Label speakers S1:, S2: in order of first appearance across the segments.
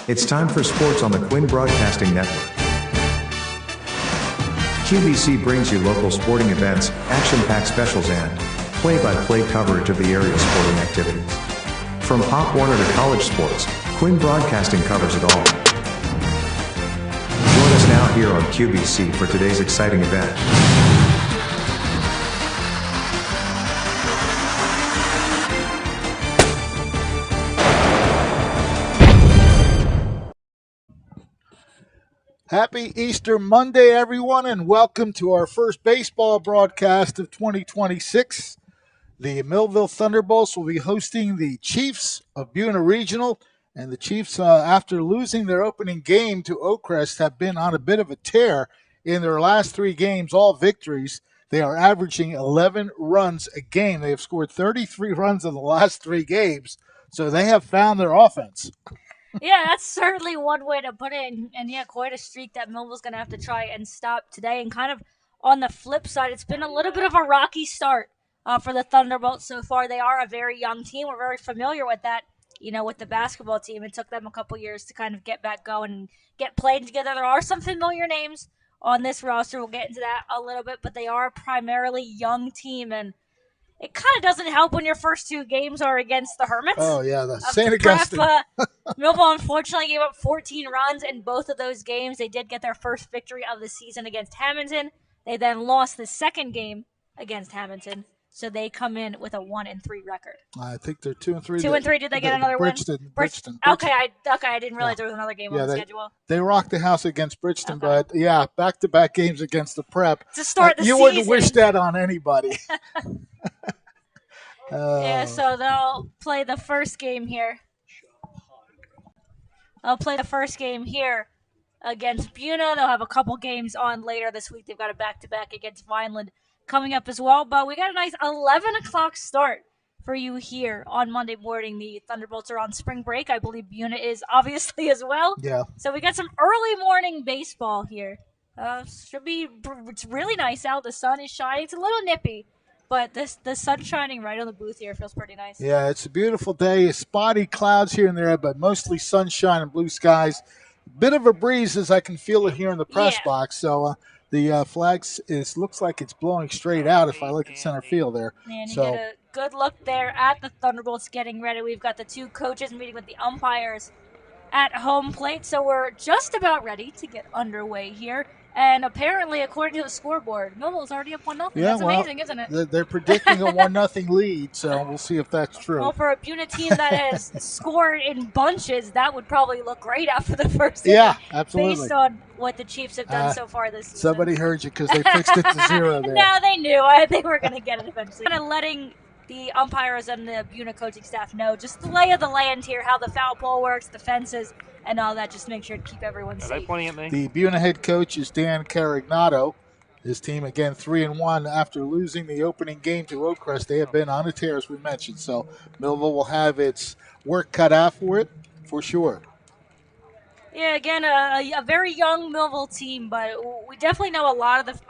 S1: It's time for sports on the Quinn Broadcasting Network. QBC brings you local sporting events, action-packed specials, and play-by-play coverage of the area's sporting activities. From Pop Warner to college sports, Quinn Broadcasting covers it all. Join us now here on QBC for today's exciting event.
S2: Happy Easter Monday, everyone, and welcome to our first baseball broadcast of 2026. The Millville Thunderbolts will be hosting the Chiefs of Buena Regional, and the Chiefs, after losing their opening game to Oakcrest, have been on a bit of a tear in their last three games, all victories. They are averaging 11 runs a game. They have scored 33 runs in the last three games, so they have found their offense.
S3: Yeah, that's certainly one way to put it, and yeah, quite a streak that Millville's going to have to try and stop today. And kind of on the flip side, it's been a little bit of a rocky start for the Thunderbolts so far. They are a very young team. We're very familiar with that, with the basketball team. It took them a couple years to kind of get back going and get played together. There are some familiar names on this roster. We'll get into that a little bit, but they are a primarily young team, and it kind of doesn't help when your first two games are against the Hermits.
S2: Oh, yeah, the St. Augustine.
S3: Millville unfortunately gave up 14 runs in both of those games. They did get their first victory of the season against Hamilton. They then lost the second game against Hamilton, so they come in with a 1-3 record.
S2: I think they're 2-3.
S3: 2-3. Did they get another
S2: Bridgeton.
S3: win? Okay, I didn't realize there was another game on the schedule.
S2: They rocked the house against Bridgeton, but yeah, back-to-back games against the Prep.
S3: To start the season.
S2: You wouldn't wish that on anybody.
S3: Yeah, so they'll play the first game here. Against Buena. They'll have a couple games on later this week. They've got a back-to-back against Vineland coming up as well. But we got a nice 11 o'clock start for you here on Monday morning. The Thunderbolts are on spring break. I believe Buena is obviously as well.
S2: Yeah.
S3: So we got some early morning baseball here. It's really nice out. The sun is shining. It's a little nippy, but the sun shining right on the booth here feels pretty nice.
S2: Yeah, it's a beautiful day. Spotty clouds here and there, but mostly sunshine and blue skies. Bit of a breeze as I can feel it here in the press box. So the flags looks like it's blowing straight out if I look at center field there.
S3: And you get a good look there at the Thunderbolts getting ready. We've got the two coaches meeting with the umpires at home plate. So we're just about ready to get underway here. And apparently, according to the scoreboard, Millville's already up 1-0.
S2: Yeah,
S3: that's amazing, isn't it?
S2: They're predicting a 1-0 lead, so we'll see if that's true.
S3: Well, for a Buena team that has scored in bunches, that would probably look great after the first inning.
S2: Yeah, absolutely.
S3: Based on what the Chiefs have done so far this season.
S2: Somebody heard you because they fixed it to 0 there.
S3: No, they knew. They were going to get it eventually. Kind of letting the umpires and the Buena coaching staff know just the lay of the land here, how the foul pole works, the fences, and all that. Just make sure to keep everyone safe.
S4: Are they pointing at me?
S2: The Buena head coach is Dan Carignato. His team, again, 3-1 after losing the opening game to Oakcrest. They have been on a tear, as we mentioned. So Millville will have its work cut out for it, for sure.
S3: Yeah, again, a very young Millville team, but we definitely know a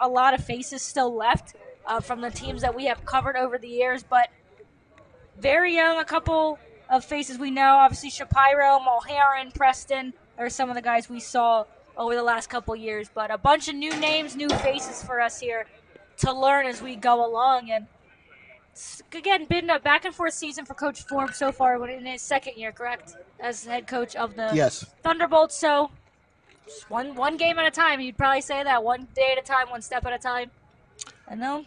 S3: lot of faces still left from the teams that we have covered over the years. But very young, a couple of faces we know. Obviously, Shapiro, Mulherrin, Preston are some of the guys we saw over the last couple years. But a bunch of new names, new faces for us here to learn as we go along. And it's, again, been a back-and-forth season for Coach Forbes so far in his second year, correct? As head coach of the Thunderbolts. So just one game at a time. You'd probably say that. One day at a time, one step at a time. And they'll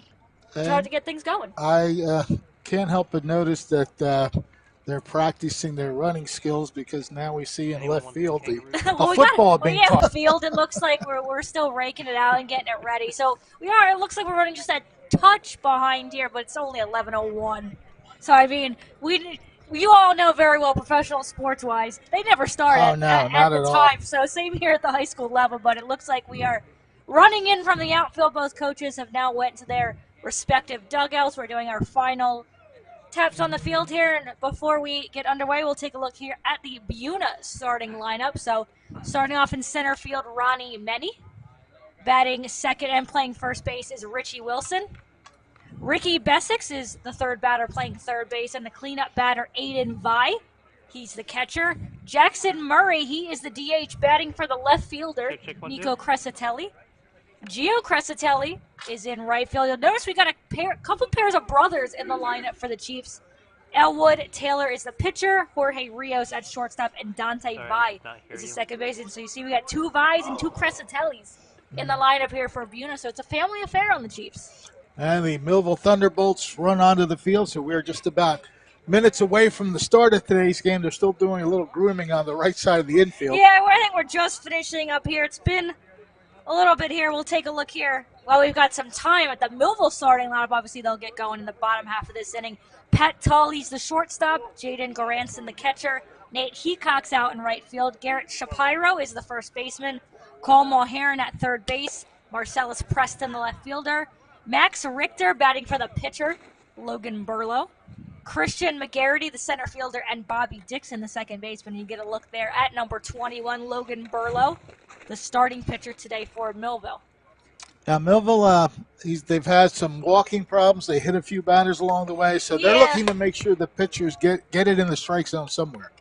S3: try to get things going.
S2: I can't help but notice that they're practicing their running skills because now we see in left field the football being tossed.
S3: Field, it looks like we're still raking it out and getting it ready. So it looks like we're running just a touch behind here, but it's only 11:01. So, I mean, you all know very well professional sports-wise, they never start at the time. So same here at the high school level, but it looks like we are running in from the outfield. Both coaches have now went to their respective dugouts. We're doing our final taps on the field here, and before we get underway, we'll take a look here at the Buena starting lineup. So starting off in center field, Ronnie Menny. Batting second and playing first base is Richie Wilson. Ricky Bessix is the third batter playing third base, and the cleanup batter, Aiden Vi. He's the catcher. Jackson Murray, he is the DH batting for the left fielder, Nico Crescitelli. Gio Crescitelli is in right field. You'll notice we got a couple pairs of brothers in the lineup for the Chiefs. Elwood Taylor is the pitcher, Jorge Rios at shortstop, and Dante Vi is the second baseman. So you see we got 2 Vis and 2 Crescitellis in the lineup here for Buena. So it's a family affair on the Chiefs.
S2: And the Millville Thunderbolts run onto the field, so we're just about minutes away from the start of today's game. They're still doing a little grooming on the right side of the infield.
S3: Yeah, I think we're just finishing up here. It's been a little bit here. We'll take a look here. Well, we've got some time at the Millville starting lineup. Obviously, they'll get going in the bottom half of this inning. Pat Tully's the shortstop. Jaden Goranson, the catcher. Nate Heacock's out in right field. Garrett Shapiro is the first baseman. Cole Mulheron at third base. Marcellus Preston, the left fielder. Max Richter batting for the pitcher, Logan Burlow. Christian McGarity, the center fielder, and Bobby Dixon, the second baseman. You get a look there at number 21, Logan Burlow, the starting pitcher today for Millville.
S2: Now, Millville, they've had some walking problems. They hit a few batters along the way, so they're looking to make sure the pitchers get it in the strike zone somewhere.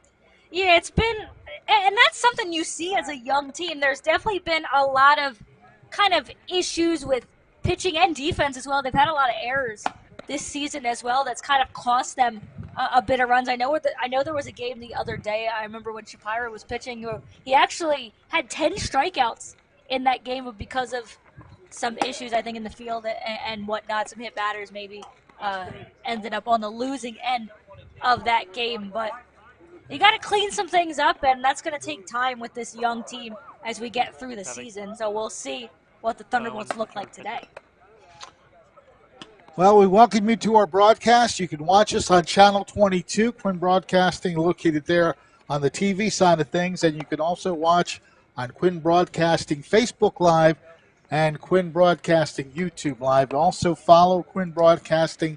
S3: Yeah, it's been, and that's something you see as a young team. There's definitely been a lot of kind of issues with pitching and defense as well. They've had a lot of errors this season as well. That's kind of cost them a bit of runs. I know there was a game the other day. I remember when Shapiro was pitching. He actually had 10 strikeouts in that game because of some issues, I think, in the field and whatnot. Some hit batters maybe ended up on the losing end of that game. But you got to clean some things up, and that's going to take time with this young team as we get through the season. So we'll see what the Thunderbolts look like today.
S2: Well, we welcome you to our broadcast. You can watch us on Channel 22, Quinn Broadcasting, located there on the TV side of things. And you can also watch on Quinn Broadcasting Facebook Live and Quinn Broadcasting YouTube Live. Also follow Quinn Broadcasting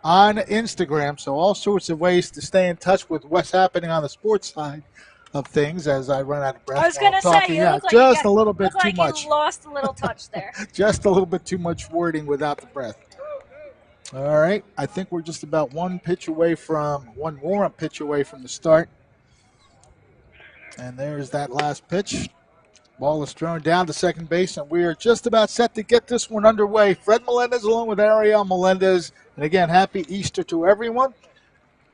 S2: on Instagram. So all sorts of ways to stay in touch with what's happening on the sports side of things as I run out of breath.
S3: I was going to say,
S2: just a little bit too much.
S3: You lost a little touch there.
S2: Just a little bit too much wording without the breath. All right, I think we're just about one warm-up pitch away from the start. And there's that last pitch. Ball is thrown down to second base, and we are just about set to get this one underway. Fred Melendez along with Ariel Melendez. And again, happy Easter to everyone.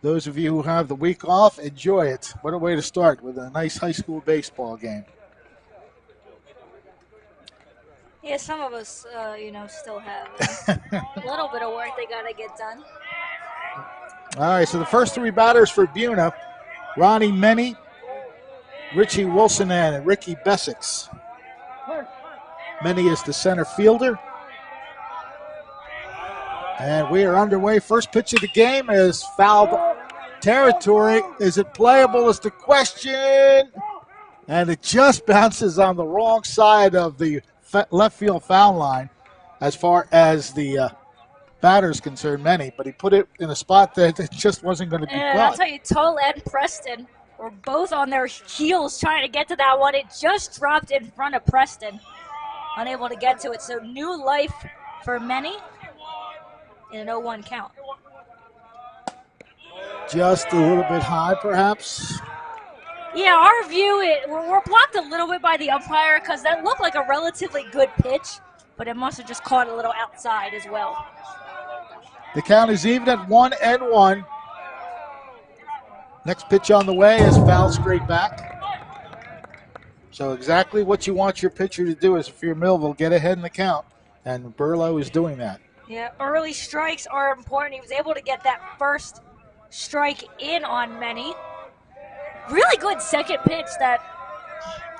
S2: Those of you who have the week off, enjoy it. What a way to start with a nice high school baseball game.
S3: Yeah, some of us, still have a little bit of work they got to get done.
S2: All right, so the first 3 batters for Buena, Ronnie Menny, Richie Wilson, and Ricky Bessix. Menny is the center fielder. And we are underway. First pitch of the game is foul territory. Is it playable is the question. And it just bounces on the wrong side of the left field foul line as far as the batter is concerned, Menny. But he put it in a spot that it just wasn't going to be caught.
S3: I'll tell you, Toll and Preston were both on their heels trying to get to that one. It just dropped in front of Preston. Unable to get to it. So new life for Menny in an 0-1 count.
S2: Just a little bit high, perhaps.
S3: Yeah, our view, we're blocked a little bit by the umpire because that looked like a relatively good pitch, but it must have just caught a little outside as well.
S2: The count is even at 1-1. Next pitch on the way is foul straight back. So exactly what you want your pitcher to do is, if you're Millville, get ahead in the count, and Burlow is doing that.
S3: Yeah, early strikes are important. He was able to get that first strike in on Menny. Really good second pitch that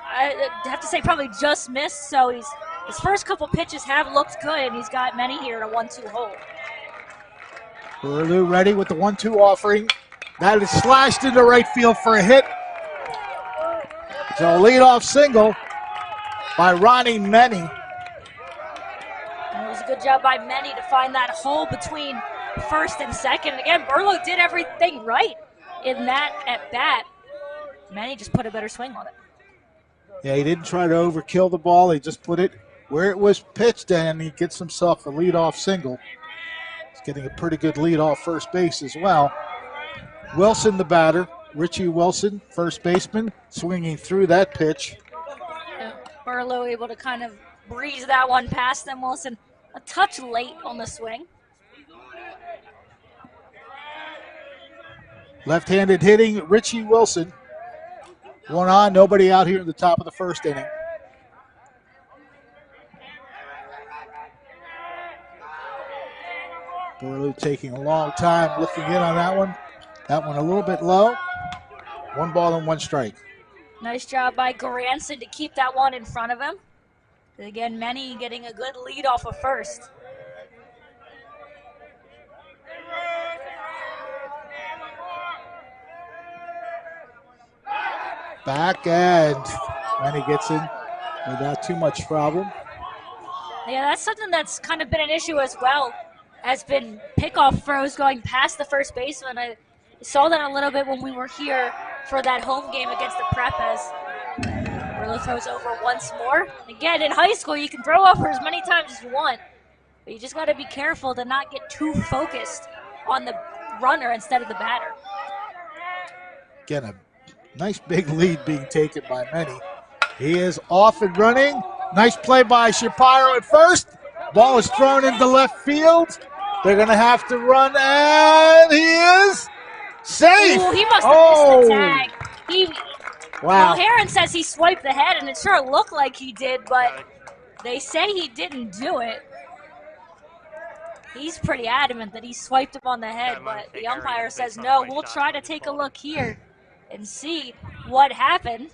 S3: I have to say probably just missed. So his first couple pitches have looked good, and he's got Menny here in a 1-2 hole.
S2: Burlow ready with the 1-2 offering. That is slashed into right field for a hit. So a leadoff single by Ronnie Menny.
S3: It was a good job by Menny to find that hole between first and second. Again, Burlow did everything right in that at bat. Menny just put a better swing on it.
S2: Yeah, he didn't try to overkill the ball. He just put it where it was pitched, and he gets himself a leadoff single. He's getting a pretty good lead off first base as well. Wilson, the batter. Richie Wilson, first baseman, swinging through that pitch.
S3: Burlow able to kind of breeze that one past them. Wilson a touch late on the swing.
S2: Left-handed hitting, Richie Wilson. One on, nobody out here in the top of the first inning. Burlow taking a long time looking in on that one. That one a little bit low. 1 ball and 1 strike.
S3: Nice job by Granson to keep that one in front of him. Again, Many getting a good lead off of first.
S2: Back, and Many gets in without too much problem.
S3: Yeah, that's something that's kind of been an issue as well. Has been pickoff throws going past the first baseman. I saw that a little bit when we were here for that home game against the Prep as Burlow throws over once more. Again, in high school, you can throw over as many times as you want, but you just got to be careful to not get too focused on the runner instead of the batter.
S2: Again, a nice big lead being taken by Many. He is off and running. Nice play by Shapiro at first. Ball is thrown into left field. They're going to have to run, and he is safe.
S3: Ooh, he must have missed the tag.
S2: Wow.
S3: Well, Heron says he swiped the head, and it sure looked like he did, but they say he didn't do it. He's pretty adamant that he swiped him on the head, but the umpire says, no, we'll try to take a look here and see what happened.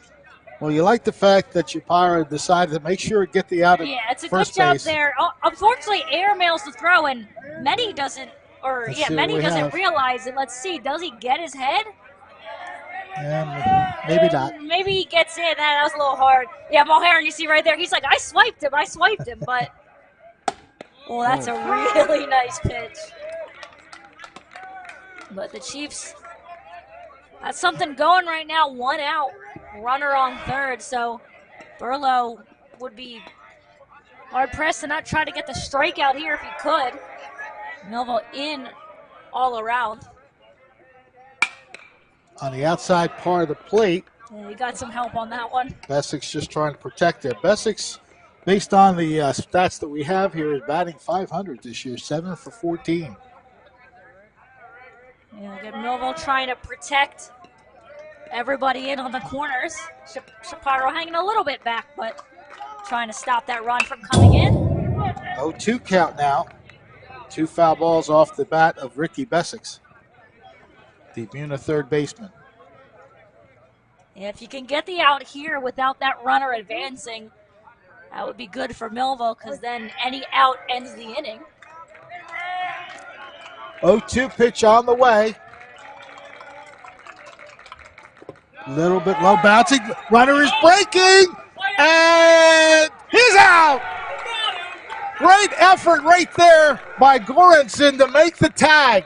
S2: Well, you like the fact that Shapiro decided to make sure to get the out of
S3: Yeah, it's a
S2: first
S3: good job
S2: base.
S3: there. Unfortunately, airmails the throw, and Many doesn't, Many doesn't realize it. Let's see, does he get his head?
S2: Maybe not.
S3: Maybe he gets in. That was a little hard. Yeah, Mulherron, you see right there, he's like, I swiped him, but well, that's a really nice pitch. But the Chiefs got something going right now. 1 out, runner on third. So Burlow would be hard-pressed to not try to get the strikeout here if he could. Millville in all around.
S2: On the outside part of the plate,
S3: Yeah, he got some help on that one.
S2: Bessik's just trying to protect it. Bessik's, based on the stats that we have here, is batting .500 this year, 7 for 14.
S3: Yeah, again, Millville trying to protect everybody in on the corners. Shapiro hanging a little bit back, but trying to stop that run from coming in.
S2: 0-2 count now. 2 foul balls off the bat of Ricky Bessik's, the Buena third baseman.
S3: Yeah, if you can get the out here without that runner advancing, that would be good for Millville, because then any out ends the inning.
S2: 0-2 pitch on the way. Little bit low bouncing. Runner is breaking, and he's out. Great effort right there by Goranson to make the tag.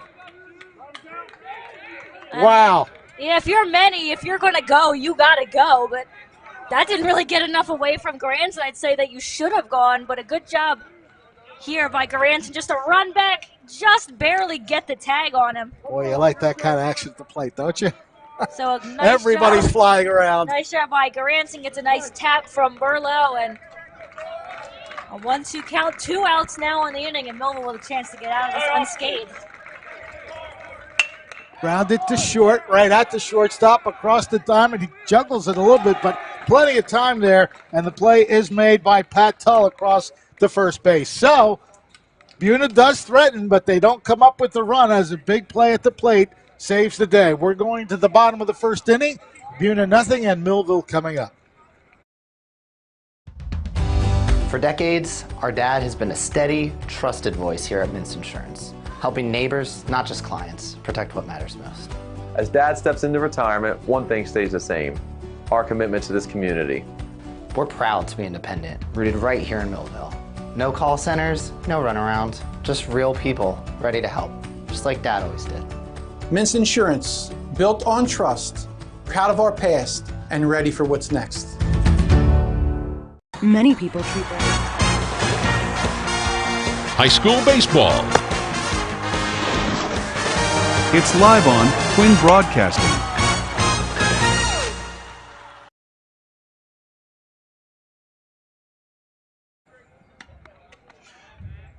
S2: Wow.
S3: Yeah, if you're Many, if you're going to go, you got to go. But that didn't really get enough away from Granson. I'd say that you should have gone, but a good job here by Granson. Just a run back, just barely get the tag on him.
S2: Boy, you like that kind of action at the plate, don't you?
S3: So a nice
S2: Everybody's
S3: job.
S2: flying around.
S3: Nice job by Granson. Gets a nice tap from Burlow, and a 1-2 count, 2 outs now on the inning, and Millville with a chance to get out of this unscathed.
S2: Grounded to short, right at the shortstop, across the diamond. He juggles it a little bit, but plenty of time there, and the play is made by Pat Tull across the first base. So, Buena does threaten, but they don't come up with the run as a big play at the plate saves the day. We're going to the bottom of the first inning. Buena nothing, and Millville coming up.
S4: For decades, our dad has been a steady, trusted voice here at Mintz Insurance, helping neighbors, not just clients, protect what matters most.
S5: As Dad steps into retirement, one thing stays the same: our commitment to this community.
S4: We're proud to be independent, rooted right here in Millville. No call centers, no runaround, just real people ready to help, just like Dad always did.
S6: Mintz Insurance, built on trust, proud of our past, and ready for what's next.
S7: Many people treat their
S8: High school baseball.
S9: It's live on Quinn Broadcasting.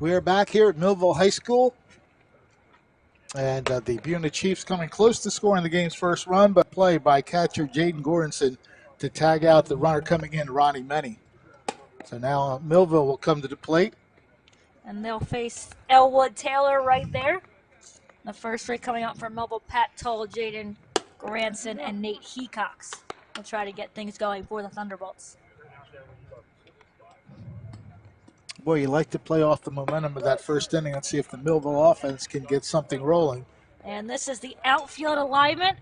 S2: We are back here at Millville High School. And the Buena Chiefs coming close to scoring the game's first run, but play by catcher Jaden Goranson to tag out the runner coming in, Ronnie Menny. So now Millville will come to the plate.
S3: And they'll face Elwood Taylor right there. The first three coming up from Millville, Pat Tull, Jaden Goranson, and Nate Hecox. We'll try to get things going for the Thunderbolts.
S2: Boy, you like to play off the momentum of that first inning and see if the Millville offense can get something rolling.
S3: And this is the outfield alignment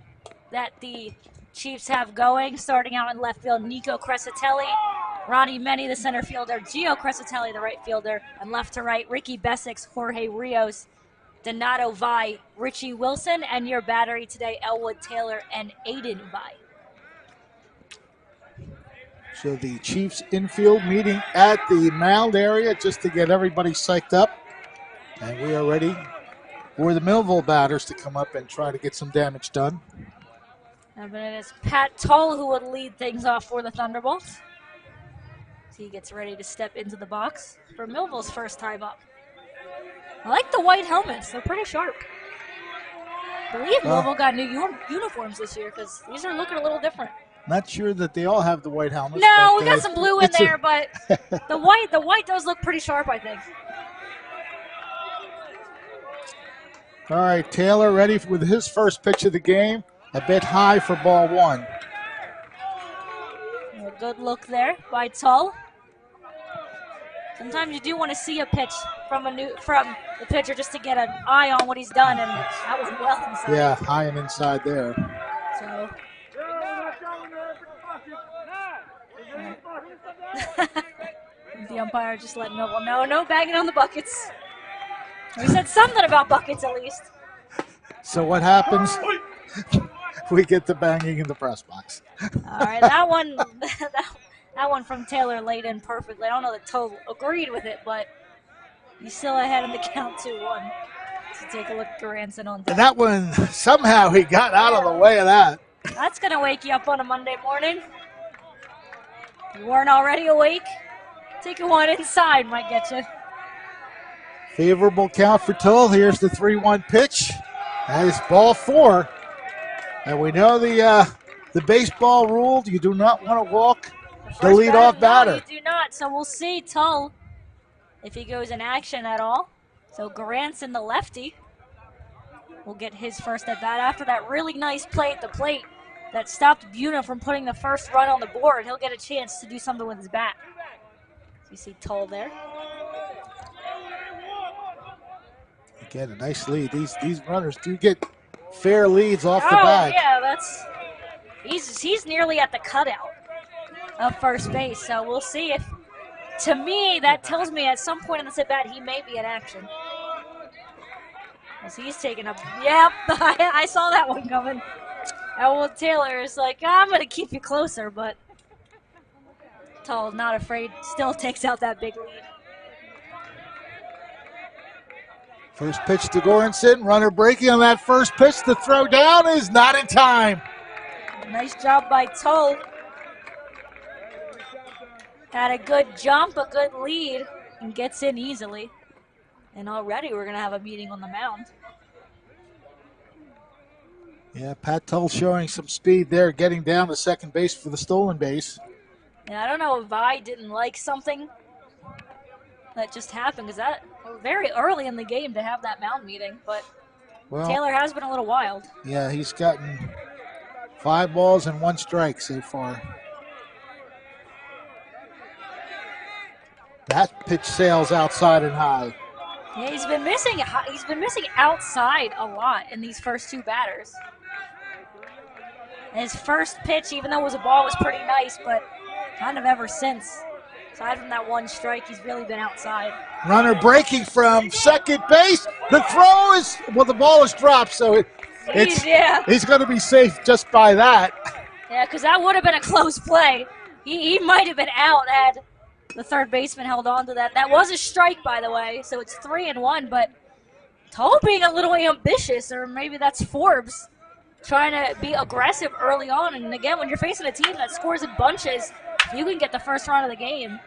S3: that the Chiefs have going. Starting out in left field, Nico Crescitelli, Ronnie Menny, the center fielder, Gio Crescitelli, the right fielder, and left to right, Ricky Bessix, Jorge Rios, Donato Vi, Richie Wilson, and your battery today, Elwood Taylor and Aiden Vi.
S2: So the Chiefs infield meeting at the mound area just to get everybody psyched up. And we are ready for the Millville batters to come up and try to get some damage done.
S3: And it is Pat Tull who would lead things off for the Thunderbolts. So he gets ready to step into the box for Millville's first time up. I like the white helmets. They're pretty sharp. I believe Millville got new uniforms this year because these are looking a little different.
S2: Not sure that they all have the white helmets.
S3: No, we got some blue in there, but the white does look pretty sharp, I think.
S2: All right, Taylor ready with his first pitch of the game. A bit high for ball one.
S3: A good look there by Tull. Sometimes you do want to see a pitch from the pitcher just to get an eye on what he's done, and that went well inside.
S2: Yeah, high and inside there.
S3: So. The umpire just letting Millville know, no bagging on the buckets. We said something about buckets at least.
S2: So what happens? We get the banging in the press box.
S3: All right, that one from Taylor laid in perfectly. I don't know that Tull agreed with it, but he's still ahead in the count 2-1. So take a look at Goranson on deck.
S2: And that one, somehow he got out of the way of that.
S3: That's going to wake you up on a Monday morning. If you weren't already awake, taking one inside might get you.
S2: Favorable count for Tull. Here's the 3-1 pitch. That is ball four. And we know the baseball rule, you do not want to walk the leadoff batter.
S3: No, you do not. So we'll see Tull if he goes in action at all. So Goranson, the lefty, will get his first at bat after that really nice play at the plate that stopped Buena from putting the first run on the board. He'll get a chance to do something with his bat. So you see Tull there.
S2: Again, a nice lead. These runners do get fair leads off the bat.
S3: Oh, yeah, he's nearly at the cutout of first base. So we'll see if, to me, that tells me at some point in this at bat he may be in action. As he's taking a, yep, I saw that one coming. Elwood Taylor is like, I'm going to keep you closer, but Tull, not afraid, still takes out that big lead.
S2: First pitch to Goranson. Runner breaking on that first pitch. The throw down is not in time.
S3: Nice job by Tull. Had a good jump, a good lead, and gets in easily. And already we're going to have a meeting on the mound.
S2: Yeah, Pat Tull showing some speed there, getting down to second base for the stolen base.
S3: And I don't know if I didn't like something that just happened, because that very early in the game to have that mound meeting, but Taylor has been a little wild.
S2: Yeah, he's gotten 5 balls and 1 strike so far. That pitch sails outside and high.
S3: Yeah, he's been missing outside a lot in these first 2 batters. And his first pitch, even though it was a ball, was pretty nice, but kind of ever since, aside from that 1 strike, he's really been outside.
S2: Runner breaking from second base. The throw is, the ball is dropped, so he's going to be safe just by that.
S3: Yeah, because that would have been a close play. He might have been out had the third baseman held on to that. That was a strike, by the way, so it's 3-1, but Tull being a little ambitious, or maybe that's Forbes trying to be aggressive early on. And again, when you're facing a team that scores in bunches, if you can get the first run of the game,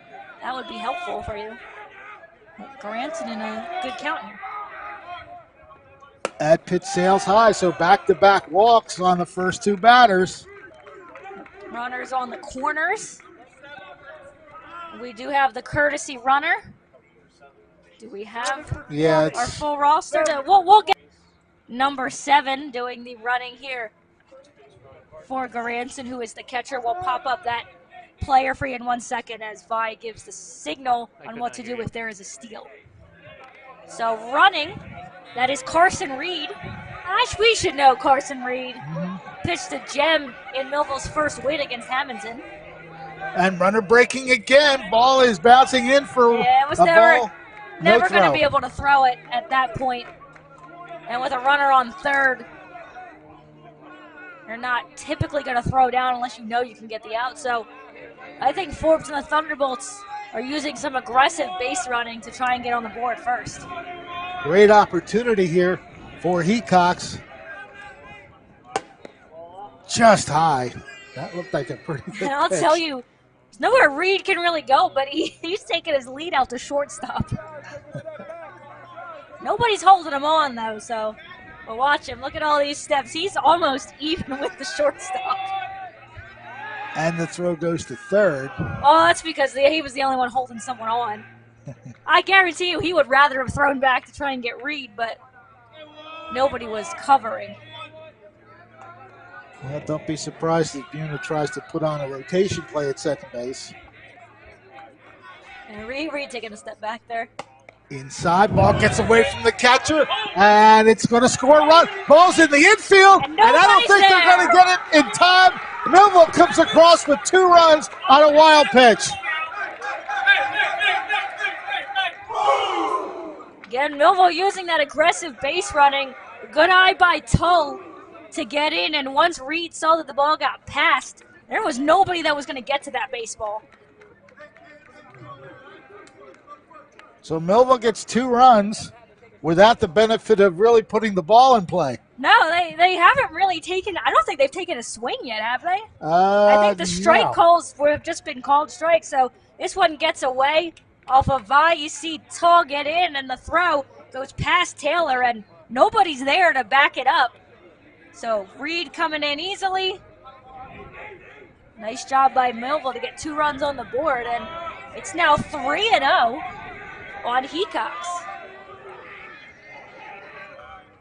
S3: that would be helpful for you. Granson in a good count here.
S2: That pitch sails high, so back-to-back walks on the first two batters.
S3: Runners on the corners. We do have the courtesy runner. Do we have our full roster? We'll get number 7 doing the running here for Granson, who is the catcher. We'll pop up that player for you in 1 second as Vi gives the signal on what to do if there is a steal. So running, that is Carson Reed. We should know Carson Reed. Pitched a gem in Millville's first win against Hamilton.
S2: And runner breaking again. Ball is bouncing in for
S3: it was never going to be able to throw it at that point. And with a runner on third, you're not typically going to throw down unless you know you can get the out. So I think Forbes and the Thunderbolts are using some aggressive base running to try and get on the board first.
S2: Great opportunity here for Hecox. Just high. That looked like a pretty good
S3: And I'll
S2: pitch.
S3: tell you, there's nowhere Reed can really go, but he's taking his lead out to shortstop. Nobody's holding him on, though, so we'll watch him. Look at all these steps. He's almost even with the shortstop.
S2: And the throw goes to third.
S3: Oh, that's because he was the only one holding someone on. I guarantee you he would rather have thrown back to try and get Reed, but nobody was covering.
S2: Well, don't be surprised if Buena tries to put on a rotation play at second base.
S3: And Reed taking a step back there.
S2: Inside, ball gets away from the catcher, and it's going to score a run. Ball's in the infield, and I don't think they're going to get it in time. Millville comes across with 2 runs on a wild pitch.
S3: Again, Millville using that aggressive base running. Good eye by Tull to get in, and once Reed saw that the ball got passed, there was nobody that was going to get to that baseball.
S2: So Millville gets 2 runs without the benefit of really putting the ball in play.
S3: No, they haven't really taken, I don't think they've taken a swing yet, have they? I think the strike calls have just been called strikes, so this one gets away off of Vi. You see Tull get in, and the throw goes past Taylor, and nobody's there to back it up. So Reed coming in easily. Nice job by Millville to get 2 runs on the board, and it's now 3-0 on Hecox.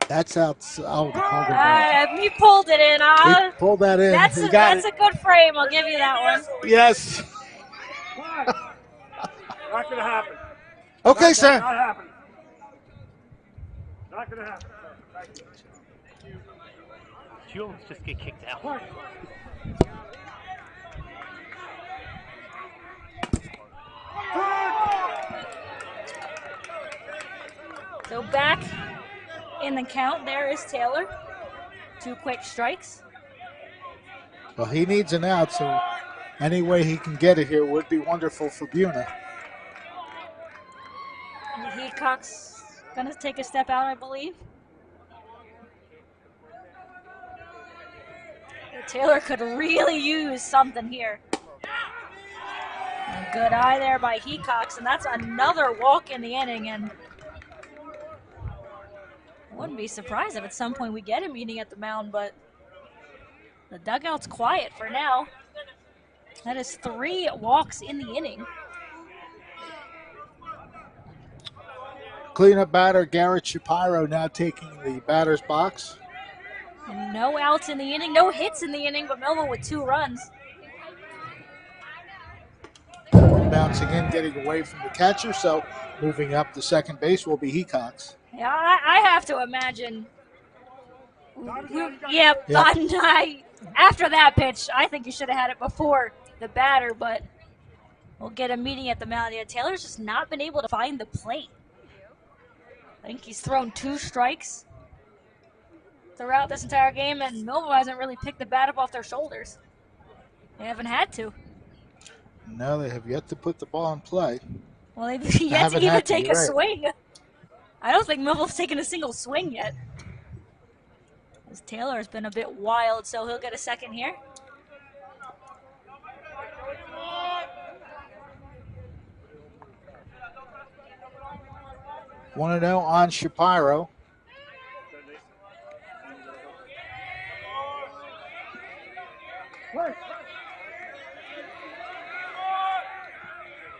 S2: That's out.
S3: You pulled it in.
S2: He pulled that in.
S3: That's a good frame. I'll give you that one.
S2: Yes.
S7: Not going to happen.
S2: Okay, sir.
S7: Not happening. Not going to happen.
S9: You'll just get kicked out.
S3: So back in the count, there is Taylor. 2 quick strikes.
S2: Well, he needs an out, so any way he can get it here would be wonderful for Buena.
S3: And Hecox going to take a step out, I believe. Taylor could really use something here. A good eye there by Hecox, and that's another walk in the inning, and I wouldn't be surprised if at some point we get a meeting at the mound, but the dugout's quiet for now. That is 3 walks in the inning.
S2: Cleanup batter Garrett Shapiro now taking the batter's box.
S3: And no outs in the inning, no hits in the inning, but Millville with 2 runs.
S2: Bouncing in, getting away from the catcher, so moving up to second base will be Hecox.
S3: Yeah, I have to imagine. After that pitch, I think you should have had it before the batter, but we'll get a meeting at the mound. Yeah, Taylor's just not been able to find the plate. I think he's thrown 2 strikes throughout this entire game, and Millville hasn't really picked the bat up off their shoulders. They haven't had to.
S2: No, they have yet to put the ball in play.
S3: Well, they've yet to even take a swing. I don't think Millville's taken a single swing yet. As Taylor has been a bit wild, so he'll get a second here.
S2: 1-0 on Shapiro.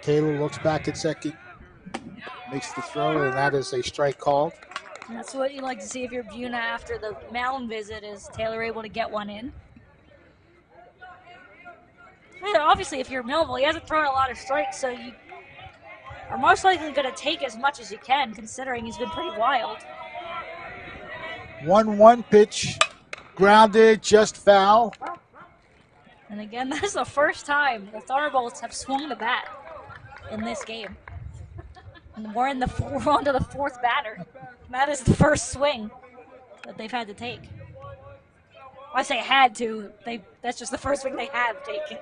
S2: Taylor looks back at Secchi, makes the throw, and that is a strike called.
S3: And that's what you like to see if you're Buena after the mound visit, is Taylor able to get one in. And obviously, if you're Millville, he hasn't thrown a lot of strikes, so you are most likely going to take as much as you can, considering he's been pretty wild.
S2: 1-1 pitch, grounded, just foul.
S3: And again, that's the first time the Thunderbolts have swung the bat in this game. And we're on to the fourth batter. That is the first swing that they've had to take. I say had to. That's just the first swing they have taken.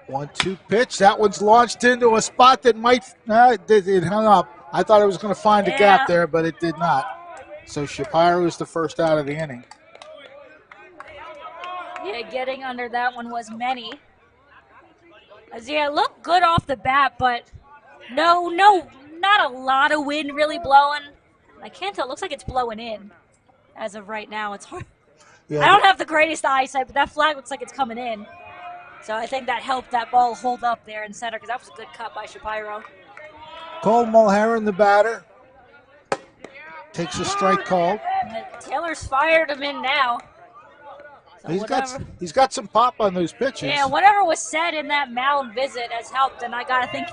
S2: One-two pitch. That one's launched into a spot that might. It hung up. I thought it was going to find a gap there, but it did not. So Shapiro is the first out of the inning.
S3: Yeah, getting under that one was Many. As it looked good off the bat, but no, not a lot of wind really blowing. I can't tell. It looks like it's blowing in as of right now. It's hard.
S2: Yeah,
S3: I don't have the greatest eyesight, but that flag looks like it's coming in. So I think that helped that ball hold up there in center, because that was a good cut by Shapiro.
S2: Cole Mulherron, the batter, takes a strike call.
S3: Taylor's fired him in now. So
S2: he's got some pop on those pitches.
S3: Yeah, whatever was said in that mound visit has helped, and I gotta think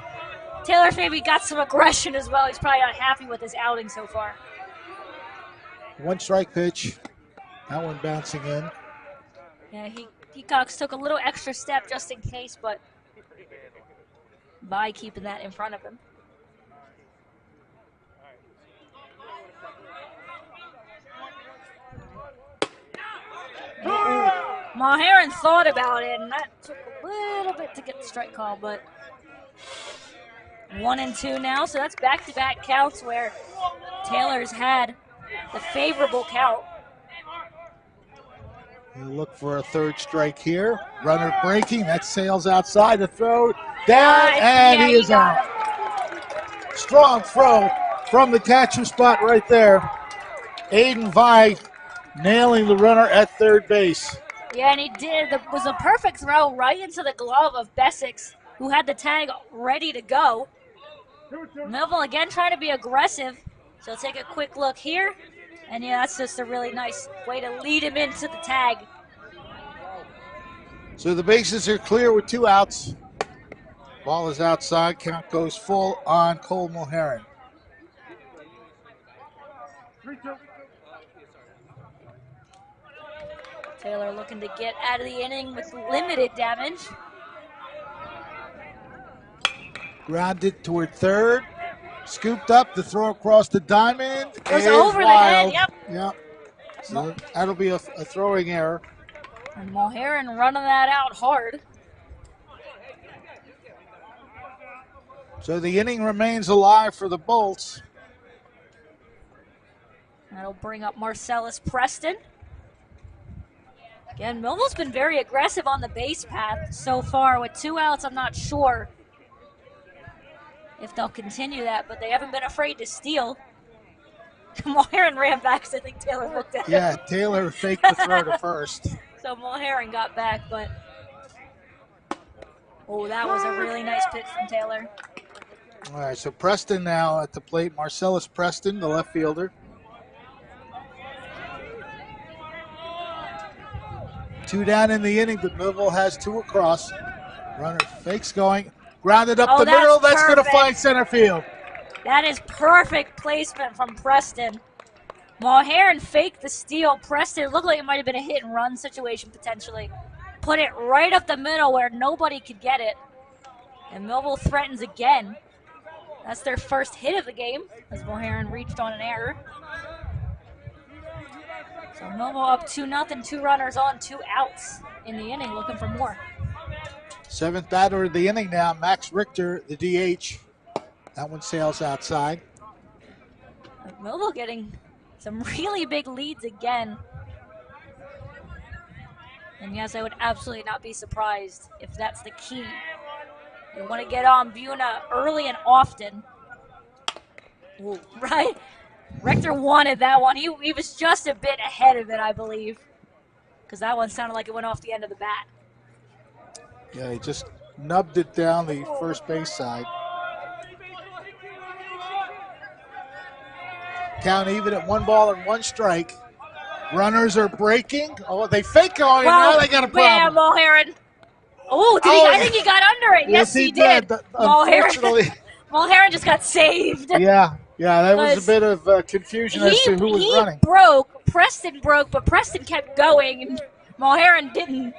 S3: Taylor's maybe got some aggression as well. He's probably not happy with his outing so far.
S2: One strike pitch. That one bouncing in.
S3: Yeah, Peacocks took a little extra step just in case, but by keeping that in front of him. Mulherron thought about it, and that took a little bit to get the strike call, but 1-2 now, so that's back-to-back counts where Taylor's had the favorable count.
S2: You look for a third strike here. Runner breaking, that sails outside, the throw down, and he is out. Strong throw from the catcher spot right there. Aiden Vi nailing the runner at third base.
S3: Yeah, and he did. It was a perfect throw right into the glove of Bessix, who had the tag ready to go. Millville again trying to be aggressive. So take a quick look here. And yeah, that's just a really nice way to lead him into the tag.
S2: So the bases are clear with 2 outs. Ball is outside. Count goes full on Cole Mulherron.
S3: Taylor looking to get out of the inning with limited damage.
S2: Grounded toward third. Scooped up, the throw across the diamond.
S3: Goes over the head, yep.
S2: Yep. So that'll be a throwing error.
S3: And Mulherron running that out hard.
S2: So the inning remains alive for the Bolts.
S3: That'll bring up Marcellus Preston. Again, Millville's been very aggressive on the base path so far. With 2 outs, I'm not sure if they'll continue that, but they haven't been afraid to steal. Mulherron ran back because I think Taylor looked at him.
S2: Yeah, Taylor faked the throw to first.
S3: So Mulherron got back, but oh, that was a really nice pitch from Taylor.
S2: All right, so Preston now at the plate. Marcellus Preston, the left fielder. 2 down in the inning, but Millville has 2 across. Runner fakes going. Grounded up the middle. That's going to find center field.
S3: That is perfect placement from Preston. Mulherron faked the steal. Preston looked like it might have been a hit and run situation potentially. Put it right up the middle where nobody could get it. And Millville threatens again. That's their first hit of the game as Mulherron reached on an error. So Millville up 2-0, 2 runners on, 2 outs in the inning, looking for more.
S2: 7th batter of the inning now, Max Richter, the DH. That one sails outside.
S3: Millville getting some really big leads again. And yes, I would absolutely not be surprised if that's the key You want to get on Buena early and often. Ooh, right? Rector wanted that one. He was just a bit ahead of it, I believe, because that one sounded like it went off the end of the bat.
S2: Yeah, he just nubbed it down the first base side. Count even at 1-1 strike. Runners are breaking. Oh, they fake on him. Now they got a problem.
S3: Yeah, Mulherrin. Oh, I think he got under it. Yes, he did.
S2: Unfortunately.
S3: Mulherrin just got saved.
S2: Yeah, that was a bit of confusion as to who was running.
S3: He broke. Preston broke, but Preston kept going, and Mulherrin didn't.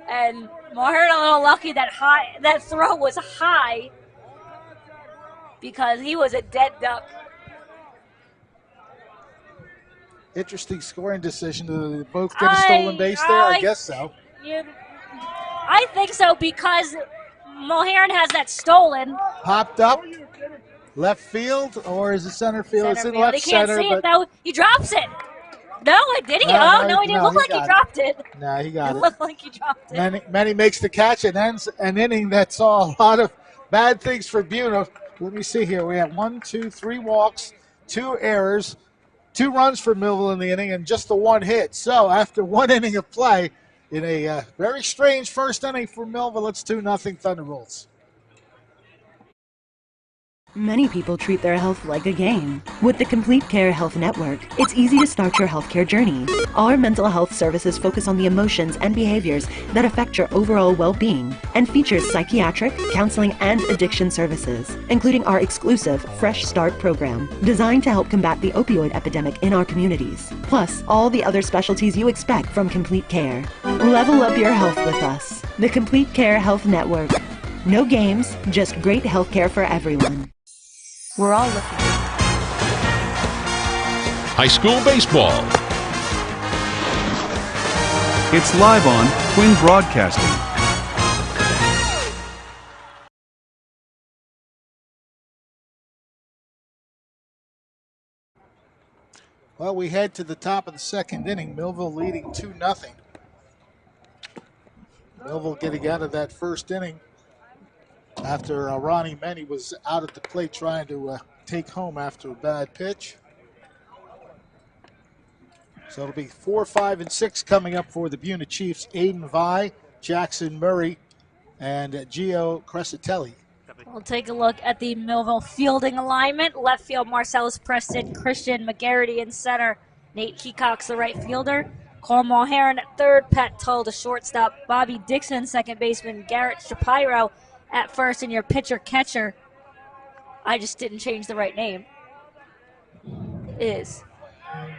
S3: And Mulherrin a little lucky that throw was high because he was a dead duck.
S2: Interesting scoring decision. Did they both get a stolen base there? I guess so.
S3: I think so because Mulherrin has that stolen.
S2: Popped up. Left field, or is it center field? It's in left
S3: he can't
S2: center.
S3: See it, though. He drops it. No, did he? No, he didn't look like he dropped it.
S2: No, he got it.
S3: It looked like he dropped it.
S2: Manny makes the catch and ends an inning that saw a lot of bad things for Buena. Let me see here. We have 3 walks, 2 errors, 2 runs for Millville in the inning, and just the 1 hit. So after 1 inning of play, in a very strange first inning for Millville, it's 2-0 Thunderbolts.
S7: Many people treat their health like a game. With the Complete Care Health Network, it's easy to start your healthcare journey. Our mental health services focus on the emotions and behaviors that affect your overall well-being and features psychiatric, counseling, and addiction services, including our exclusive Fresh Start program, designed to help combat the opioid epidemic in our communities, plus all the other specialties you expect from Complete Care. Level up your health with us. The Complete Care Health Network. No games, just great healthcare for everyone. We're all looking.
S8: High school baseball.
S10: It's live on Twin Broadcasting.
S2: Well, we head to the top of the second inning. Millville leading 2-0. Millville getting out of that first inning after Ronnie Menny was out at the plate trying to take home after a bad pitch. So it'll be 4, 5, and 6 coming up for the Buena Chiefs. Aiden Vi, Jackson Murray, and Gio Crescitelli.
S3: We'll take a look at the Millville fielding alignment. Left field, Marcellus Preston, Christian McGarity in center, Nate Heacox, the right fielder. Cole Mulherrin at third, Pat Tull to shortstop, Bobby Dixon, second baseman, Garrett Shapiro at first, and your pitcher-catcher, I just didn't change the right name, is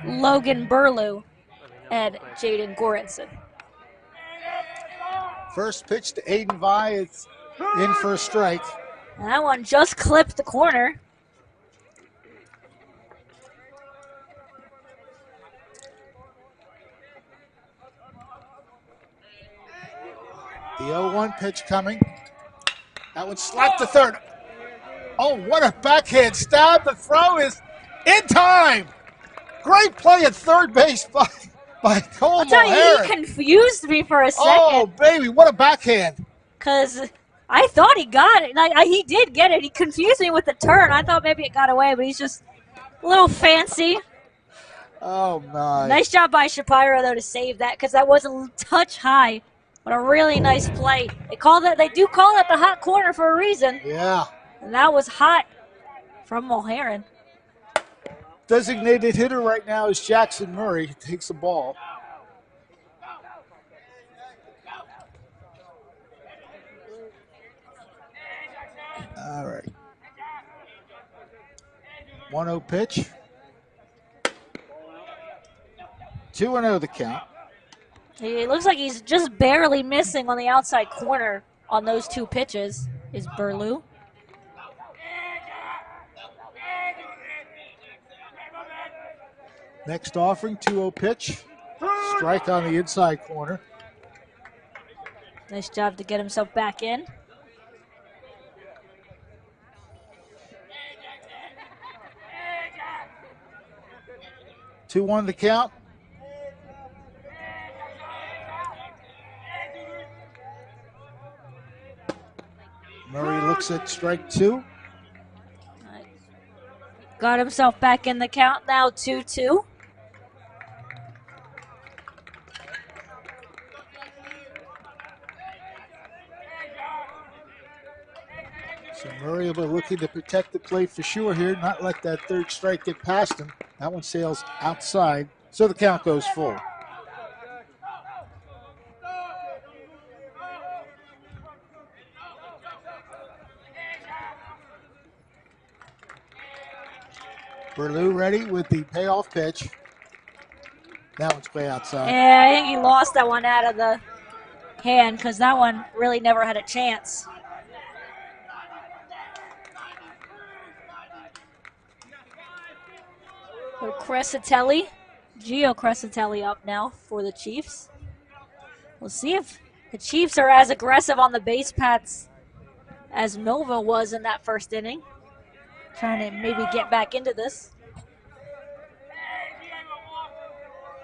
S3: Logan Burlew and Jaden Goranson.
S2: First pitch to Aiden Vi. It's in for a strike.
S3: And that one just clipped the corner.
S2: The 0-1 pitch coming. That one slapped to third. Oh, what a backhand stab. The throw is in time. Great play at third base by Cole Mulherrin.
S3: I'll tell you, he confused me for a second.
S2: Oh, baby, what a backhand.
S3: Because I thought he got it. He did get it. He confused me with the turn. I thought maybe it got away, but he's just a little fancy.
S2: Oh, my.
S3: Nice job by Shapiro, though, to save that, because that was a touch high. But a really nice play. They do call that the hot corner for a reason.
S2: Yeah.
S3: And that was hot from Mulherrin.
S2: Designated hitter right now is Jackson Murray. He takes the ball. All right. 1-0 pitch. 2-0 the count.
S3: It looks like he's just barely missing on the outside corner on those 2 pitches, is Burlew.
S2: Next offering, 2-0 pitch. Strike on the inside corner.
S3: Nice job to get himself back in.
S2: Two 2-1 the count. Murray looks at strike 2.
S3: Got himself back in the count now, 2-2.
S2: So Murray will be looking to protect the plate for sure here, not let that third strike get past him. That one sails outside, so the count goes full. Burlew ready with the payoff pitch. That one's way outside.
S3: Yeah, I think he lost that one out of the hand because that one really never had a chance. So Gio Crescitelli up now for the Chiefs. We'll see if the Chiefs are as aggressive on the base paths as Millville was in that first inning. Trying to maybe get back into this.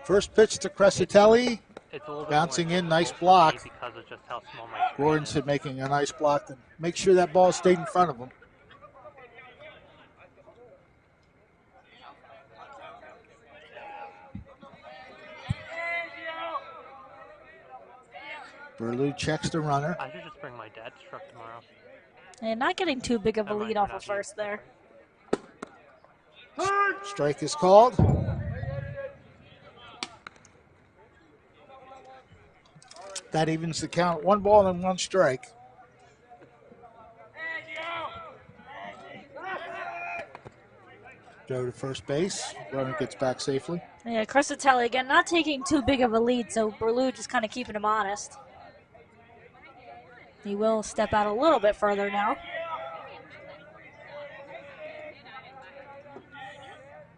S2: First pitch to Crescitelli. Bouncing in, nice block. Gordonson making a nice block to make sure that ball stayed in front of him. Burlew checks the runner.
S9: I should just bring my dad's truck tomorrow.
S3: And not getting too big of a lead off of first there.
S2: Strike is called. That evens the count. 1 ball and 1 strike. Go to first base. Runner gets back safely.
S3: Yeah, Crescitelli again not taking too big of a lead, so Burlew just kind of keeping him honest. He will step out a little bit further now.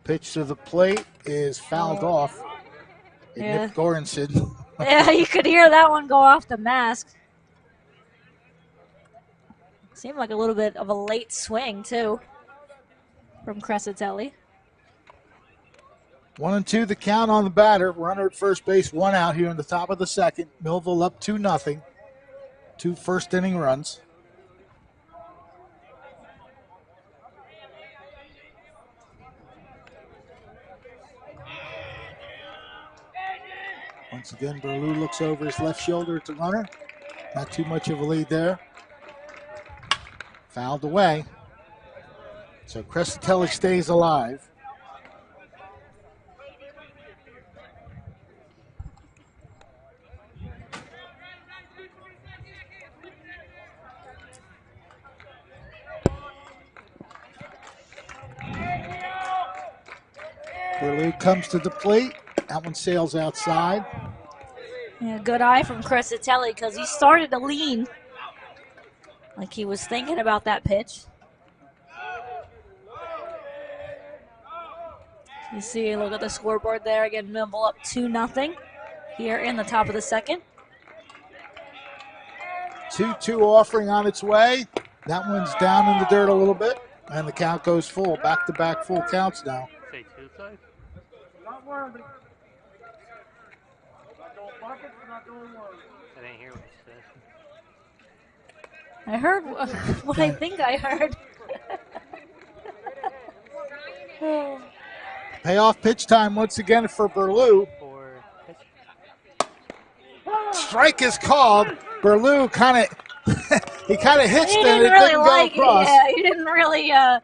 S2: Pitch to the plate is fouled off. It nipped Gordonson.
S3: Yeah, you could hear that one go off the mask. Seemed like a little bit of a late swing, too, from Crescitelli.
S2: 1-2 the count on the batter. Runner at first base, 1 out here in the top of the second. Millville up 2-0. 2 first inning runs. Once again, Burlew looks over his left shoulder at the runner. Not too much of a lead there. Fouled away. So Crescitelli stays alive. Burlew comes to the plate. That one sails outside.
S3: Yeah, good eye from Crescitelli because he started to lean like he was thinking about that pitch. You see, look at the scoreboard there. Again, Millville up 2-0 here in the top of the second.
S2: 2-2 offering on its way. That one's down in the dirt a little bit, and the count goes full. Back-to-back full counts now.
S9: Say 2 sides? I didn't hear what you said.
S3: I heard what I think I heard.
S2: Payoff pitch time once again for Burlew. Strike is called. Burlew kind of he kind of hitched it. It
S3: really
S2: didn't go across.
S3: Yeah, he didn't really, I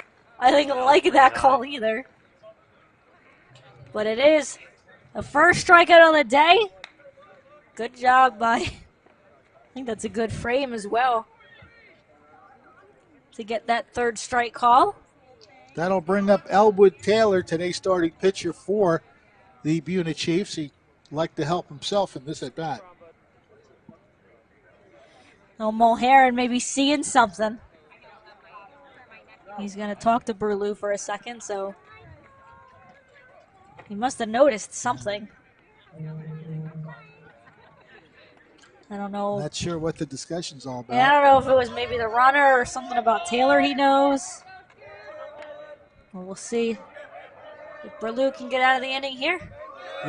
S3: think, like that call either. But it is the first strikeout of the day. Good job by, I think that's a good frame as well to get that third strike call.
S2: That'll bring up Elwood Taylor, today's starting pitcher for the Buena Chiefs. He'd like to help himself in this at-bat.
S3: Oh, Mulheron maybe seeing something. He's going to talk to Burlew for a second, so he must have noticed something. I don't know.
S2: Not sure what the discussion's all about.
S3: Yeah, I don't know if it was maybe the runner or something about Taylor he knows. Well, we'll see if Burlew can get out of the inning here.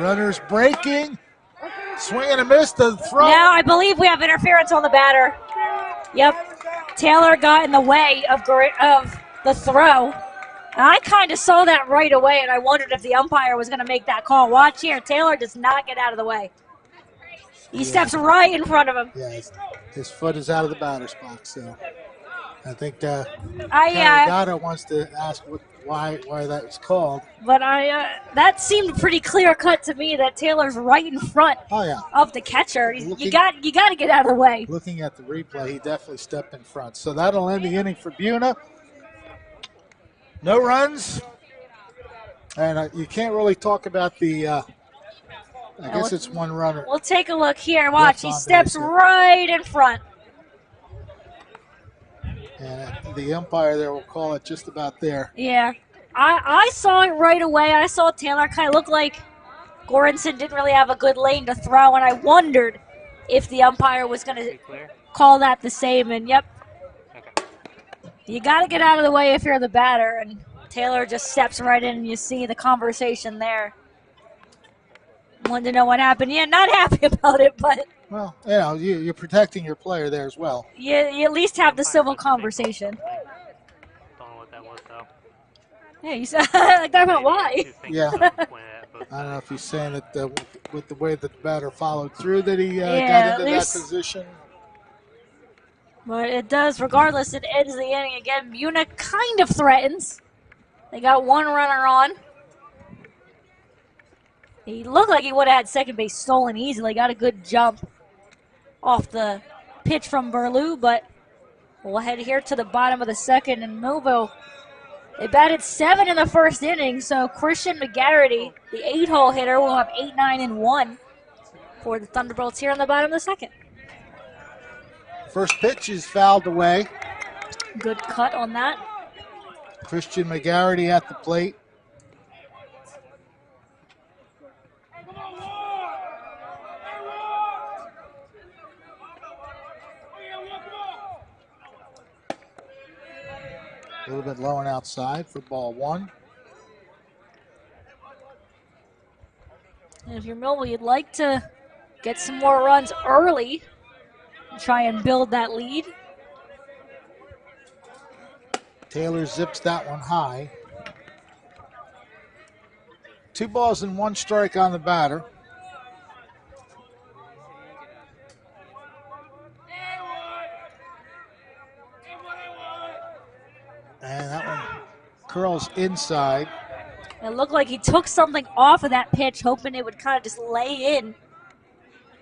S2: Runner's breaking. Swing and a miss. The throw.
S3: Now I believe we have interference on the batter. Yep. Taylor got in the way of the throw. And I kind of saw that right away, and I wondered if the umpire was going to make that call. Watch here. Taylor does not get out of the way. He steps right in front of him.
S2: Yeah, his foot is out of the batter's box, so I think
S3: Gata
S2: wants to ask why that was called.
S3: But that seemed pretty clear cut to me that Taylor's right in front of the catcher. You got to get out of the way.
S2: Looking at the replay, he definitely stepped in front. So that'll end the inning for Buena. No runs, and you can't really talk about the. I guess it's one runner.
S3: We'll take a look here. Watch, he steps right in front.
S2: And the umpire there will call it just about there.
S3: Yeah, I saw it right away. I saw Taylor kind of look like Goranson didn't really have a good lane to throw, and I wondered if the umpire was going to call that the same. And yep. You got to get out of the way if you're the batter, and Taylor just steps right in, and you see the conversation there. Wanted to know what happened. Yeah, not happy about it, but...
S2: Well, you're protecting your player there as well.
S3: You at least have the civil conversation.
S9: Don't know what that was, though.
S3: Yeah, you said, like, that about why.
S2: Yeah. I don't know if he's saying that with the way that the batter followed through that he got into that position.
S3: But it does, regardless, it ends the inning again. Buena kind of threatens. They got one runner on. He looked like he would have had second base stolen easily. Got a good jump off the pitch from Burlew, but we'll head here to the bottom of the second. And Millville, they batted 7 in the first inning, so Christian McGarity, the 8-hole hitter, will have 8, 9, and 1 for the Thunderbolts here on the bottom of the second.
S2: First pitch is fouled away.
S3: Good cut on that.
S2: Christian McGarity at the plate. A little bit low and outside for ball 1.
S3: And if you're Millville, you'd like to get some more runs early. Try and build that lead.
S2: Taylor zips that one high. 2 balls and 1 strike on the batter. And that one curls inside.
S3: It looked like he took something off of that pitch, hoping it would kind of just lay in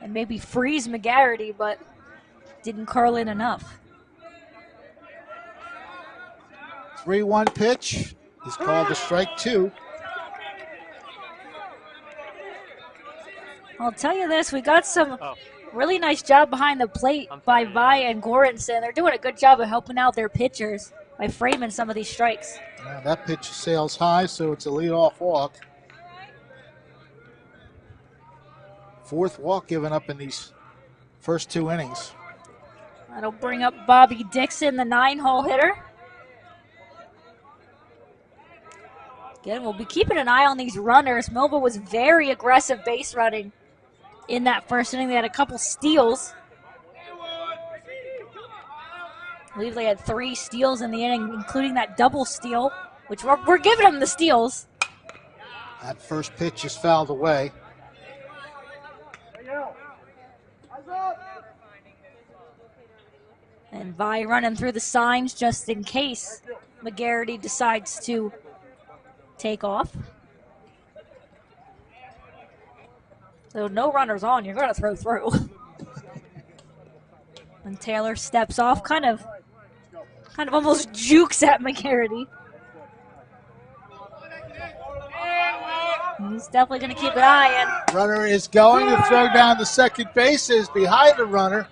S3: and maybe freeze McGarity, but didn't curl in enough.
S2: 3-1 pitch is called a strike 2.
S3: I'll tell you this, we got some really nice job behind the plate by Vi and Goranson. They're doing a good job of helping out their pitchers by framing some of these strikes.
S2: That pitch sails high, so it's a leadoff walk. 4th walk given up in these first 2 innings.
S3: That'll bring up Bobby Dixon, the 9-hole hitter. Again, we'll be keeping an eye on these runners. Millville was very aggressive base running in that first inning. They had a couple steals. I believe they had 3 steals in the inning, including that double steal, which we're giving them the steals.
S2: That first pitch is fouled away.
S3: And Vi running through the signs just in case McGarity decides to take off. So no runners on, you're going to throw through. And Taylor steps off, kind of almost jukes at McGarity. He's definitely going to keep an eye in.
S2: Runner is going to throw down the second base, is behind the runner.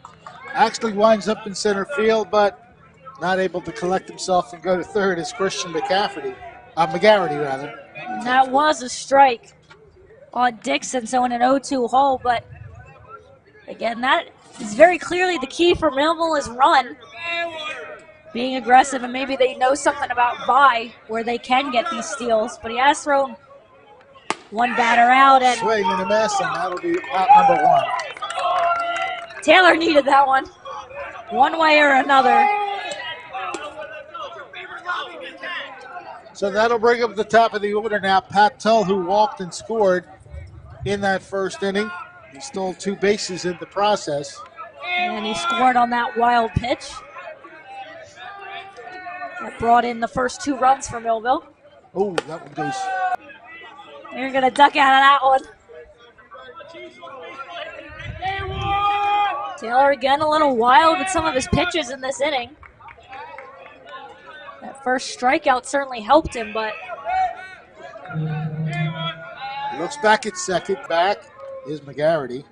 S2: Actually winds up in center field, but not able to collect himself and go to third is Christian McGarity.
S3: And that was a strike on Dixon, so in an 0-2 hole. But again, that is very clearly the key for Millville is run. Being aggressive, and maybe they know something about Vi where they can get these steals. But he has thrown one batter out. And
S2: swing and a miss, and that'll be out number 1.
S3: Taylor needed that one way or another.
S2: So that'll bring up the top of the order now. Pat Tull, who walked and scored in that first inning. He stole 2 bases in the process.
S3: And he scored on that wild pitch. That brought in the first 2 runs for Millville.
S2: Oh, that one goes.
S3: You're going to duck out of that one. Taylor again a little wild with some of his pitches in this inning. That first strikeout certainly helped him, but
S2: He looks back at second. Back is McGarity.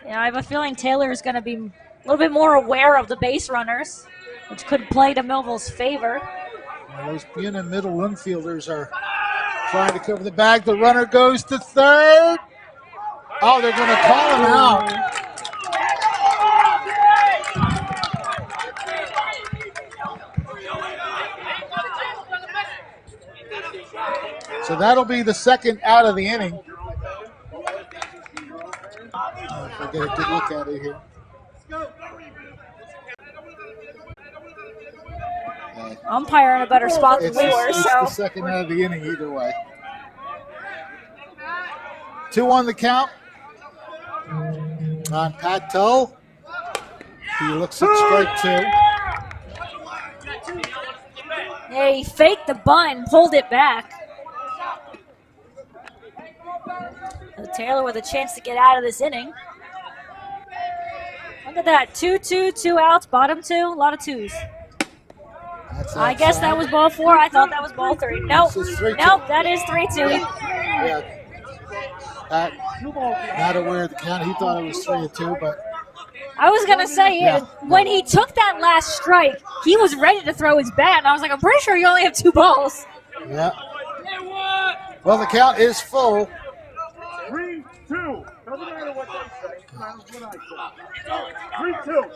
S3: yeah, I have a feeling Taylor is going to be a little bit more aware of the base runners, which could play to Millville's favor.
S2: Well, those Buena middle infielders are trying to cover the bag. The runner goes to third. Oh, they're going to call him out. So that'll be the second out of the inning. If I get a good look at it here.
S3: Umpire in a better spot than we were,
S2: It's
S3: so
S2: the second out of the inning either way. 2 on the count on Pat Tull. He looks at strike 2.
S3: yeah, he faked the bunt and pulled it back. So Taylor with a chance to get out of this inning. Look at that, 2-2, 2 outs, bottom 2, a lot of 2s. I guess that was ball 4. I thought that was ball 3. Nope, nope, that is 3-2.
S2: Yeah. Pat, not aware of the count. He thought it was 3-2, but
S3: I was going to say, when he took that last strike, he was ready to throw his bat, and I was like, I'm pretty sure you only have 2 balls.
S2: yeah. Well, the count is full.
S11: 3-2. Doesn't matter what they say. That's what I say. 3-2.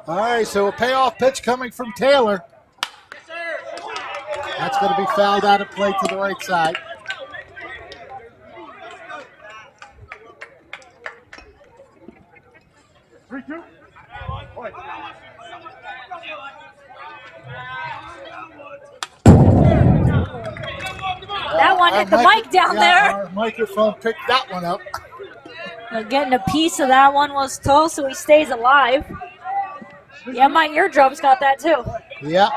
S2: All right, so a payoff pitch coming from Taylor. That's going to be fouled out of play to the right side.
S3: That one hit the mic down there.
S2: Our microphone picked that one up.
S3: Getting a piece of that one was Tull, so he stays alive. Yeah, my eardrums got that too.
S2: Yeah.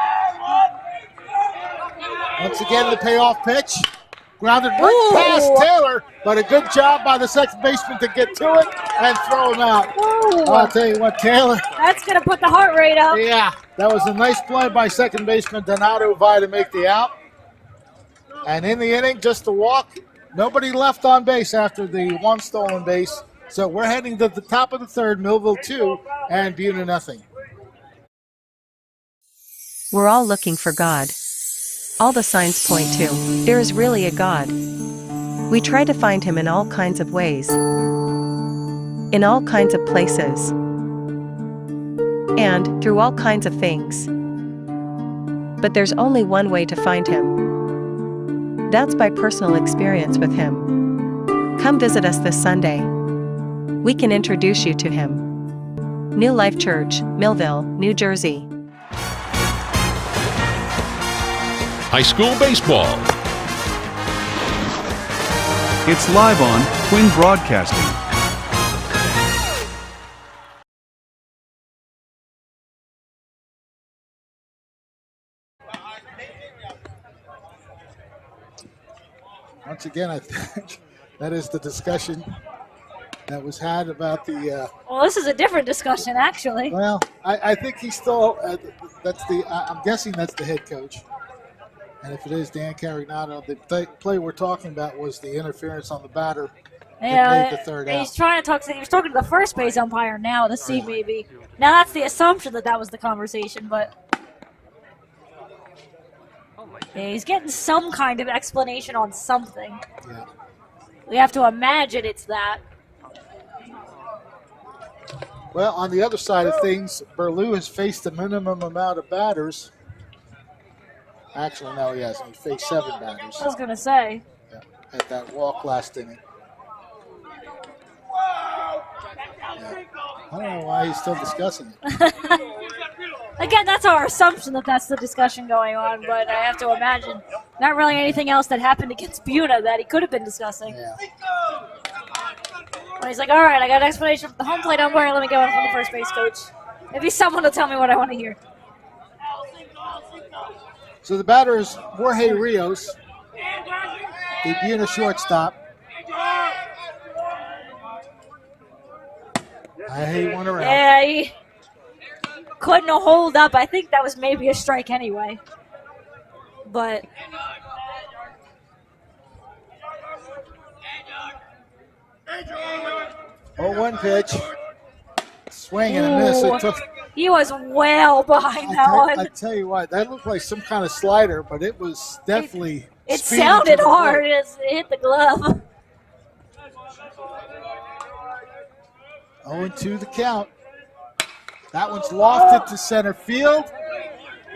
S2: Once again, the payoff pitch. Grounded right past Taylor, but a good job by the second baseman to get to it and throw him out.
S3: Ooh.
S2: I'll tell you what, Taylor.
S3: That's going to put the heart rate up.
S2: Yeah, that was a nice play by second baseman Donato Vi to make the out. And in the inning, just a walk. Nobody left on base after the 1 stolen base. So we're heading to the top of the third, Millville 2 and Buena nothing.
S12: We're all looking for God. All the signs point to, there is really a God. We try to find him in all kinds of ways, in all kinds of places, and through all kinds of things. But there's only one way to find him. That's by personal experience with him. Come visit us this Sunday. We can introduce you to him. New Life Church, Millville, New Jersey.
S8: High school baseball.
S10: It's live on Twin Broadcasting.
S2: Once again, I think that is the discussion that was had about the.
S3: Well, this is a different discussion, actually.
S2: Well, I think he's still. I'm guessing that's the head coach. And if it is Dan Carignano, the play we're talking about was the interference on the batter.
S3: Yeah,
S2: the third
S3: he's
S2: out.
S3: trying to talk. He was talking to the first base umpire now to see maybe. Now that's the assumption that was the conversation, but yeah, he's getting some kind of explanation on something.
S2: Yeah.
S3: We have to imagine it's that.
S2: Well, on the other side of things, Burlew has faced the minimum amount of batters. Actually, no, he hasn't. He faced 7 batters.
S3: I was going to say.
S2: Yeah, at that walk last inning. Yeah. I don't know why he's still discussing it.
S3: Again, that's our assumption that that's the discussion going on, but I have to imagine not really anything else that happened against Buena that he could have been discussing.
S2: Yeah.
S3: When he's like, all right, I got an explanation from the home plate umpire, let me go in from the first base coach. Maybe someone will tell me what I want to hear.
S2: So the batter is Jorge Rios, the Buena shortstop. He went around.
S3: Yeah, he couldn't hold up. I think that was maybe a strike anyway. But
S2: 0-1 pitch. Swing and a miss. It took,
S3: he was well behind that one.
S2: I tell you what, that looked like some kind of slider, but it was definitely.
S3: It sounded hard as it hit the glove.
S2: 0-2 the count. That one's lofted to center field.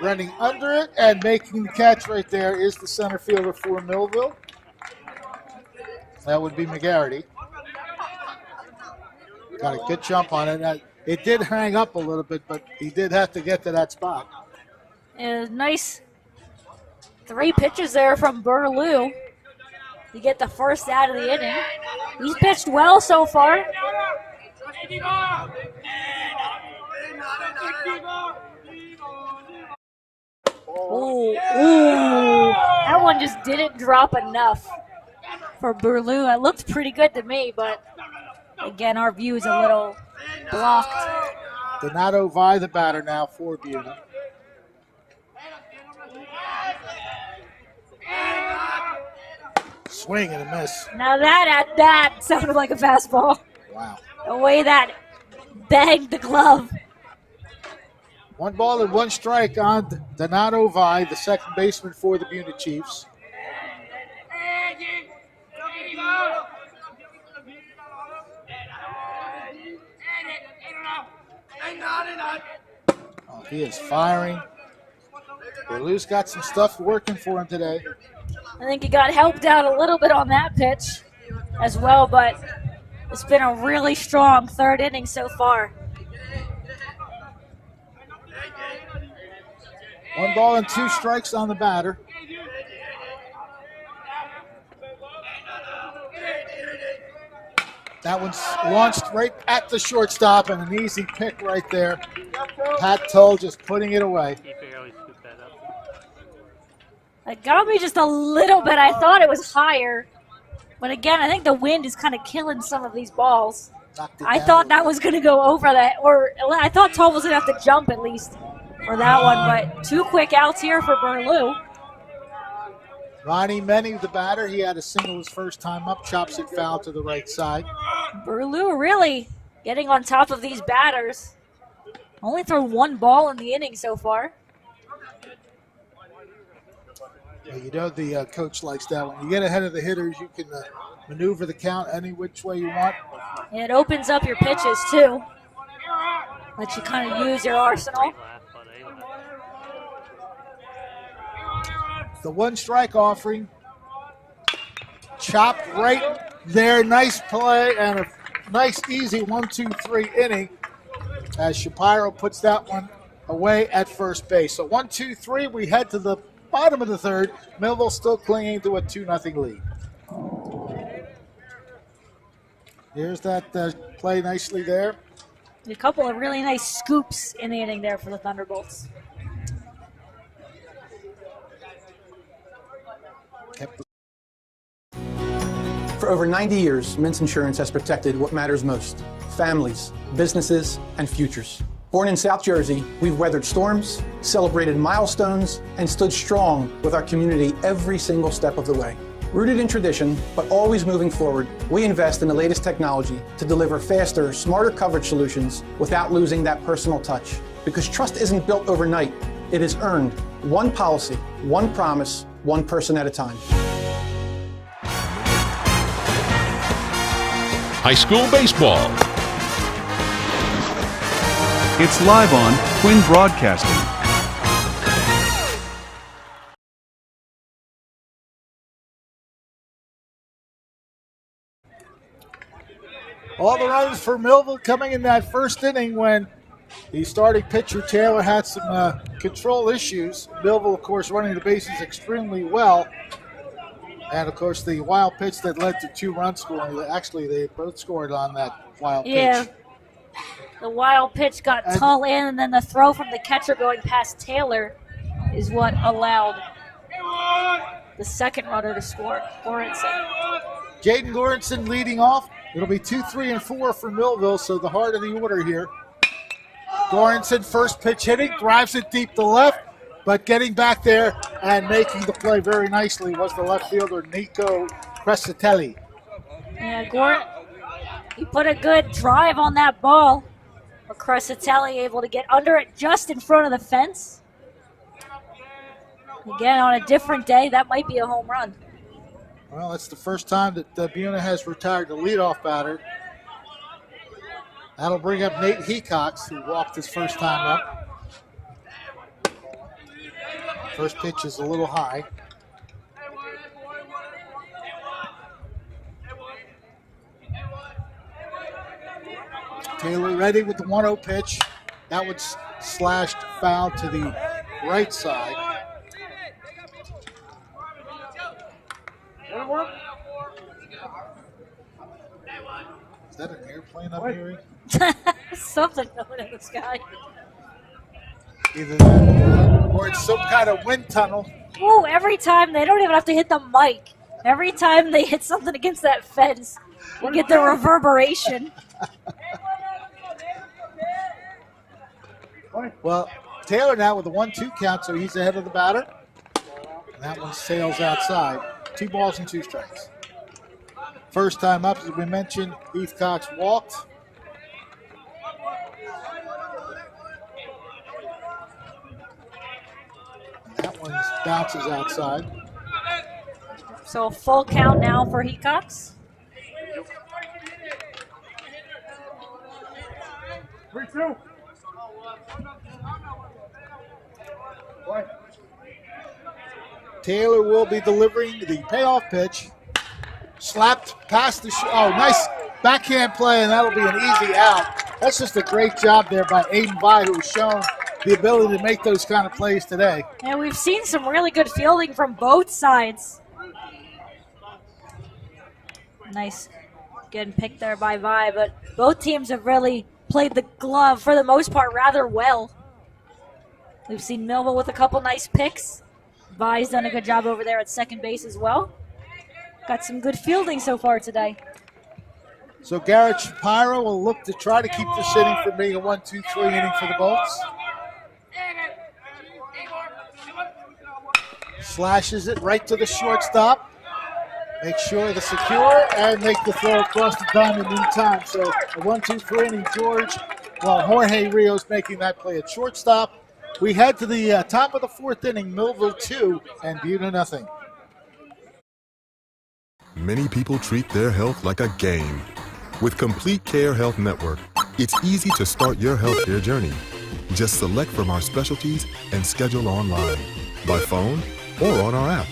S2: Running under it and making the catch right there is the center fielder for Millville. That would be McGarity. Got a good jump on it. It did hang up a little bit, but he did have to get to that spot.
S3: And nice 3 pitches there from Burlew to get the first out of the inning. He's pitched well so far. Ooh, that one just didn't drop enough for Burlew. It looked pretty good to me, but again, our view is a little blocked.
S2: Donato Vi, the batter now for Buena. Swing and a miss.
S3: Now that sounded like a fastball.
S2: Wow.
S3: The way that banged the glove.
S2: 1 ball and 1 strike on Donato Vi, the second baseman for the Buena Chiefs. Oh, he is firing. Burlew's got some stuff working for him today.
S3: I think he got helped out a little bit on that pitch as well, but it's been a really strong third inning so far.
S2: 1 ball and 2 strikes on the batter. That one's launched right at the shortstop and an easy pick right there. Pat Tull just putting it away.
S3: It got me just a little bit. I thought it was higher. But again, I think the wind is kind of killing some of these balls. I thought that was going to go over that. Or I thought Tull was going to have to jump at least for that one. But 2 quick outs here for Burlew.
S2: Ronnie Menny, the batter, he had a single his first time up, chops it foul to the right side.
S3: Burlew really getting on top of these batters. Only thrown 1 ball in the inning so far.
S2: Yeah, you know the coach likes that. When you get ahead of the hitters, you can maneuver the count any which way you want.
S3: And it opens up your pitches too. Let you kind of use your arsenal.
S2: The 1 strike offering. Chopped right there. Nice play and a nice easy 1-2-3 inning as Shapiro puts that one away at first base. So 1-2-3, we head to the bottom of the third. Millville still clinging to a 2-0 lead. Here's that play nicely there.
S3: A couple of really nice scoops in the inning there for the Thunderbolts.
S6: For over 90 years, Mintz Insurance has protected what matters most: families, businesses, and futures. Born in South Jersey, we've weathered storms, celebrated milestones, and stood strong with our community every single step of the way. Rooted in tradition, but always moving forward, we invest in the latest technology to deliver faster, smarter coverage solutions without losing that personal touch. Because trust isn't built overnight, it is earned. 1 policy, 1 promise, 1 person at a time.
S8: High school baseball.
S10: It's live on Twin Broadcasting.
S2: All the runs for Millville coming in that first inning when The starting pitcher, Taylor, had some control issues. Millville, of course, running the bases extremely well. And, of course, the wild pitch that led to 2 runs scoring. Actually, they both scored on that wild pitch.
S3: The wild pitch got Tull in, and then the throw from the catcher going past Taylor is what allowed the second runner to score, Goranson.
S2: Jaden Goranson leading off. It'll be 2, 3, and 4 for Millville, so the heart of the order here. Goranson, first pitch hitting, drives it deep to left, but getting back there and making the play very nicely was the left fielder, Nico Crescitelli.
S3: Yeah, he put a good drive on that ball. But Crescitelli able to get under it just in front of the fence. Again, on a different day, that might be a home run.
S2: Well, that's the first time that Buena has retired the leadoff batter. That'll bring up Nate Hecox, who walked his first time up. First pitch is a little high. Taylor ready with the 1-0 pitch. That was slashed foul to the right side. Is that an airplane I'm hearing?
S3: Something going in the sky.
S2: Either that or it's some kind of wind tunnel.
S3: Ooh, every time, they don't even have to hit the mic. Every time they hit something against that fence, you get the reverberation.
S2: Well, Taylor now with the 1-2 count, so he's ahead of the batter. And that one sails outside. 2 balls and 2 strikes. First time up, as we mentioned, Heathcox walked. And that one bounces outside.
S3: So a full count now for Heathcox.
S11: 3-2.
S2: Taylor will be delivering the payoff pitch. Slapped past the oh, nice backhand play, and that'll be an easy out. That's just a great job there by Aiden Vide, who has shown the ability to make those kind of plays today.
S3: And we've seen some really good fielding from both sides. Nice getting picked there by Vi, but both teams have really played the glove, for the most part, rather well. We've seen Millville with a couple nice picks. Vi's done a good job over there at second base as well. Got some good fielding so far today.
S2: So Garrett Shapiro will look to try to keep this inning from being a 1-2-3 inning for the Bolts. Slashes it right to the shortstop. Make sure the secure and make the throw across the diamond in time. So a 1-2-3 inning, George, while Jorge Rios making that play at shortstop. We head to the top of the 4th inning, Millville 2 and Buena nothing.
S13: Many people treat their health like a game. With Complete Care Health Network, it's easy to start your healthcare journey. Just select from our specialties and schedule online, by phone, or on our app.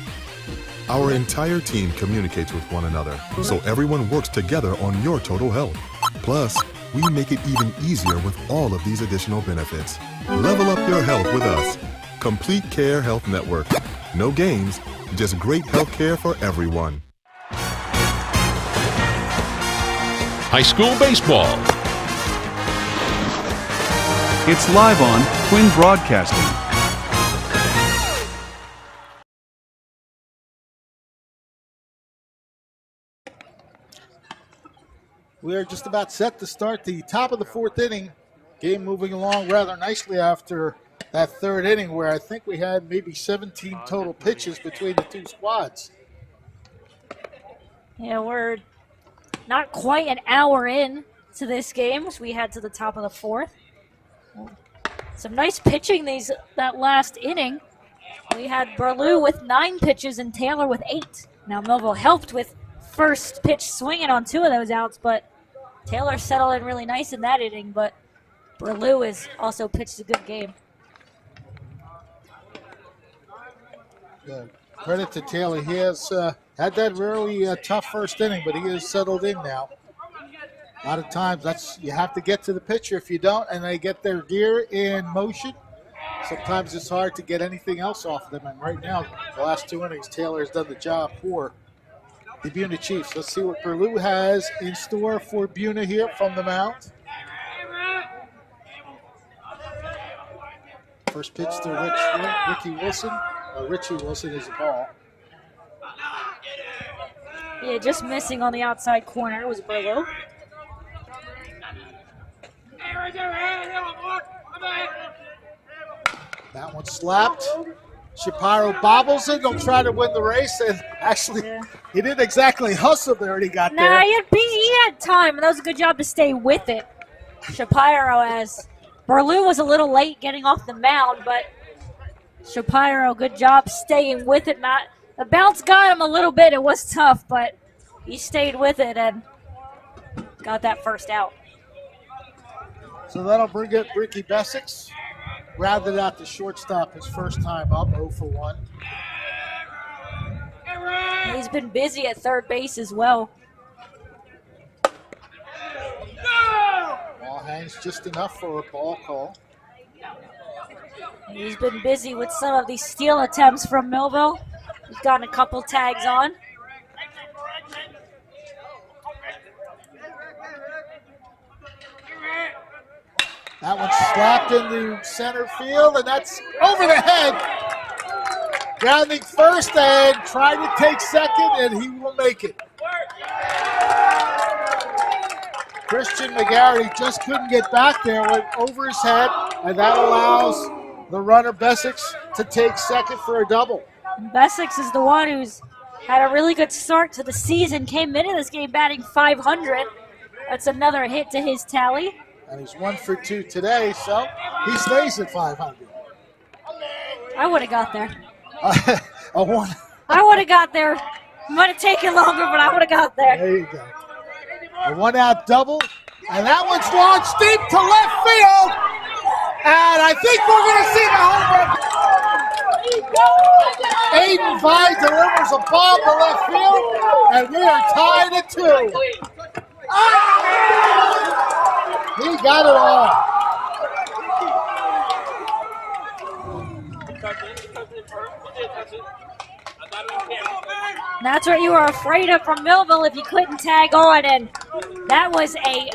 S13: Our entire team communicates with one another, so everyone works together on your total health. Plus, we make it even easier with all of these additional benefits. Level up your health with us. Complete Care Health Network. No games, just great health care for everyone.
S8: High school baseball.
S10: It's live on Twin Broadcasting.
S2: We are just about set to start the top of the 4th inning. Game moving along rather nicely after that 3rd inning, where I think we had maybe 17 total pitches between the two squads.
S3: Yeah, we're not quite an hour in to this game, so we head to the top of the 4th. Some nice pitching that last inning. We had Burlew with 9 pitches and Taylor with 8. Now Millville helped with first pitch swinging on 2 of those outs, but Taylor settled in really nice in that inning, but Burlew has also pitched a good game.
S2: Yeah, credit to Taylor. He has had that really tough first inning, but he has settled in now. A lot of times you have to get to the pitcher. If you don't and they get their gear in motion, sometimes it's hard to get anything else off of them. And right now, the last 2 innings, Taylor has done the job for the Buena Chiefs. Let's see what Berlew has in store for Buena here from the mound. First pitch to Ricky Wilson. Richie Wilson is the ball.
S3: Yeah, just missing on the outside corner was Berlew.
S2: That one slapped. Shapiro bobbles it. He'll try to win the race. And actually, he didn't exactly hustle there when he got there.
S3: Nah, he had time, and that was a good job to stay with it. Shapiro as Berlew was a little late getting off the mound, but Shapiro, good job staying with it. The bounce got him a little bit. It was tough, but he stayed with it and got that first out.
S2: So that'll bring up Ricky Bessex. Rounded out the shortstop his first time up, 0 for 1.
S3: He's been busy at third base as well.
S2: Ball hangs just enough for a ball call.
S3: He's been busy with some of these steal attempts from Millville. He's gotten a couple tags on.
S2: That one slapped into center field, and that's over the head. Grounding first and trying to take second, and he will make it. Christian McGarity just couldn't get back there, went over his head, and that allows the runner Bessex to take second for a double.
S3: Bessex is the one who's had a really good start to the season, came into this game batting .500. That's another hit to his tally.
S2: And he's 1 for 2 today, so he stays at 500.
S3: I would have got there.
S2: A one.
S3: I would have got there. Might have taken longer, but I would have got there.
S2: There you go. A 1-out double, and that one's launched deep to left field. And I think we're going to see the home run. Aiden Vi delivers a bomb to left field, and we are tied at 2. He got it all.
S3: That's what you were afraid of from Millville if you couldn't tag on, and that was a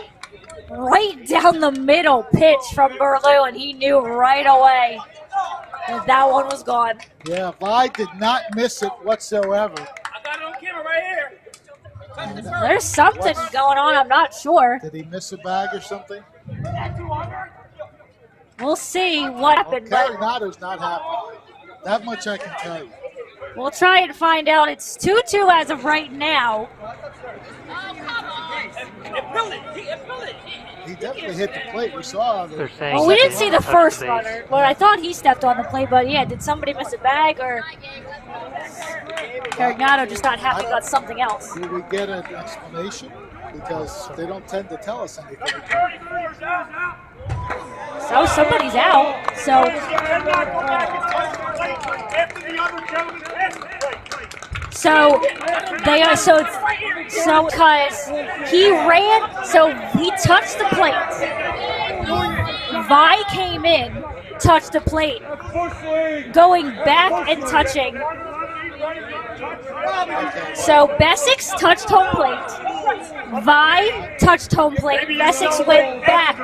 S3: right down the middle pitch from Berlew, and he knew right away that one was gone.
S2: Yeah, Vi did not miss it whatsoever.
S11: I got it on camera right here.
S3: There's something going on, I'm not sure.
S2: Did he miss a bag or something?
S3: We'll see what happened.
S2: Carinado's not happy. That much I can tell you.
S3: We'll try and find out. It's 2-2 as of right now.
S2: He definitely hit the plate. We saw the
S3: Well, we didn't see the first runner. Well, I thought he stepped on the plate, but yeah, did somebody miss a bag or Carignato just not happy about something else?
S2: Did we get an explanation? Because they don't tend to tell us anything.
S3: So somebody's out. So they are so because he ran, so he touched the plate. Vi came in, touched the plate, going back and touching. So Bessex touched home plate. Vi touched home plate. Bessex went back.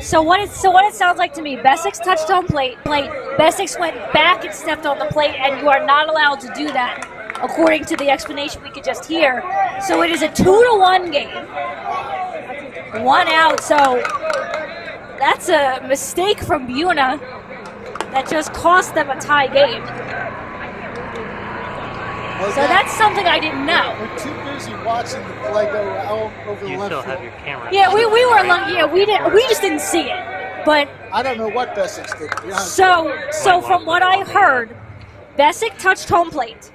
S3: So what it sounds like to me, Bessex touched home plate. Bessex went back and stepped on the plate, and you are not allowed to do that, according to the explanation we could just hear. So it is a 2-1 game. 1 out, so that's a mistake from Buena that just cost them a tie game. So that's something I didn't know.
S2: We're too busy watching the play go over the left field. You still have your
S3: camera. Yeah, we were lucky. Yeah, we just didn't see it. But
S2: I don't know what Bessex did.
S3: So from what I heard, Bessex touched home plate.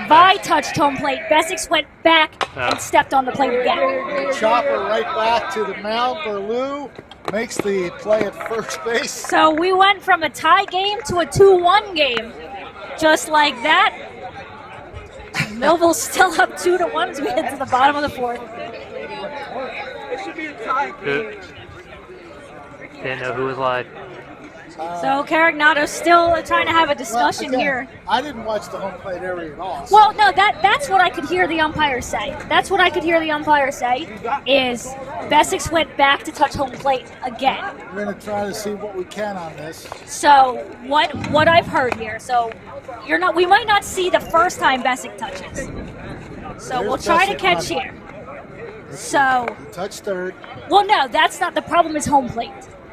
S3: Vi touched home plate. Bessex went back and stepped on the plate again.
S2: Chopper right back to the mound. Berlew makes the play at first base.
S3: So we went from a tie game to a 2-1 game. Just like that. Millville's still up 2-1 as we head to the bottom of the fourth.
S9: Didn't know who was live.
S3: So Carignato's still trying to have a discussion here.
S2: I didn't watch the home plate area at all.
S3: Well, no, that's what I could hear the umpire say. That's what I could hear the umpire say is Bessex went back to touch home plate again.
S2: We're going to try to see what we can on this.
S3: So what I've heard here, so we might not see the first time Bessex touches. So we'll try to catch here. So
S2: touch third.
S3: Well, no, that's not the problem. Is home plate.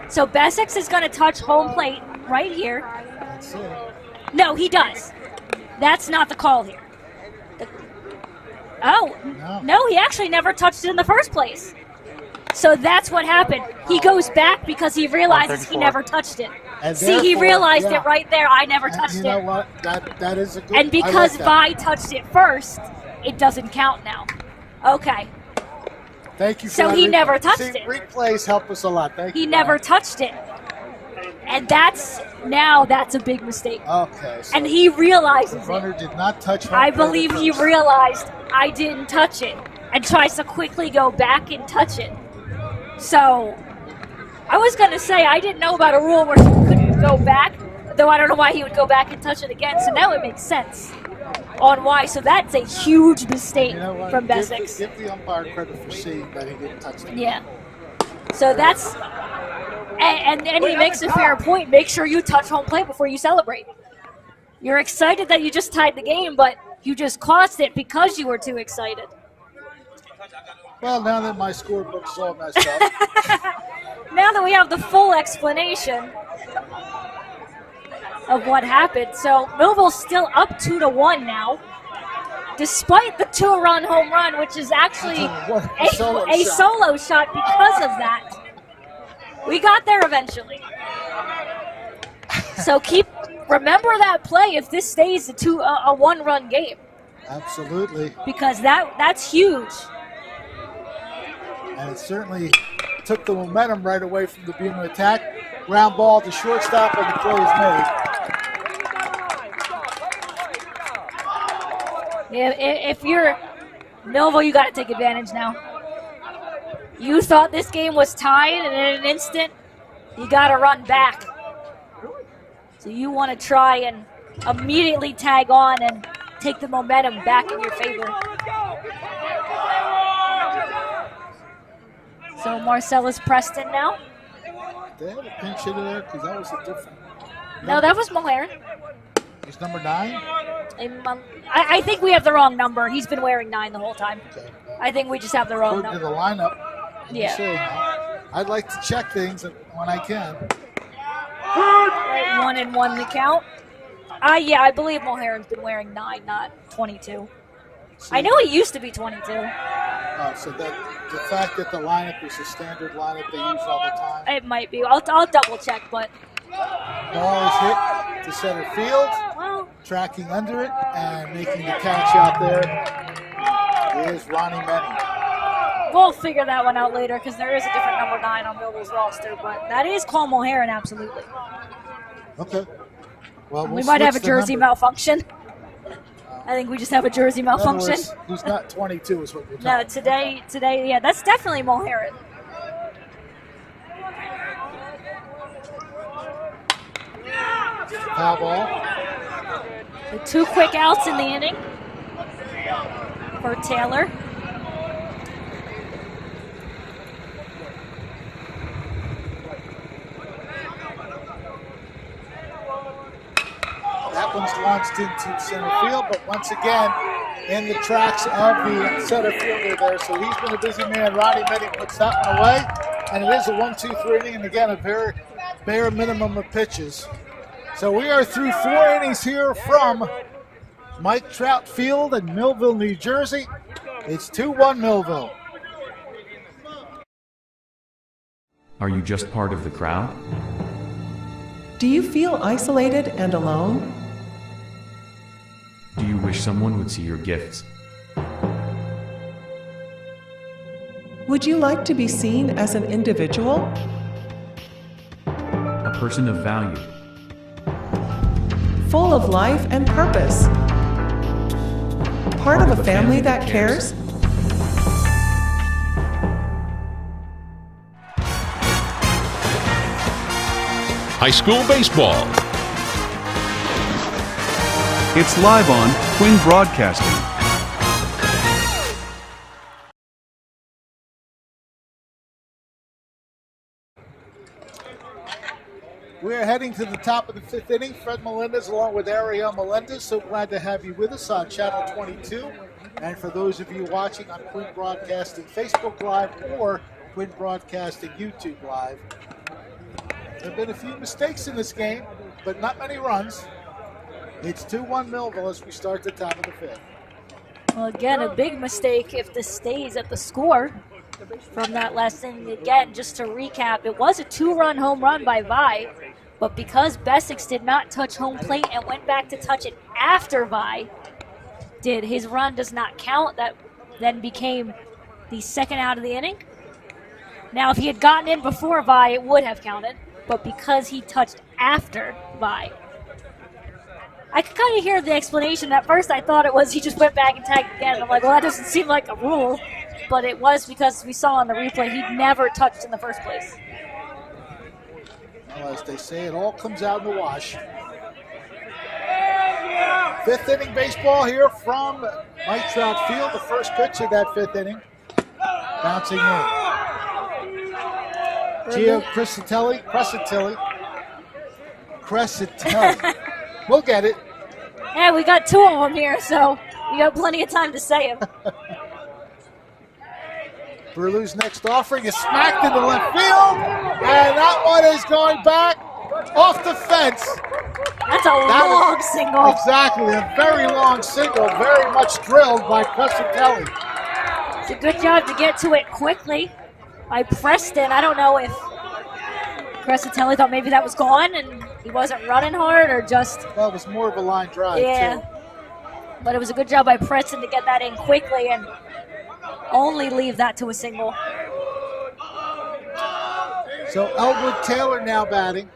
S3: So Bessex is going to touch home plate right here.
S2: That's it.
S3: No, he does. That's not the call here. No, he actually never touched it in the first place. So that's what happened. He goes back because he realizes he never touched it.
S2: And
S3: see, he realized it right there. I never touched it.
S2: You know what? That is a good.
S3: And because Vi touched it first, it doesn't count now. Okay.
S2: Thank you for
S3: So
S2: that
S3: he never touched it.
S2: Replays help us a lot. Thank you.
S3: He never touched it. And that's a big mistake.
S2: Okay. So
S3: and he realizes
S2: the runner did not touch home
S3: I
S2: plate
S3: believe
S2: at
S3: he
S2: first.
S3: realized I didn't touch it and tries to quickly go back and touch it. So I was going to say I didn't know about a rule where he couldn't go back, though I don't know why he would go back and touch it again. So now it makes sense on why. So that's a huge mistake from Bessex.
S2: Give the umpire credit for seeing that he didn't touch it.
S3: Yeah. So that's, and he makes a fair point. Make sure you touch home plate before you celebrate. You're excited that you just tied the game, but you just cost it because you were too excited.
S2: Well, now that my scorebook's all messed up.
S3: Now that we have the full explanation of what happened. So Millville's still up 2-1 now, despite the 2-run home run, which is actually a solo shot because of that. We got there eventually. So remember that play if this stays a 1-run game.
S2: Absolutely.
S3: Because that's huge.
S2: And it certainly took the momentum right away from the Buena attack. Ground ball to shortstop, and the play is made.
S3: Yeah, if you're Millville, you got to take advantage now. You thought this game was tied, and in an instant, you got to run back. So you want to try and immediately tag on and take the momentum back in your favor. So Marcellus Preston now.
S2: They had a pinch hitter there because that was a different.
S3: No, that was Mulheron.
S2: He's number 9?
S3: I think we have the wrong number. He's been wearing 9 the whole time. Okay. I think we just have the wrong
S2: number.
S3: number.
S2: To the lineup.
S3: Yeah.
S2: I'd like to check things when I can.
S3: 1-1 the count. Yeah, I believe Mulheron's been wearing 9, not 22. I know he used to be 22.
S2: So that the fact that the lineup is a standard lineup they use all the time.
S3: It might be. I'll double check, but.
S2: Ball is hit to center field.
S3: Well,
S2: tracking under it and making the catch out there is Ronnie Menny.
S3: We'll figure that one out later because there is a different number 9 on Millville's roster, but that is Cole Mulheron, absolutely.
S2: Okay. Well,
S3: we might have a jersey malfunction. I think we just have a jersey malfunction.
S2: Who's not 22 is what you're talking
S3: No, today, yeah, that's definitely Mulheron.
S2: Foul ball.
S3: The 2 quick outs in the inning for Taylor.
S2: That one's launched into center field, but once again, in the tracks of the center fielder there. So he's been a busy man. Ronnie Menny puts that one away, and it is a 1-2-3 inning, and again, a very bare minimum of pitches. So we are through 4 innings here from Mike Trout Field in Millville, New Jersey. It's 2-1 Millville.
S14: Are you just part of the crowd?
S15: Do you feel isolated and alone?
S14: Do you wish someone would see your gifts?
S15: Would you like to be seen as an individual?
S14: A person of value.
S15: Full of life and purpose. part of a family that cares?
S8: High school baseball.
S10: It's live on Twin Broadcasting.
S2: We're heading to the top of the fifth inning. Fred Melendez along with Ariel Melendez. So glad to have you with us on Channel 22. And for those of you watching on Twin Broadcasting Facebook Live or Twin Broadcasting YouTube Live. There have been a few mistakes in this game, but not many runs. It's 2-1 Millville as we start the top of the fifth.
S3: Well, again, a big mistake if this stays at the score from that last inning. Again, just to recap, it was a 2-run home run by Vi, but because Bessix did not touch home plate and went back to touch it after Vi did, his run does not count. That then became the second out of the inning. Now, if he had gotten in before Vi, it would have counted. But because he touched after Vi, I could kind of hear the explanation. At first, I thought it was he just went back and tagged again. I'm like, well, that doesn't seem like a rule. But it was because we saw on the replay he never touched in the first place.
S2: Well, as they say, it all comes out in the wash. Fifth inning baseball here from Mike Trout Field. The first pitch of that fifth inning. Bouncing in. Gio Crescitelli. We'll get it.
S3: Yeah, we got two of them here, so we got plenty of time to say them.
S2: Burlew's next offering is smacked into left field, and that one is going back off the fence.
S3: That's a long single.
S2: Exactly, a very long single, very much drilled by Crescitelli.
S3: It's a good job to get to it quickly by Preston. I don't know if Crescitelli thought maybe that was gone and he wasn't running hard or just...
S2: Well, it was more of a line drive,
S3: too. But it was a good job by Preston to get that in quickly and only leave that to a single.
S2: So Elwood Taylor now batting.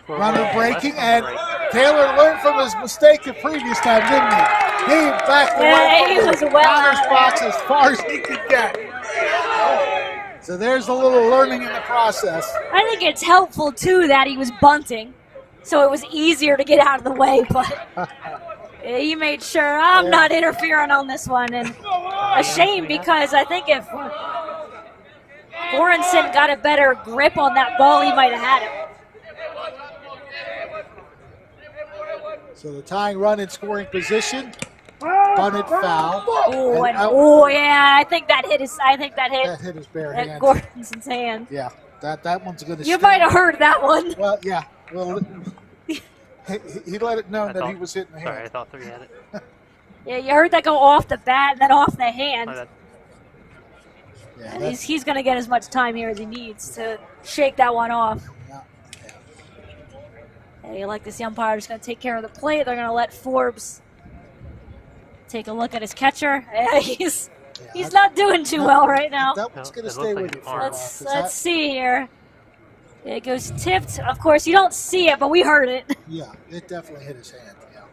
S2: Runner breaking, and Taylor learned from his mistake the previous time, didn't he? He backed away from the batter's box as far as he could get. So there's a little learning in the process.
S3: I think it's helpful, too, that he was bunting, so it was easier to get out of the way, but he made sure I'm not interfering on this one. And a shame, because I think if Goranson got a better grip on that ball, he might have had it.
S2: So the tying run in scoring position, bunted foul.
S3: Yeah, I think that hit his
S2: bare hand.
S3: Goranson's hand.
S2: Yeah, that one's going to.
S3: You might have heard that one.
S2: Well, yeah. Well, he let it know that he was hitting the hand.
S9: Sorry, I thought he had it.
S3: Yeah, you heard that go off the bat and then off the hand.
S2: Yeah,
S3: he's going to get as much time here as he needs to shake that one off. You like this umpire is going to take care of the plate. They're going to let Forbes take a look at his catcher. He's not doing too well right now.
S2: That one's going to stay with you.
S3: Let's see here. It goes tipped. Of course, you don't see it, but we heard it.
S2: Yeah, it definitely hit his hand. Yeah.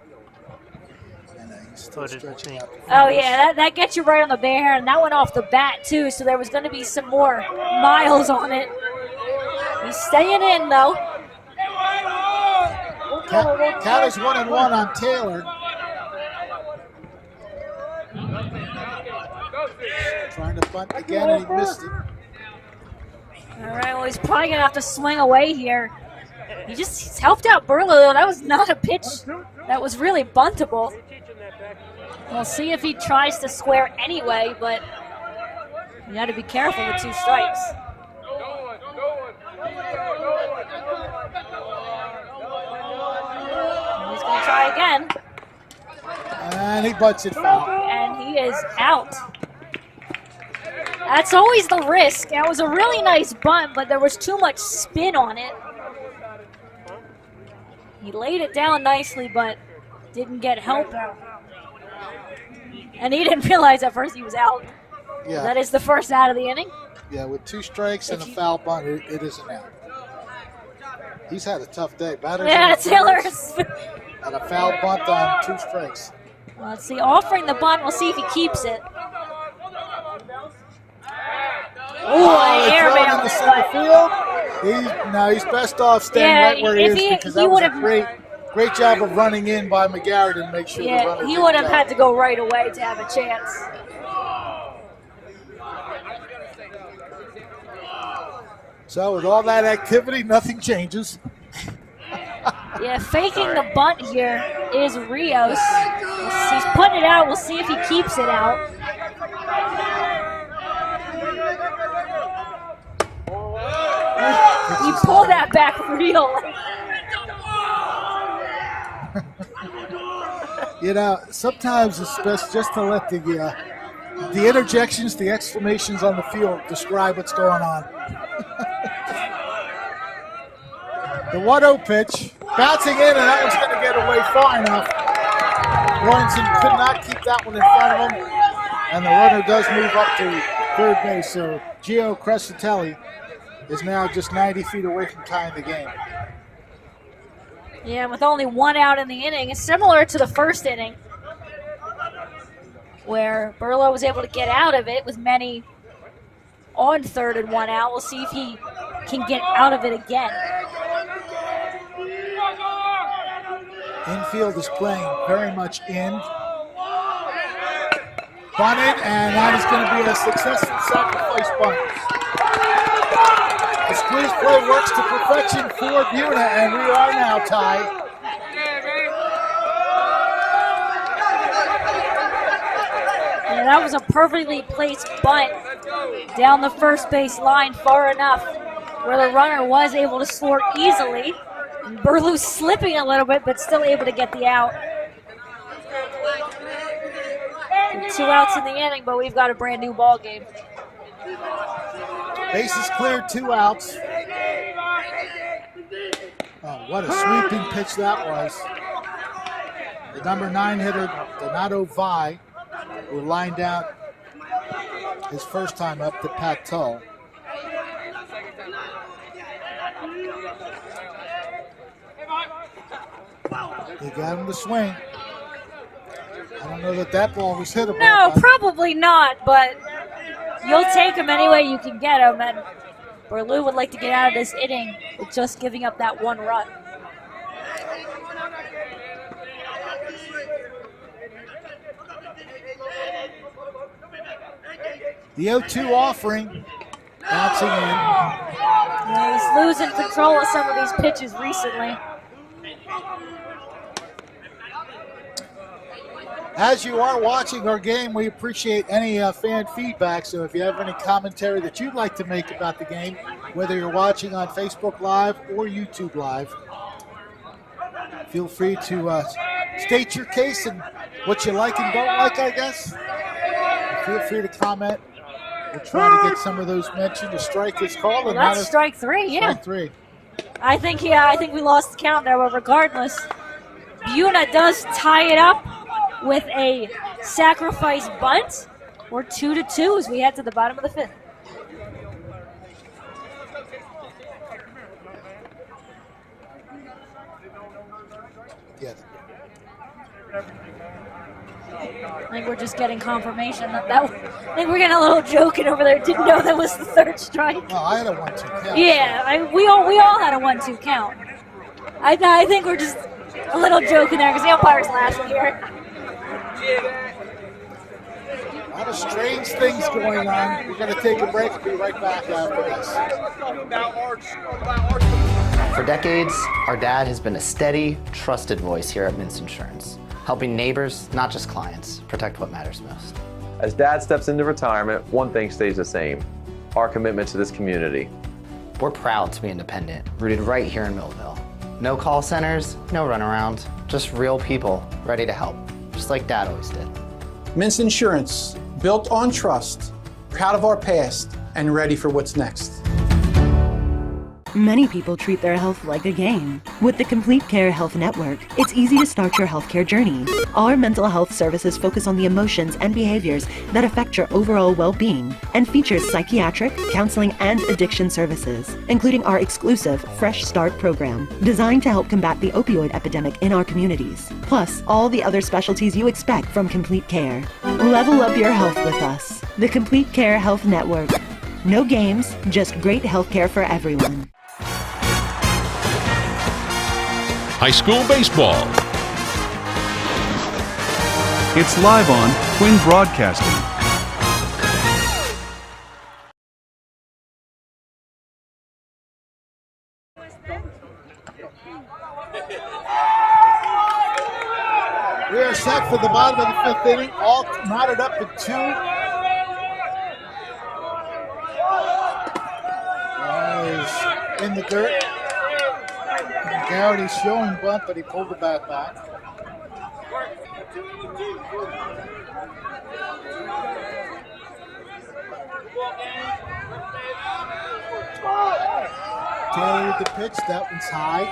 S2: And he's still stretching out.
S3: Oh yeah, that gets you right on the bare, and that went off the bat too. So there was going to be some more miles on it. He's staying in though.
S2: Count is 1-1 on Taylor. Trying to bunt again, and he missed it.
S3: All right, well, he's probably going to have to swing away here. He's helped out Burlow, though. That was not a pitch that was really buntable. We'll see if he tries to square anyway, but you got to be careful with 2 strikes. He's going to try again.
S2: And he butts it foul.
S3: And he is out. That's always the risk. That was a really nice bunt, but there was too much spin on it. He laid it down nicely, but didn't get help. And he didn't realize at first he was out.
S2: Yeah.
S3: That is the first out of the inning.
S2: Yeah, with 2 strikes and a foul bunt, it is an out. He's had a tough day. Batters
S3: Taylor's.
S2: And a foul bunt on 2 strikes.
S3: Let's see, offering the bunt. We'll see if he keeps it. Oh, an airmail
S2: in the center field. He's best off staying right where he is because that was a great job of running in by McGarrett and make sure the runner
S3: he would have had to go right away to have a chance.
S2: So with all that activity, nothing changes.
S3: Yeah, faking the bunt here is Rios. He's putting it out. We'll see if he keeps it out. He pulled that back real.
S2: Sometimes it's best just to let the interjections, the exclamations on the field describe what's going on. The 1-0 pitch, bouncing in, and that one's going to get away far enough. Lawrenson could not keep that one in front of him, and the runner does move up to third base. So Gio Crescitelli is now just 90 feet away from tying the game.
S3: Yeah, with only one out in the inning. It's similar to the first inning where Burlow was able to get out of it with many on third and one out. We'll see if he can get out of it again.
S2: Infield is playing very much in. Bunted, and that is going to be a successful sacrifice bunt. The squeeze play works to perfection for Buena, and we are now tied.
S3: Yeah, that was a perfectly placed bunt down the first base line far enough where the runner was able to score easily. And Burlew slipping a little bit, but still able to get the out. 2 outs in the inning, but we've got a brand new ball game.
S2: Bases cleared, 2 outs. Oh, what a sweeping pitch that was. The number 9 hitter, Donato Vai, who lined out his first time up to Pat Tull. He got him to swing. I don't know that ball was hittable.
S3: No, probably not, but you'll take him any way you can get him, and Burlew would like to get out of this inning with just giving up that 1 run.
S2: The 0-2 offering, bouncing in.
S3: Yeah, he's losing control of some of these pitches recently.
S2: As you are watching our game, we appreciate any fan feedback. So if you have any commentary that you'd like to make about the game, whether you're watching on Facebook Live or YouTube Live, feel free to state your case and what you like and don't like, I guess. Feel free to comment. We'll try to get some of those mentioned. A strike is called.
S3: Well, that's strike 3, yeah.
S2: Strike 3.
S3: I think we lost the count there, but regardless, Buena does tie it up with a sacrifice bunt. We're 2-2 as we head to the bottom of the 5th.
S2: Yeah.
S3: I think we're just getting confirmation I think we're getting a little joking over there. Didn't know that was the 3rd strike.
S2: No, I had a 1-2 count.
S3: Yeah, we all had a 1-2 count. I think we're just a little joking there because the umpire's laughing here.
S2: A lot of strange things going on. We're going to take a break and be right back after this.
S4: For decades, our dad has been a steady, trusted voice here at Mintz Insurance, helping neighbors, not just clients, protect what matters most.
S5: As Dad steps into retirement, one thing stays the same: our commitment to this community.
S4: We're proud to be independent, rooted right here in Millville. No call centers, no runaround, just real people ready to help, just like Dad always did.
S6: Mintz Insurance, built on trust, proud of our past, and ready for what's next.
S7: Many people treat their health like a game. With the Complete Care Health Network, it's easy to start your healthcare journey. Our mental health services focus on the emotions and behaviors that affect your overall well-being and features psychiatric, counseling, and addiction services, including our exclusive Fresh Start program, designed to help combat the opioid epidemic in our communities, plus all the other specialties you expect from Complete Care. Level up your health with us. The Complete Care Health Network. No games, just great healthcare for everyone.
S8: High school baseball.
S10: It's live on Twin Broadcasting.
S2: We are set for the bottom of the fifth inning, all knotted up at 2. Is in the dirt. Garrity's showing bunt, but he pulled the bat back. Taylor with the pitch, that one's high.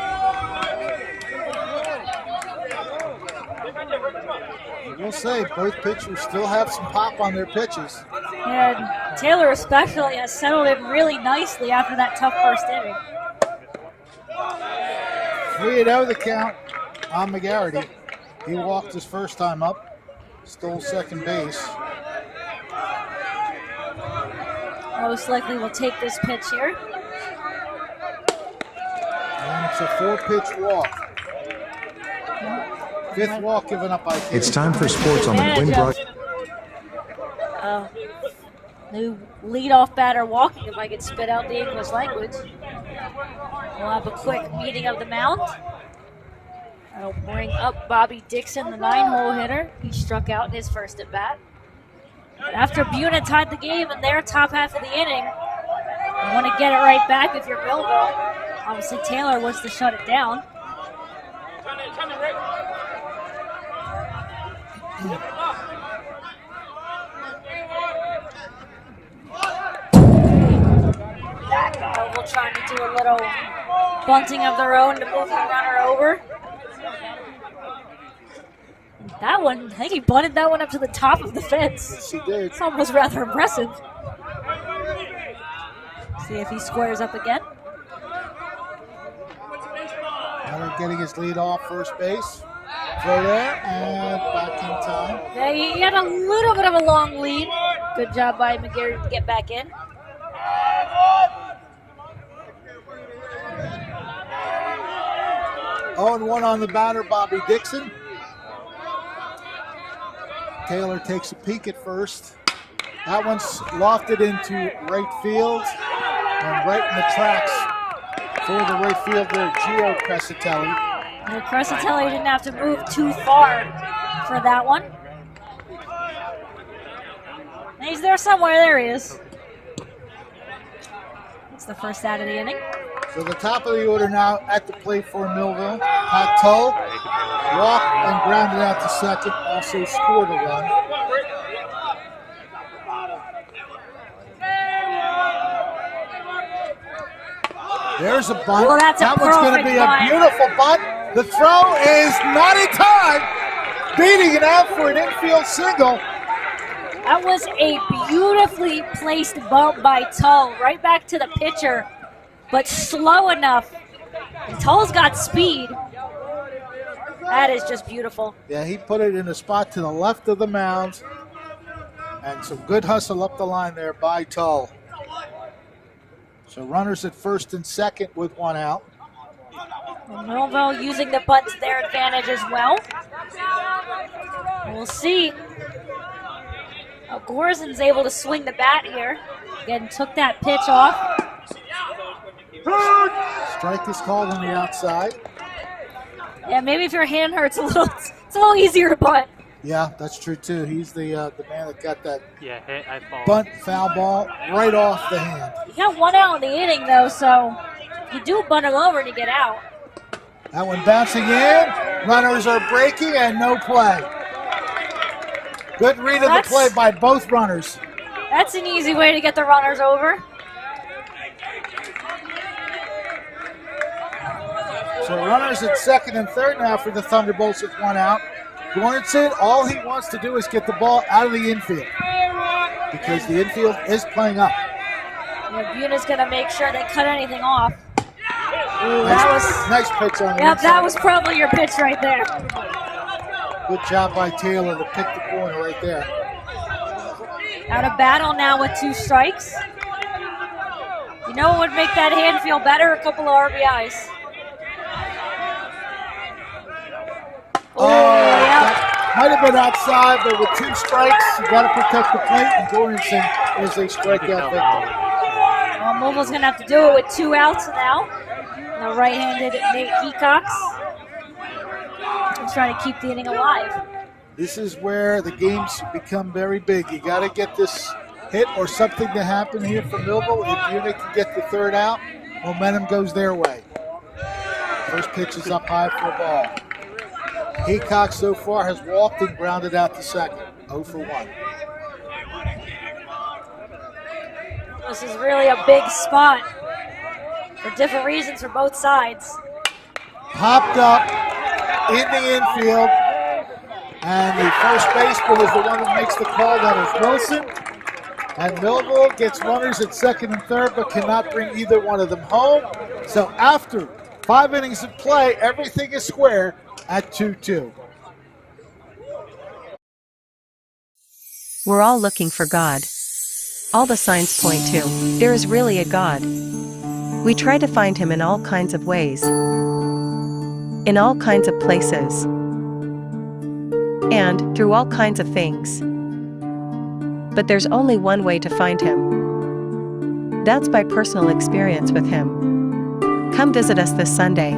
S2: I will say, both pitchers still have some pop on their pitches.
S3: And Taylor especially has settled in really nicely after that tough first inning.
S2: 3-0 the count on McGarity. He walked his first time up, stole second base.
S3: Most likely will take this pitch here.
S2: And it's a 4-pitch walk. 5th walk given up by Taylor.
S1: It's time for sports on the Twin Broadcasting.
S3: New leadoff batter walking, if I could spit out the English language. We'll have a quick meeting of the mound. I'll bring up Bobby Dixon, the 9-hole hitter. He struck out in his first at bat. But after Buena tied the game in their top half of the inning, you want to get it right back if you're Millville. Obviously, Taylor wants to shut it down. Millville trying to do a little bunting of their own to move the runner over. That one, I think he bunted that one up to the top of the fence.
S2: Yes, he did.
S3: It's almost rather impressive. See if he squares up again.
S2: Miller getting his lead off first base. Throw there, and back in time.
S3: Yeah, he had a little bit of a long lead. Good job by McGarry to get back in.
S2: Oh, and 1 on the batter, Bobby Dixon. Taylor takes a peek at first. That one's lofted into right field and right in the tracks for the right fielder, Gio Crescitelli.
S3: And Crescitelli didn't have to move too far for that one. He's there somewhere. There he is. It's the first out of the inning.
S2: So the top of the order now at the plate for Millville. Patel walked and grounded out to second, also scored a run. There's a bunt.
S3: Well, that's
S2: that one's going to be a beautiful bunt. The throw is not in time. Beating it out for an infield single.
S3: That was a beautifully placed bump by Tull, right back to the pitcher, but slow enough. And Tull's got speed. That is just beautiful.
S2: Yeah, he put it in a spot to the left of the mound. And some good hustle up the line there by Tull. So runners at first and second with 1 out.
S3: Millville using the bunt to their advantage as well. We'll see. Gorson's able to swing the bat here. Again, took that pitch off.
S2: Strike is called on the outside.
S3: Yeah, maybe if your hand hurts a little, it's a little easier to bunt.
S2: Yeah, that's true too. He's the man that got that
S9: bunt
S2: foul ball right off the hand.
S3: You got 1 out in the inning though, so you do bunt him over to get out.
S2: That one bouncing in. Runners are breaking and no play. Good read of the play by both runners.
S3: That's an easy way to get the runners over.
S2: So runners at second and third now for the Thunderbolts with one out. Goranson, all he wants to do is get the ball out of the infield because the infield is playing up.
S3: Buena's going to make sure they cut anything off. Ooh,
S2: nice pitch on the
S3: Yep,
S2: inside.
S3: that was probably your pitch right there.
S2: Good job by Taylor to pick the corner right there.
S3: Out of battle now with 2 strikes. You know what would make that hand feel better? A couple of RBIs.
S2: That might have been outside, but with 2 strikes, you got to protect the plate, and Goranson is a strikeout victim.
S3: Well, Millville's going to have to do it with 2 outs now. The right-handed Nate Hecox. Trying to keep the inning alive.
S2: This is where the games become very big. You got to get this hit or something to happen here for Millville. If Buena can get the 3rd out, momentum goes their way. First pitch is up high for a ball. Hecox so far has walked and grounded out to second. 0 for 1.
S3: This is really a big spot for different reasons for both sides.
S2: Popped up in the infield, and the first baseman is the one that makes the call. That is Wilson. And Millville gets runners at second and third, but cannot bring either one of them home. So after 5 innings of play, everything is square at 2-2.
S12: We're all looking for God. All the signs point to, there is really a God. We try to find him in all kinds of ways, in all kinds of places, and through all kinds of things. But there's only one way to find him. That's by personal experience with him. Come visit us this Sunday.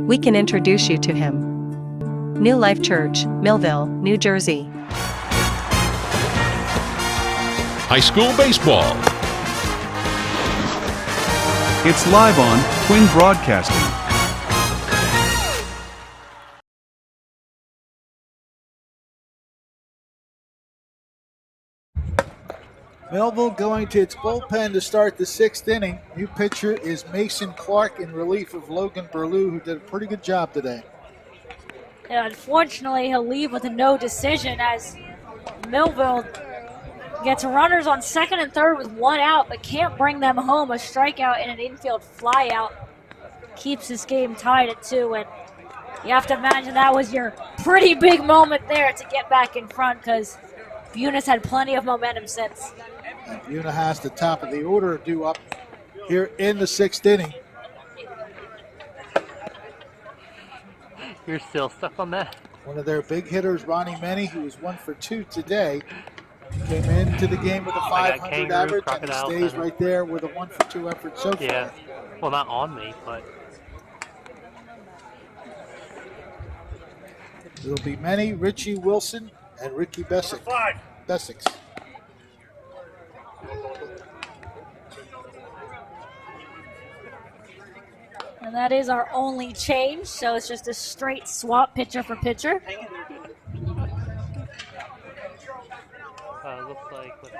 S12: We can introduce you to him. New Life Church, Millville, New Jersey.
S8: High school baseball.
S10: It's live on Twin Broadcasting.
S2: Millville going to its bullpen to start the 6th inning. New pitcher is Mason Clark in relief of Logan Berlew, who did a pretty good job today.
S3: Yeah, unfortunately, he'll leave with a no decision as Millville gets runners on second and third with 1 out, but can't bring them home. A strikeout and an infield flyout keeps this game tied at 2. And you have to imagine that was your pretty big moment there to get back in front, because Buena's had plenty of momentum since.
S2: And Buena has the top of the order due up here in the 6th inning.
S9: You're still stuck on that?
S2: One of their big hitters, Ronnie Menny, who was 1 for 2 today, came into the game with a 500 average, and he stays right there with a 1 for 2 effort so far.
S9: Yeah, well, not on me, but
S2: it'll be Menny, Richie Wilson, and Ricky Bessix.
S3: And that is our only change, so it's just a straight swap pitcher for pitcher.
S9: looks like with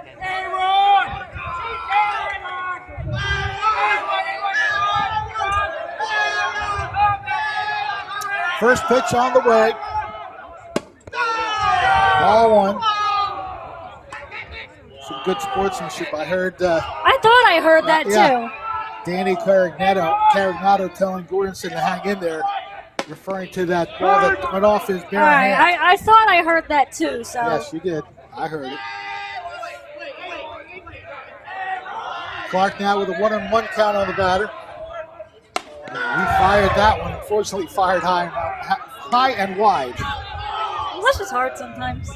S2: First pitch on the way. Ball 1. Some good sportsmanship. I
S3: thought I heard that too.
S2: Danny Carignato telling Goranson to hang in there, referring to that ball that went off his bare hand.
S3: I thought I heard that too. So
S2: yes, you did. I heard it. Clark now with a 1-1 count on the batter. And he fired that one. Unfortunately, fired high and wide.
S3: That's just hard sometimes.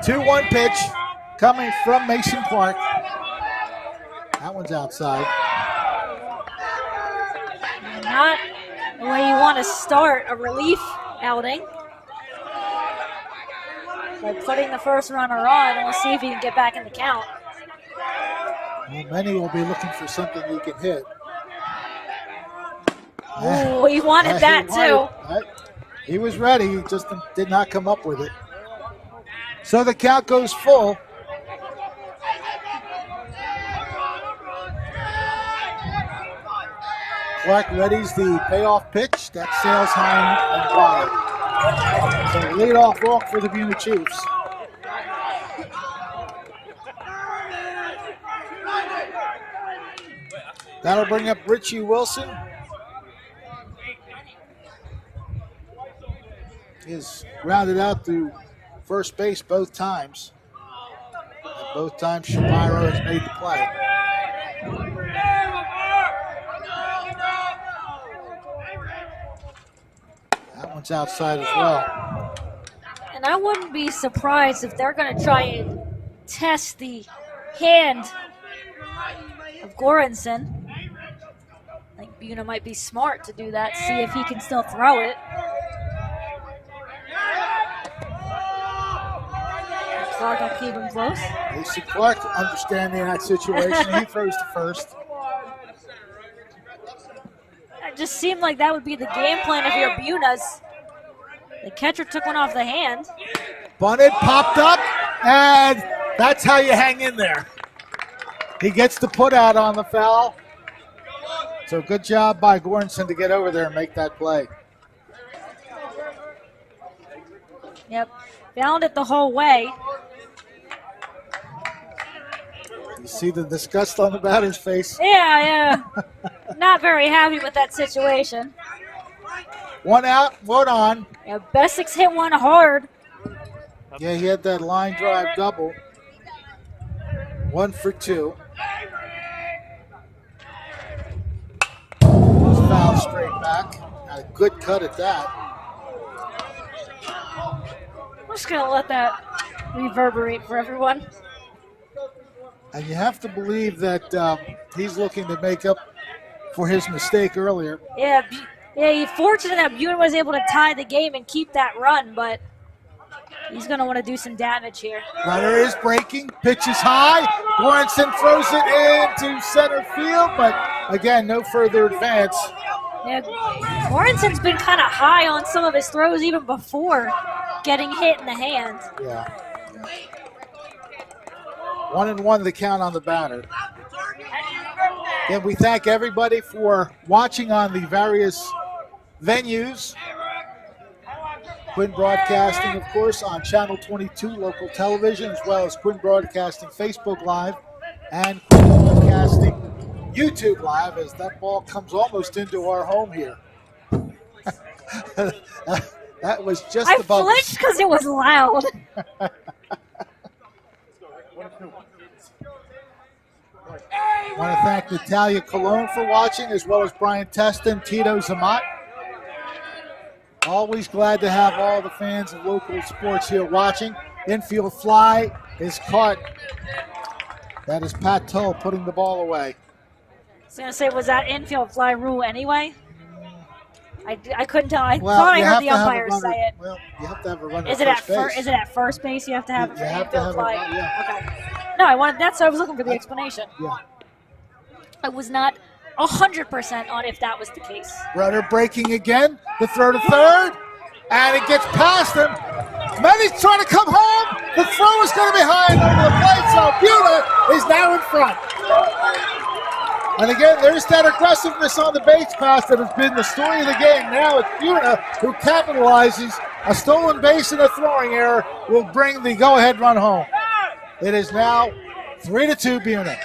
S2: 2-1 pitch coming from Mason Clark. That one's outside.
S3: Not the way you want to start a relief outing. But putting the first runner on, and we'll see if he can get back in the count.
S2: Well, many will be looking for something he can hit.
S3: Oh, he wanted that too.
S2: He was ready, he just did not come up with it. So the count goes full. Clark readies the payoff pitch. That sails high and wide. So leadoff walk for the Buena Chiefs. That'll bring up Richie Wilson. He's rounded out to first base both times. And both times Shapiro has made the play. That one's outside as well.
S3: And I wouldn't be surprised if they're going to try and test the hand of Goranson. I think Buena might be smart to do that, see if he can still throw it. Clark will keep him close.
S2: You see Clark understanding that situation. He throws to first.
S3: It just seemed like that would be the game plan if you're Buena's. The catcher took one off the hand.
S2: Bunted, popped up, and that's how you hang in there. He gets the put out on the foul. So good job by Goranson to get over there and make that play.
S3: Yep, found it the whole way.
S2: You see the disgust on the batter's face.
S3: Yeah. Not very happy with that situation.
S2: One out, one on.
S3: Yeah, Bessick's hit one hard.
S2: Yeah, he had that line drive double. 1 for 2. Foul straight back. A good cut at that.
S3: I'm just going to let that reverberate for everyone.
S2: And you have to believe that he's looking to make up for his mistake earlier.
S3: Yeah, he's fortunate that Buena was able to tie the game and keep that run, but he's going to want to do some damage here.
S2: Runner is breaking, pitch is high. Goranson throws it into center field, but again, no further advance.
S3: Yeah, Goranson's been kind of high on some of his throws even before getting hit in the hand.
S2: Yeah. 1-1 the count on the batter. And we thank everybody for watching on the various venues. Quinn Broadcasting, of course, on Channel 22 local television, as well as Quinn Broadcasting Facebook Live and Quinn Broadcasting YouTube Live, as that ball comes almost into our home here. That was just above.
S3: I flinched because it was loud.
S2: I want to thank Natalia Colon for watching, as well as Brian Teston, Tito Zamat. Always glad to have all the fans of local sports here watching. Infield fly is caught. That is Pat Tull putting the ball away.
S3: I was going to say, was that infield fly rule anyway? I couldn't tell. I thought I heard the umpire say it.
S2: Well, you have to have a runner
S3: is
S2: at
S3: it
S2: first base.
S3: Is it at first base? You have to have it for infield fly?
S2: Yeah.
S3: Okay. No, I wanted that, so I was looking for the explanation.
S2: Yeah.
S3: I was not 100% on if that was the case.
S2: Runner breaking again. The throw to third. And it gets past him. Manny's trying to come home. The throw is going to be high and over the plate, so Buena is now in front. And again, there's that aggressiveness on the base pass that has been the story of the game. Now it's Buena who capitalizes. A stolen base and a throwing error will bring the go-ahead run home. It is now 3-2 Buena.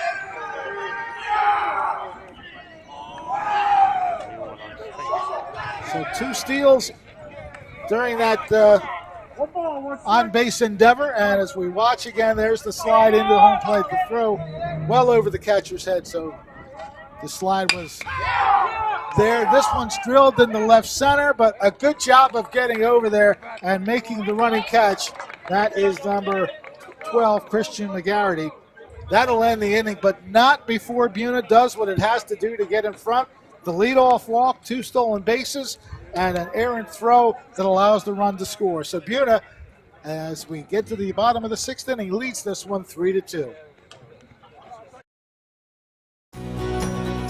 S2: So 2 steals during that on-base endeavor. And as we watch again, there's the slide into home plate. The throw well over the catcher's head. So the slide was there. This one's drilled in the left center, but a good job of getting over there and making the running catch. That is number 12, Christian McGarity. That'll end the inning, but not before Buena does what it has to do to get in front. The leadoff walk, 2 stolen bases, and an errant throw that allows the run to score. So Buena, as we get to the bottom of the 6th inning, leads this one 3-2.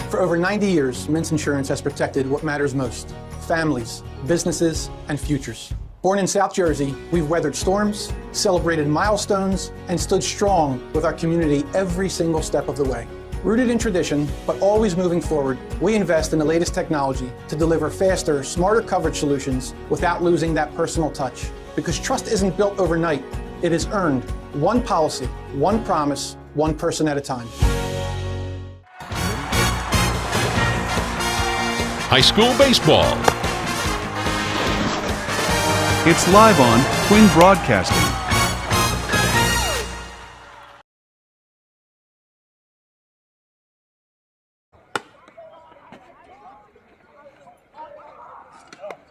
S6: For over 90 years, Mintz Insurance has protected what matters most: families, businesses, and futures. Born in South Jersey, we've weathered storms, celebrated milestones, and stood strong with our community every single step of the way. Rooted in tradition, but always moving forward, we invest in the latest technology to deliver faster, smarter coverage solutions without losing that personal touch. Because trust isn't built overnight, it is earned. One policy, one promise, one person at a time.
S8: High school baseball.
S10: It's live on Twin Broadcasting.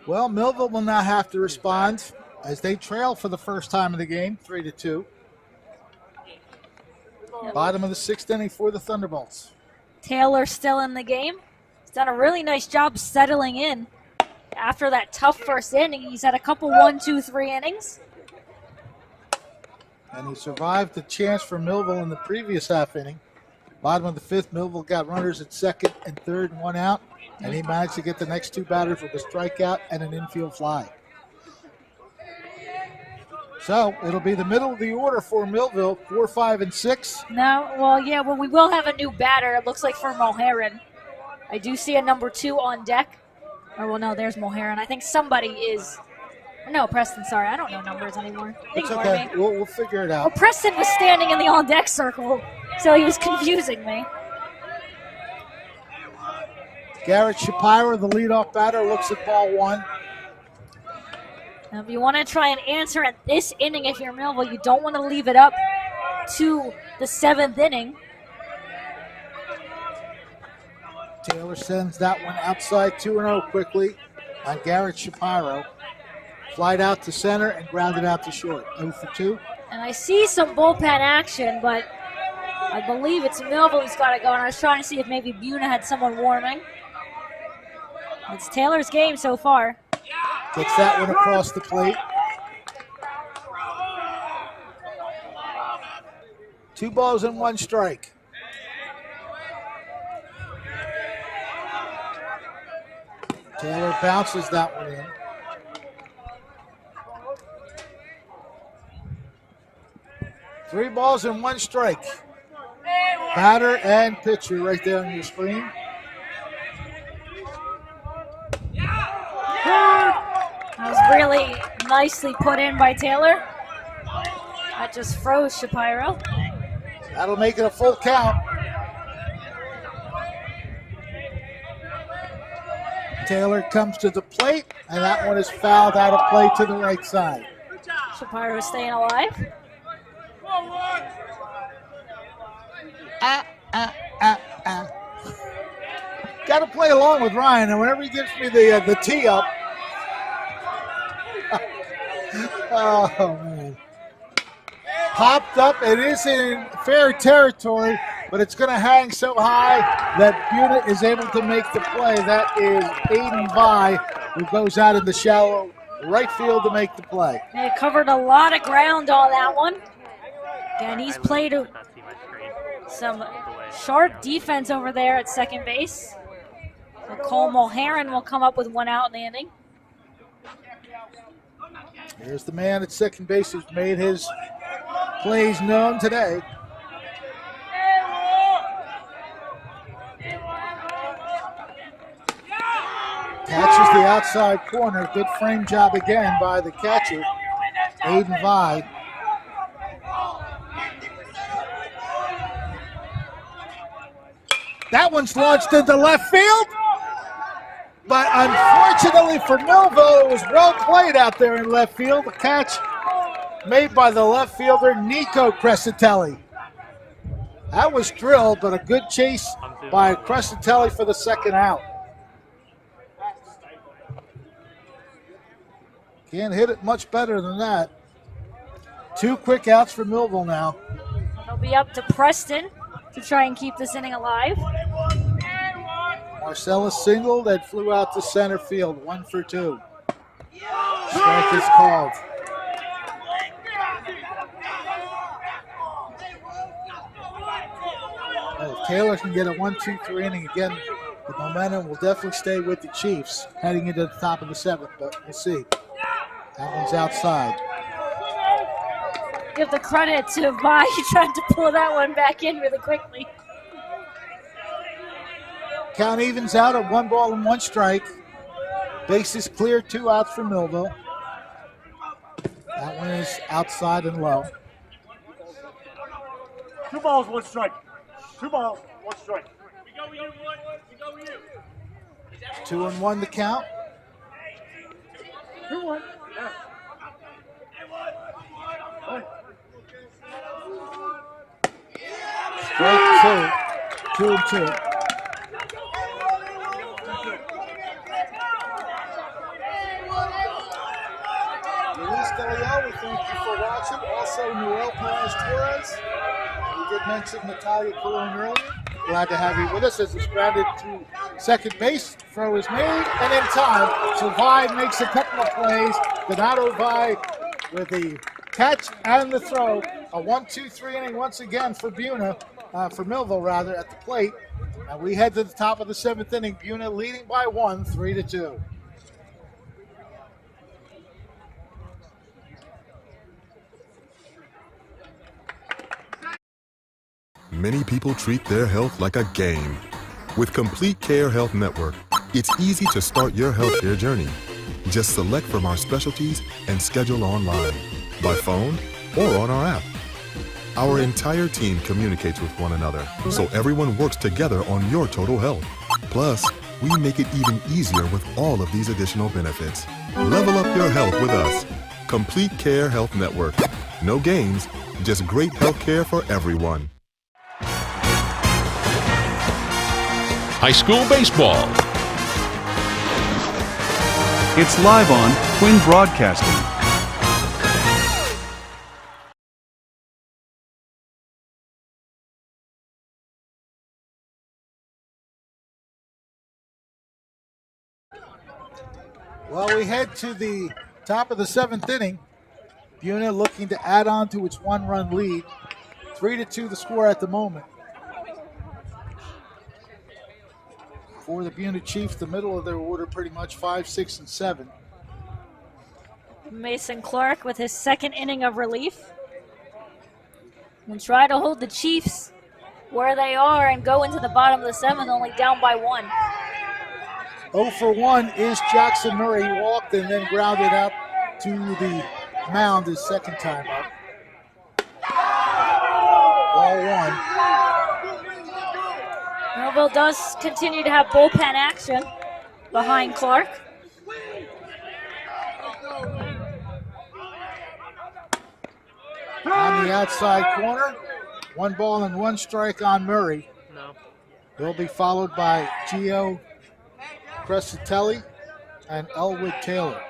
S2: Well, Millville will now have to respond as they trail for the first time in the game, 3-2. Bottom of the 6th inning for the Thunderbolts.
S3: Taylor still in the game. He's done a really nice job settling in. After that tough first inning, he's had a couple 1, 2, 3 innings.
S2: And he survived the chance for Millville in the previous half inning. Bottom of the 5th, Millville got runners at 2nd and 3rd and 1 out. And he managed to get the next 2 batters with a strikeout and an infield fly. So it'll be the middle of the order for Millville, 4, 5, and 6.
S3: No, well, we will have a new batter. It looks like for Mulheron. I do see a number 2 on deck. Oh, well, no, there's Mulheron. I think somebody is. No, Preston, sorry. I don't know numbers anymore.
S2: It's okay. We'll figure it out.
S3: Well, Preston was standing in the on-deck circle, so he was confusing me.
S2: Garrett Shapiro, the leadoff batter, looks at ball 1.
S3: Now, if you want to try and answer at this inning, if you're Millville, you don't want to leave it up to the 7th inning.
S2: Taylor sends that one outside 2-0 quickly on Garrett Shapiro. Flied out to center and grounded out to short. 0 for 2.
S3: And I see some bullpen action, but I believe it's Millville who's got it going. I was trying to see if maybe Buena had someone warming. It's Taylor's game so far.
S2: Gets that one across the plate. 2 balls and 1 strike. Taylor bounces that one in. Three balls and 1 strike. Batter and pitcher right there on your screen.
S3: That was really nicely put in by Taylor. That just froze Shapiro.
S2: That'll make it a full count. Taylor comes to the plate, and that one is fouled out of play to the right side.
S3: Shapiro is staying alive.
S2: Got to play along with Ryan, and whenever he gives me the tee up, oh man, popped up. It is in fair territory, but it's going to hang so high that Buena is able to make the play. That is Aiden Vi, who goes out in the shallow right field to make the play.
S3: They covered a lot of ground on that one. And he's played some sharp defense over there at second base. So Cole Mulheron will come up with 1 out in the inning.
S2: Here's the man at second base who's made his plays known today. Catches the outside corner. Good frame job again by the catcher, Aiden Vi. That one's launched into left field. But unfortunately for Millville, it was well played out there in left field. The catch made by the left fielder, Nico Crescitelli. That was drilled, but a good chase by Crescitelli for the 2nd out. Can't hit it much better than that. 2 quick outs for Millville now.
S3: It'll be up to Preston to try and keep this inning alive.
S2: Marcellus single that flew out to center field. 1 for 2. Strike is called. If Taylor can get a 1-2-3 inning again, the momentum will definitely stay with the Chiefs heading into the top of the 7th, but we'll see. That one's outside.
S3: Give the credit to Vi. He tried to pull that one back in really quickly.
S2: count evens out at 1 ball and 1 strike. Bases clear, 2 outs for Millville. That one is outside and low.
S11: 2 balls, 1 strike. 2 balls, 1 strike. We go with you, boy. We go with you.
S2: 2-1 the count.
S11: 2-1. Yeah.
S2: Strike 2. 2-2. We thank you for watching. Also, Noel Perez-Torres. We did mention Natalia Colon earlier. Glad to have you with us as he's grounded to second base. Throw is made and in time. So Vi makes a couple of plays. Donato Vi with the catch and the throw. A 1-2-3 inning once again for Buena, for Millville rather, at the plate. And we head to the top of the 7th inning. Buena leading by 1, 3-2.
S13: Many people treat their health like a game. With Complete Care Health Network, it's easy to start your healthcare journey. Just select from our specialties and schedule online, by phone, or on our app. Our entire team communicates with one another, so everyone works together on your total health. Plus, we make it even easier with all of these additional benefits. Level up your health with us. Complete Care Health Network. No games, just great healthcare for everyone.
S8: High school baseball.
S10: It's live on Twin Broadcasting.
S2: Well, we head to the top of the 7th inning. Buena looking to add on to its 1-run lead. 3-2 the score at the moment. For the Buena Chiefs, the middle of their order pretty much 5, 6, and 7.
S3: Mason Clark with his 2nd inning of relief. We'll try to hold the Chiefs where they are and go into the bottom of the 7th, only down by 1.
S2: 0 for 1 is Jackson Murray. He walked and then grounded out to the mound his 2nd time up. Ball 1.
S3: Millville does continue to have bullpen action behind Clark.
S2: On the outside corner, 1 ball and 1 strike on Murray.
S9: No.
S2: He'll be followed by Gio Crescitelli and Elwood Taylor.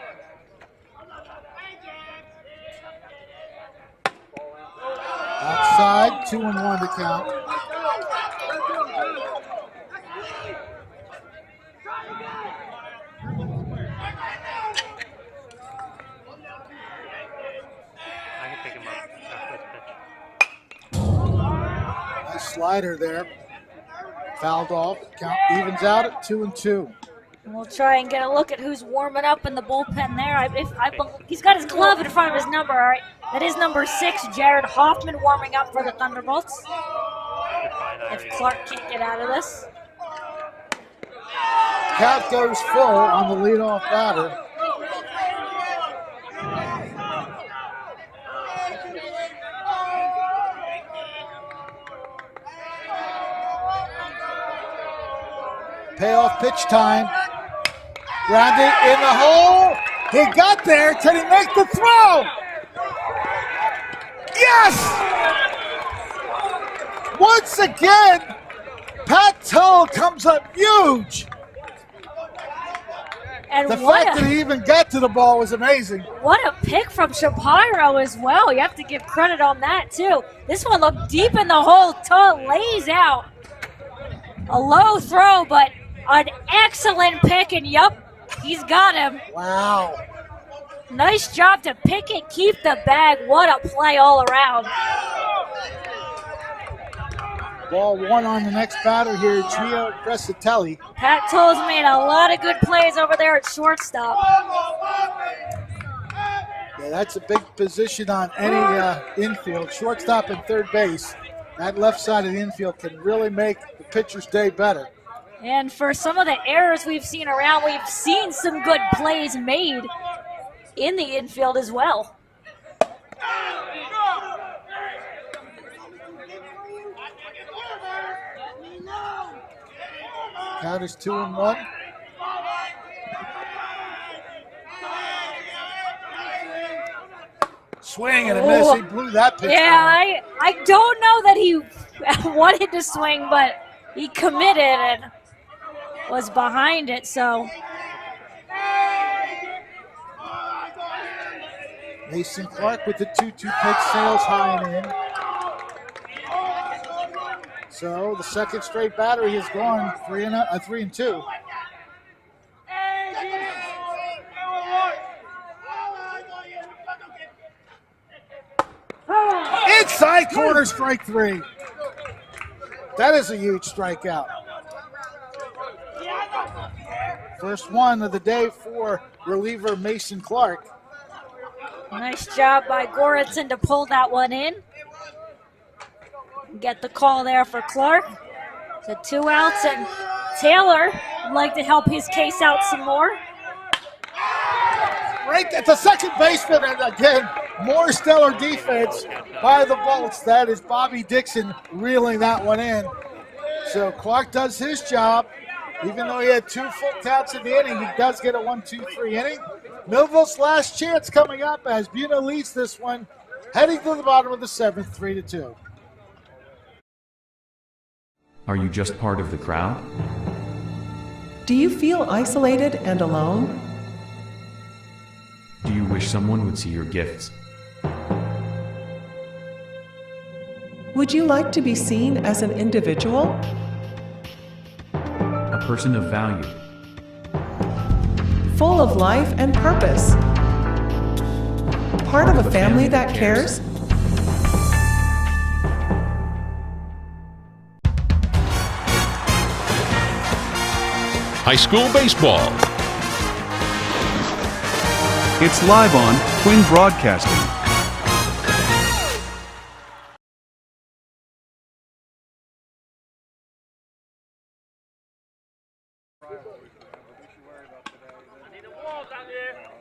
S2: Outside, 2-1 to count. Slider there, fouled off. Count evens out at 2-2.
S3: We'll try and get a look at who's warming up in the bullpen there. He's got his glove in front of his number. All right, that is number 6, Jared Hoffman, warming up for the Thunderbolts. If Clark can't get out of this,
S2: Count goes full on the leadoff batter. Payoff pitch time. Grounded in the hole. He got there. Can he make the throw? Yes! Once again, Pat Tull comes up huge.
S3: And
S2: the fact that he even got to the ball was amazing.
S3: What a pick from Shapiro as well. You have to give credit on that, too. This one looked deep in the hole. Tull lays out. A low throw, but an excellent pick, and yup, he's got him.
S2: Wow.
S3: Nice job to pick it, keep the bag. What a play all around.
S2: Ball 1 on the next batter here, Gio Crescitelli.
S3: Pat Tull's made a lot of good plays over there at shortstop.
S2: Yeah, that's a big position on any infield. Shortstop and third base. That left side of the infield can really make the pitcher's day better.
S3: And for some of the errors we've seen around, we've seen some good plays made in the infield as well.
S2: Count is 2-1. Swing and a miss. He blew that pitch.
S3: Yeah, I don't know that he wanted to swing, but he committed and was behind it, so.
S2: Mason Clark with the 2-2 pitch, sails high and in. So the second straight battery has gone 3-2. Inside corner, strike 3. That is a huge strikeout. First one of the day for reliever Mason Clark.
S3: Nice job by Goranson to pull that one in. Get the call there for Clark. So 2 outs, and Taylor would like to help his case out some more.
S2: Right at the second baseman, and again, more stellar defense by the Bolts. That is Bobby Dixon reeling that one in. So Clark does his job. Even though he had 2 full counts in the inning, he does get a 1-2-3 inning. Millville's last chance coming up as Buena leads this one, heading to the bottom of the 7th, 3-2.
S14: Are you just part of the crowd?
S15: Do you feel isolated and alone?
S14: Do you wish someone would see your gifts?
S15: Would you like to be seen as an individual?
S14: A person of value.
S15: Full of life and purpose. Part of a family that cares?
S8: High school baseball.
S10: It's live on Twin Broadcasting.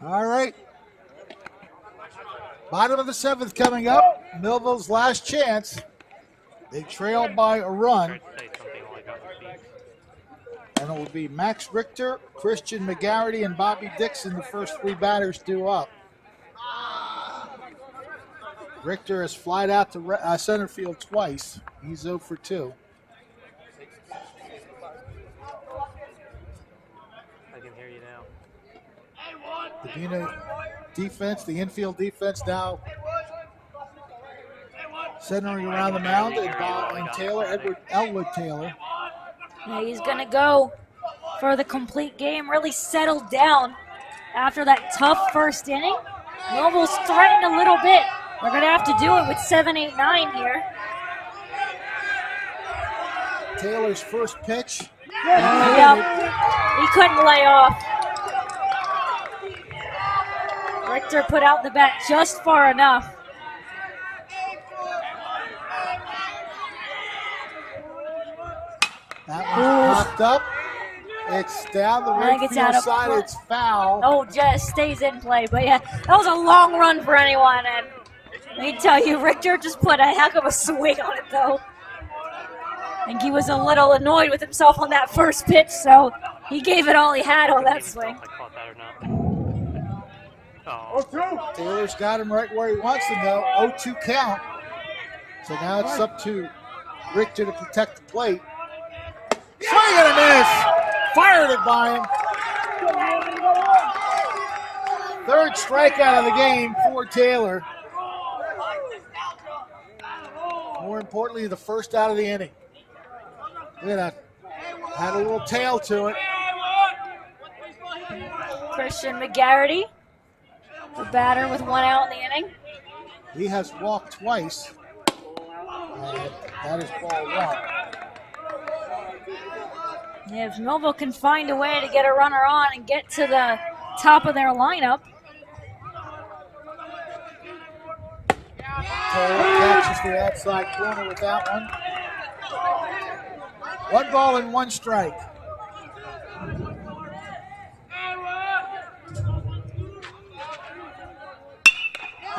S2: All right. Bottom of the 7th coming up. Millville's last chance. They trail by a run. And it will be Max Richter, Christian McGarity, and Bobby Dixon, the first 3 batters due up. Richter has flied out to center field twice. He's 0 for 2.
S9: I can hear you now.
S2: The Buena defense, the infield defense now centering around the mound and Taylor, Elwood Taylor.
S3: Yeah, he's going to go for the complete game, really settled down after that tough first inning. Millville's threatened a little bit. They're going to have to do it with 7, 8, 9 here.
S2: Taylor's first pitch.
S3: Yep. He couldn't lay off. Richter put out the bat just far enough.
S2: That one's popped up. It's down the right field side. It's foul.
S3: Oh, just stays in play. But yeah, that was a long run for anyone. And let me tell you, Richter just put a heck of a swing on it, though. I think he was a little annoyed with himself on that first pitch, so he gave it all he had on that swing.
S2: Taylor's got him right where he wants him, though. 0-2 count. So now it's up to Richter to protect the plate. Swing and a miss. Fired it by him. Third strikeout of the game for Taylor. More importantly, the first out of the inning. Look at that. Had a little tail to it.
S3: Christian McGarity, the batter with 1 out in the inning.
S2: He has walked twice. And that is ball 1.
S3: If Millville can find a way to get a runner on and get to the top of their lineup.
S2: Taylor catches the outside corner with that one. 1 ball and 1 strike.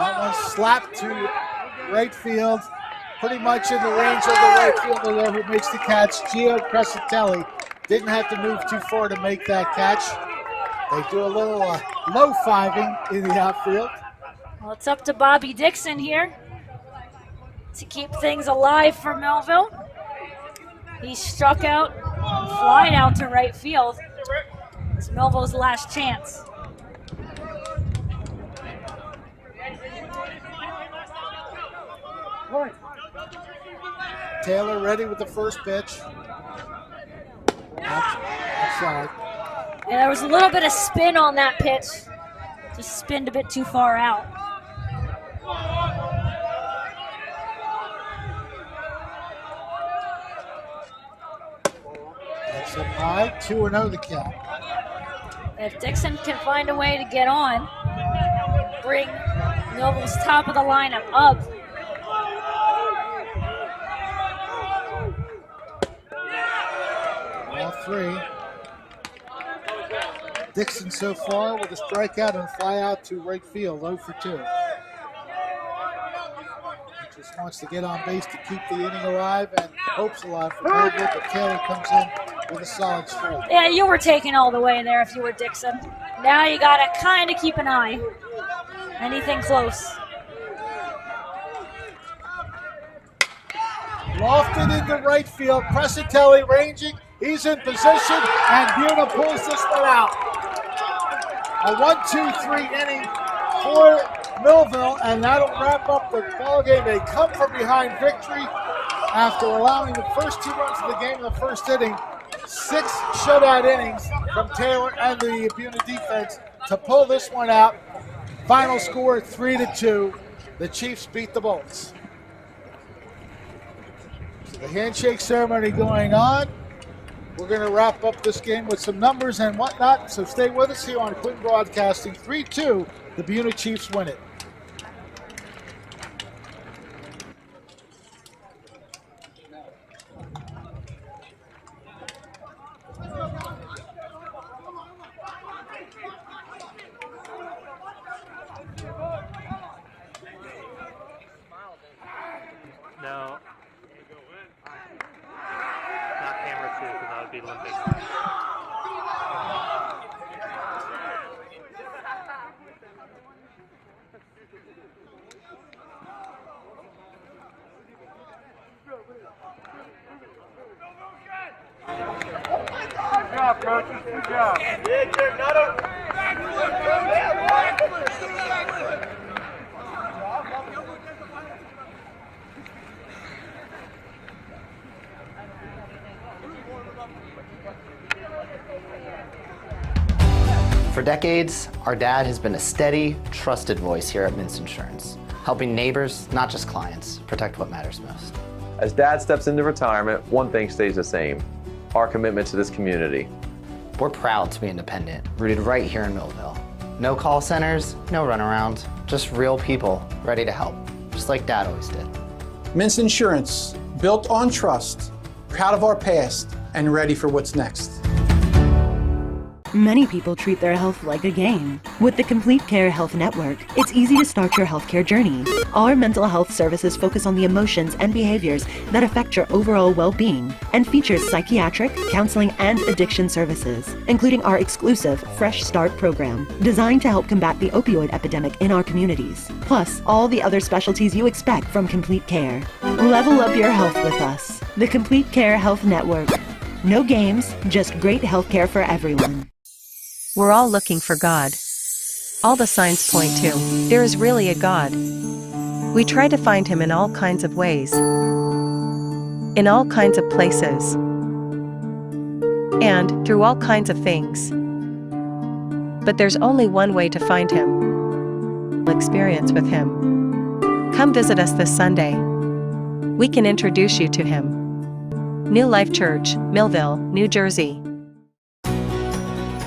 S2: That one slapped to right field, pretty much in the range of the right fielder there who makes the catch. Gio Crescentelli didn't have to move too far to make that catch. They do a little low fiving in the outfield.
S3: Well, it's up to Bobby Dixon here to keep things alive for Millville. He struck out, flying out to right field. It's Millville's last chance.
S2: Taylor ready with the first pitch. Outside.
S3: And there was a little bit of spin on that pitch. Just spinned a bit too far out.
S2: That's up high, 2-0 the count.
S3: If Dixon can find a way to get on, bring Millville's top of the lineup up.
S2: All three. Dixon so far with a strikeout and fly out to right field, 0 for 2. He just wants to get on base to keep the inning alive and hopes alive for Millville, but Taylor comes in with a solid strike.
S3: Yeah, you were taken all the way there if you were Dixon. Now you got to kind of keep an eye. Anything close.
S2: Lofted into right field, Crescentelli ranging. He's in position, and Buena pulls this one out. A 1-2-3 inning for Millville, and that'll wrap up the ball game. They come from behind victory after allowing the first 2 runs of the game in the first inning. 6 shutout innings from Taylor and the Buena defense to pull this one out. Final score 3-2. The Chiefs beat the Bolts. So the handshake ceremony going on. We're going to wrap up this game with some numbers and whatnot, so stay with us here on Quinn Broadcasting. 3-2, the Buena Chiefs win it.
S9: No. Not camera 2, because that would be limping.
S11: Good job, coaches. Good job. Yeah, Jim, not
S4: For decades, our dad has been a steady, trusted voice here at Mintz Insurance, helping neighbors, not just clients, protect what matters most.
S5: As Dad steps into retirement, one thing stays the same: our commitment to this community.
S4: We're proud to be independent, rooted right here in Millville. No call centers, no runaround, just real people ready to help, just like Dad always did.
S6: Mintz Insurance, built on trust, proud of our past, and ready for what's next.
S7: Many people treat their health like a game. With the Complete Care Health Network, it's easy to start your healthcare journey. Our mental health services focus on the emotions and behaviors that affect your overall well-being and features psychiatric, counseling, and addiction services, including our exclusive Fresh Start program, designed to help combat the opioid epidemic in our communities, plus all the other specialties you expect from Complete Care. Level up your health with us. The Complete Care Health Network. No games, just great healthcare for everyone.
S12: We're all looking for God. All the signs point to, there is really a God. We try to find him in all kinds of ways, in all kinds of places, and through all kinds of things. But there's only one way to find him: experience with him. Come visit us this Sunday. We can introduce you to him. New Life Church, Millville, New Jersey.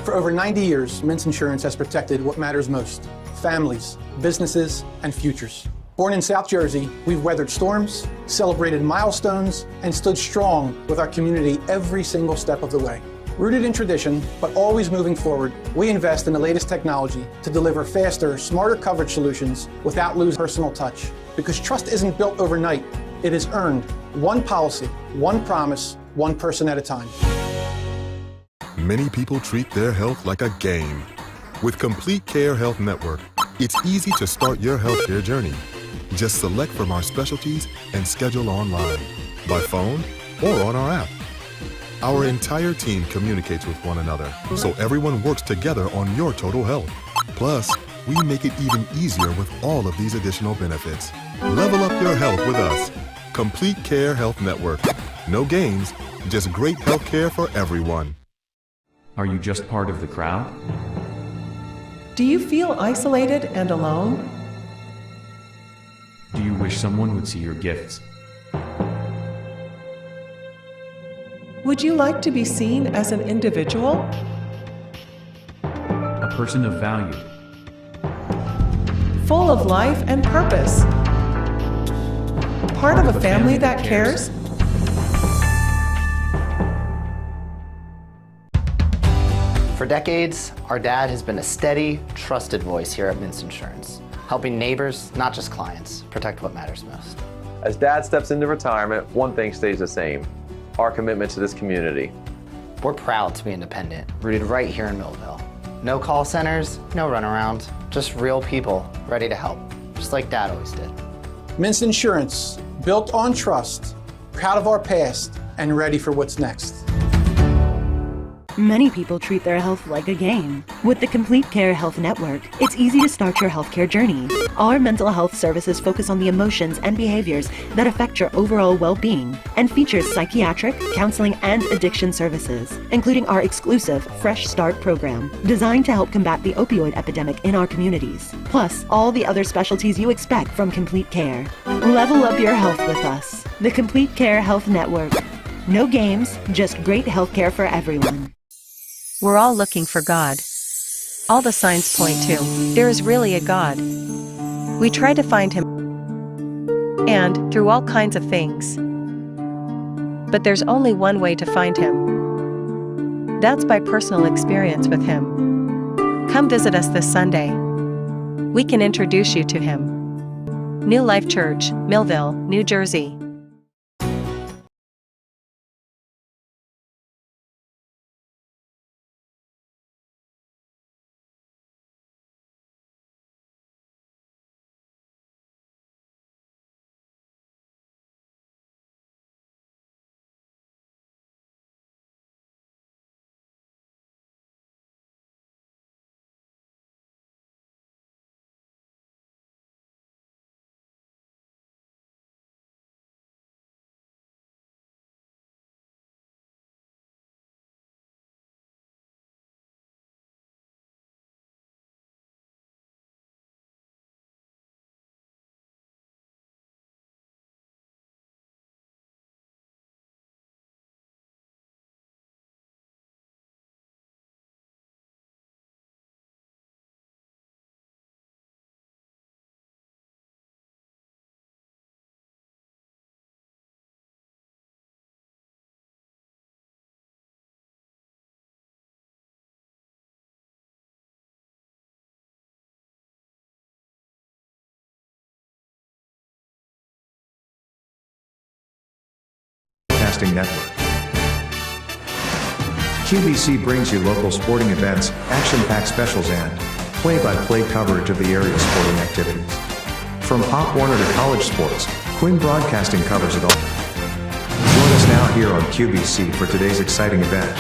S6: For over 90 years, Mintz Insurance has protected what matters most: families, businesses, and futures. Born in South Jersey, we've weathered storms, celebrated milestones, and stood strong with our community every single step of the way. Rooted in tradition, but always moving forward, we invest in the latest technology to deliver faster, smarter coverage solutions without losing personal touch. Because trust isn't built overnight, it is earned. One policy, one promise, one person at a time.
S13: Many people treat their health like a game. With Complete Care Health Network, it's easy to start your healthcare journey. Just select from our specialties and schedule online, by phone, or on our app. Our entire team communicates with one another, so everyone works together on your total health. Plus, we make it even easier with all of these additional benefits. Level up your health with us. Complete Care Health Network. No games, just great health care for everyone.
S14: Are you just part of the crowd?
S15: Do you feel isolated and alone?
S14: Do you wish someone would see your gifts?
S15: Would you like to be seen as an individual?
S14: A person of value.
S15: Full of life and purpose? Part of a family that cares?
S4: For decades, our dad has been a steady, trusted voice here at Mintz Insurance, helping neighbors, not just clients, protect what matters most.
S5: As Dad steps into retirement, one thing stays the same: our commitment to this community.
S4: We're proud to be independent, rooted right here in Millville. No call centers, no runaround, just real people ready to help, just like Dad always did.
S6: Mintz Insurance, built on trust, proud of our past, and ready for what's next.
S7: Many people treat their health like a game. With the Complete Care Health Network, it's easy to start your healthcare journey. Our mental health services focus on the emotions and behaviors that affect your overall well-being and features psychiatric, counseling, and addiction services, including our exclusive Fresh Start program, designed to help combat the opioid epidemic in our communities, plus all the other specialties you expect from Complete Care. Level up your health with us. The Complete Care Health Network. No games, just great healthcare for everyone.
S12: We're all looking for God. All the signs point to, there is really a God. We try to find Him, and through all kinds of things. But there's only one way to find Him. That's by personal experience with Him. Come visit us this Sunday. We can introduce you to Him. New Life Church, Millville, New Jersey.
S1: Network. QVC brings you local sporting events, action-packed specials, and play-by-play coverage of the area's sporting activities. From Pop Warner to college sports, Quinn Broadcasting covers it all. Join us now here on QVC for today's exciting event.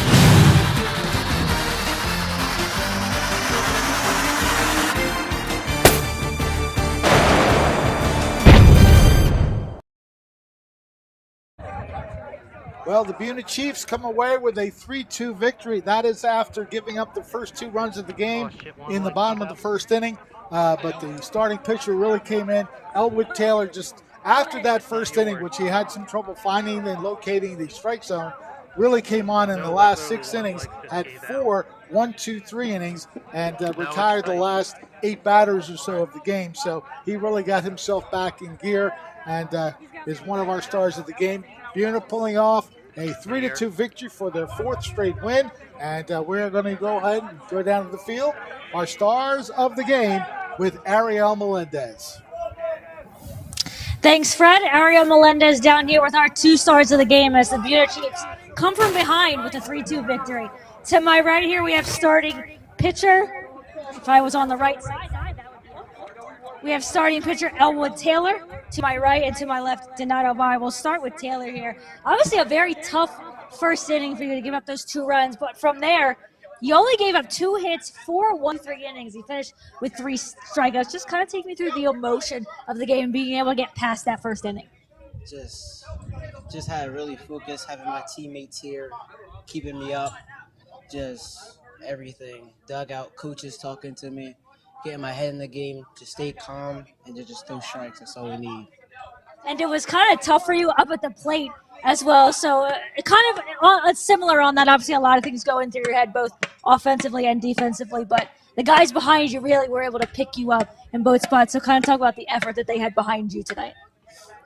S2: Well, the Buena Chiefs come away with a 3-2 victory. That is after giving up the first 2 runs of the game in the bottom of the first inning. But the starting pitcher really came in. Elwood Taylor, just after that first inning, which he had some trouble finding and locating the strike zone, really came on in the last 6 innings, had 4 1-2-3 innings, and retired the last 8 batters or so of the game. So he really got himself back in gear and is one of our stars of the game. Buena pulling off a 3-2 victory for their fourth straight win. And we're going to go ahead and go down to the field. Our stars of the game with Ariel Melendez.
S3: Thanks, Fred. Ariel Melendez down here with our 2 stars of the game as the Buena Chiefs come from behind with a 3-2 victory. To my right here, we have starting pitcher. If I was on the right side, that would be up. We have starting pitcher Elwood Taylor to my right, and to my left, Donato Vai. We'll start with Taylor here. Obviously, a very tough first inning for you to give up those 2 runs, but from there, you only gave up 2 hits, 4 1-3 innings. He finished with 3 strikeouts. Just kind of take me through the emotion of the game and being able to get past that first inning.
S16: Just had to really focus, having my teammates here, keeping me up, just everything. Dugout, coaches talking to me, getting my head in the game, to stay calm and to just throw strikes. That's all we need.
S3: And it was kind of tough for you up at the plate as well. So it's similar on that. Obviously, a lot of things go into your head, both offensively and defensively. But the guys behind you really were able to pick you up in both spots. So kind of talk about the effort that they had behind you tonight.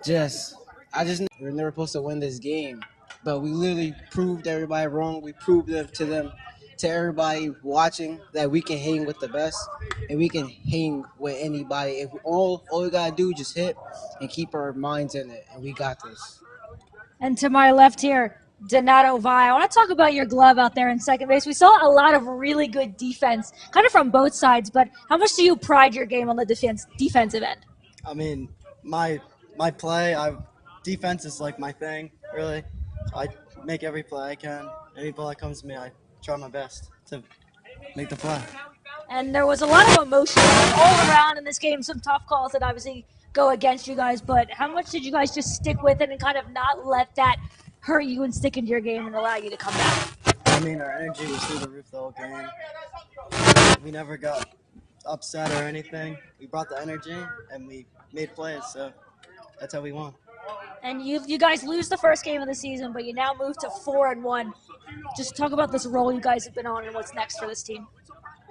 S16: We were never supposed to win this game, but we literally proved everybody wrong. We proved it to them, to everybody watching, that we can hang with the best and we can hang with anybody. If all we gotta do is just hit and keep our minds in it, and we got this.
S3: And to my left here, Donato Vai. I want to talk about your glove out there in second base. We saw a lot of really good defense, kind of from both sides, but how much do you pride your game on the defensive end?
S17: I mean, my play, defense is like my thing, really. I make every play I can. Any ball that comes to me, I try my best to make the play.
S3: And there was a lot of emotion all around in this game, some tough calls that obviously go against you guys, but how much did you guys just stick with it and kind of not let that hurt you and stick into your game and allow you to come back?
S17: I mean, our energy was through the roof the whole game. We never got upset or anything. We brought the energy and we made plays, so that's how we won.
S3: And you guys lose the first game of the season, but you now move to 4-1. Just talk about this role you guys have been on and what's next for this team.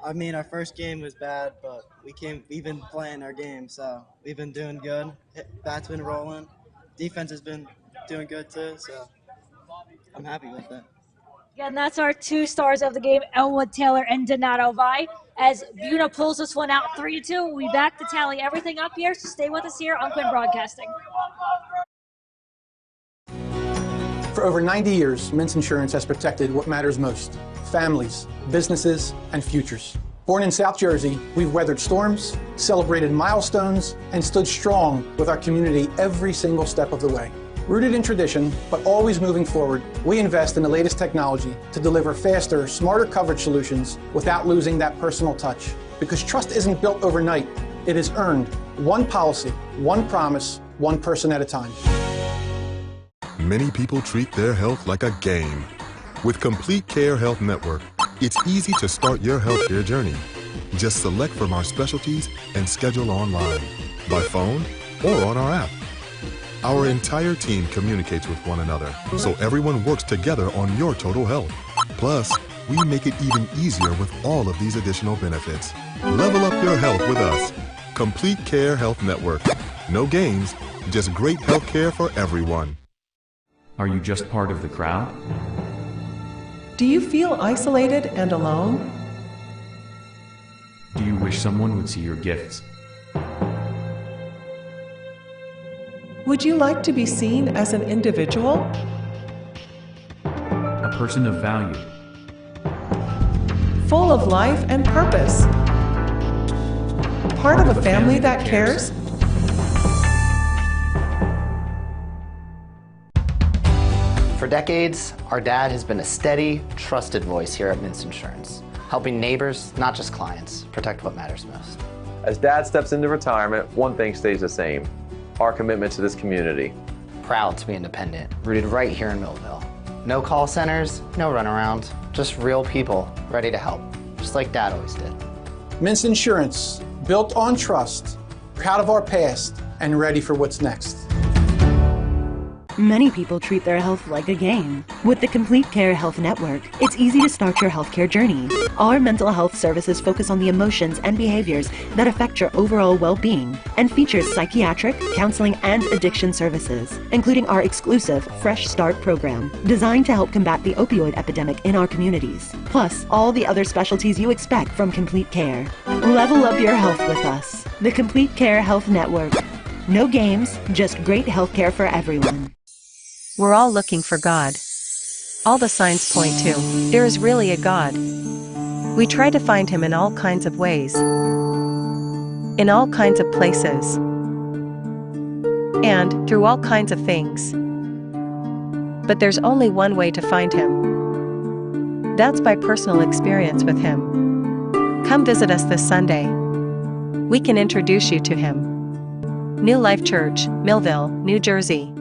S17: I mean, our first game was bad, but we've been playing our game, so we've been doing good. Bat's been rolling. Defense has been doing good too, so I'm happy with it.
S3: Yeah, and that's our 2 stars of the game, Elwood Taylor and Donato Vai. As Buena pulls this one out 3-2, we'll be back to tally everything up here, so stay with us here on Quinn Broadcasting.
S6: For over 90 years, Mintz Insurance has protected what matters most: families, businesses, and futures. Born in South Jersey, we've weathered storms, celebrated milestones, and stood strong with our community every single step of the way. Rooted in tradition, but always moving forward, we invest in the latest technology to deliver faster, smarter coverage solutions without losing that personal touch. Because trust isn't built overnight, it is earned. One policy, one promise, one person at a time.
S13: Many people treat their health like a game. With Complete Care Health Network, it's easy to start your healthcare journey. Just select from our specialties and schedule online, by phone, or on our app. Our entire team communicates with one another, so everyone works together on your total health. Plus, we make it even easier with all of these additional benefits. Level up your health with us. Complete Care Health Network. No games, just great health care for everyone.
S14: Are you just part of the crowd?
S15: Do you feel isolated and alone?
S14: Do you wish someone would see your gifts?
S15: Would you like to be seen as an individual?
S14: A person of value.
S15: Full of life and purpose? Part of a family that cares?
S4: For decades, our dad has been a steady, trusted voice here at Mintz Insurance, helping neighbors, not just clients, protect what matters most.
S5: As Dad steps into retirement, one thing stays the same: our commitment to this community.
S4: Proud to be independent, rooted right here in Millville. No call centers, no runaround, just real people ready to help, just like Dad always did.
S6: Mintz Insurance, built on trust, proud of our past, and ready for what's next.
S7: Many people treat their health like a game. With the Complete Care Health Network, it's easy to start your healthcare journey. Our mental health services focus on the emotions and behaviors that affect your overall well-being and features psychiatric, counseling, and addiction services, including our exclusive Fresh Start program, designed to help combat the opioid epidemic in our communities, plus all the other specialties you expect from Complete Care. Level up your health with us. The Complete Care Health Network. No games, just great healthcare for everyone.
S12: We're all looking for God. All the signs point to, there is really a God. We try to find him in all kinds of ways, in all kinds of places, and through all kinds of things. But there's only one way to find him. That's by personal experience with him. Come visit us this Sunday. We can introduce you to him. New Life Church, Millville, New Jersey.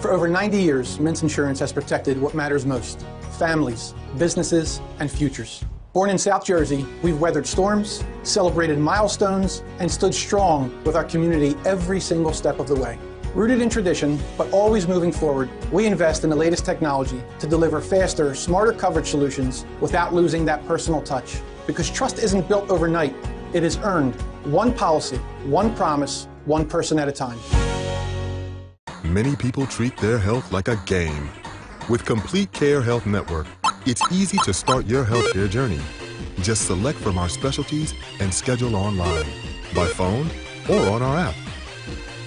S6: For over 90 years, Mintz Insurance has protected what matters most: families, businesses, and futures. Born in South Jersey, we've weathered storms, celebrated milestones, and stood strong with our community every single step of the way. Rooted in tradition, but always moving forward, we invest in the latest technology to deliver faster, smarter coverage solutions without losing that personal touch. Because trust isn't built overnight, it is earned one policy, one promise, one person at a time.
S13: Many people treat their health like a game. With Complete Care Health Network, it's easy to start your healthcare journey. Just select from our specialties and schedule online, by phone, or on our app.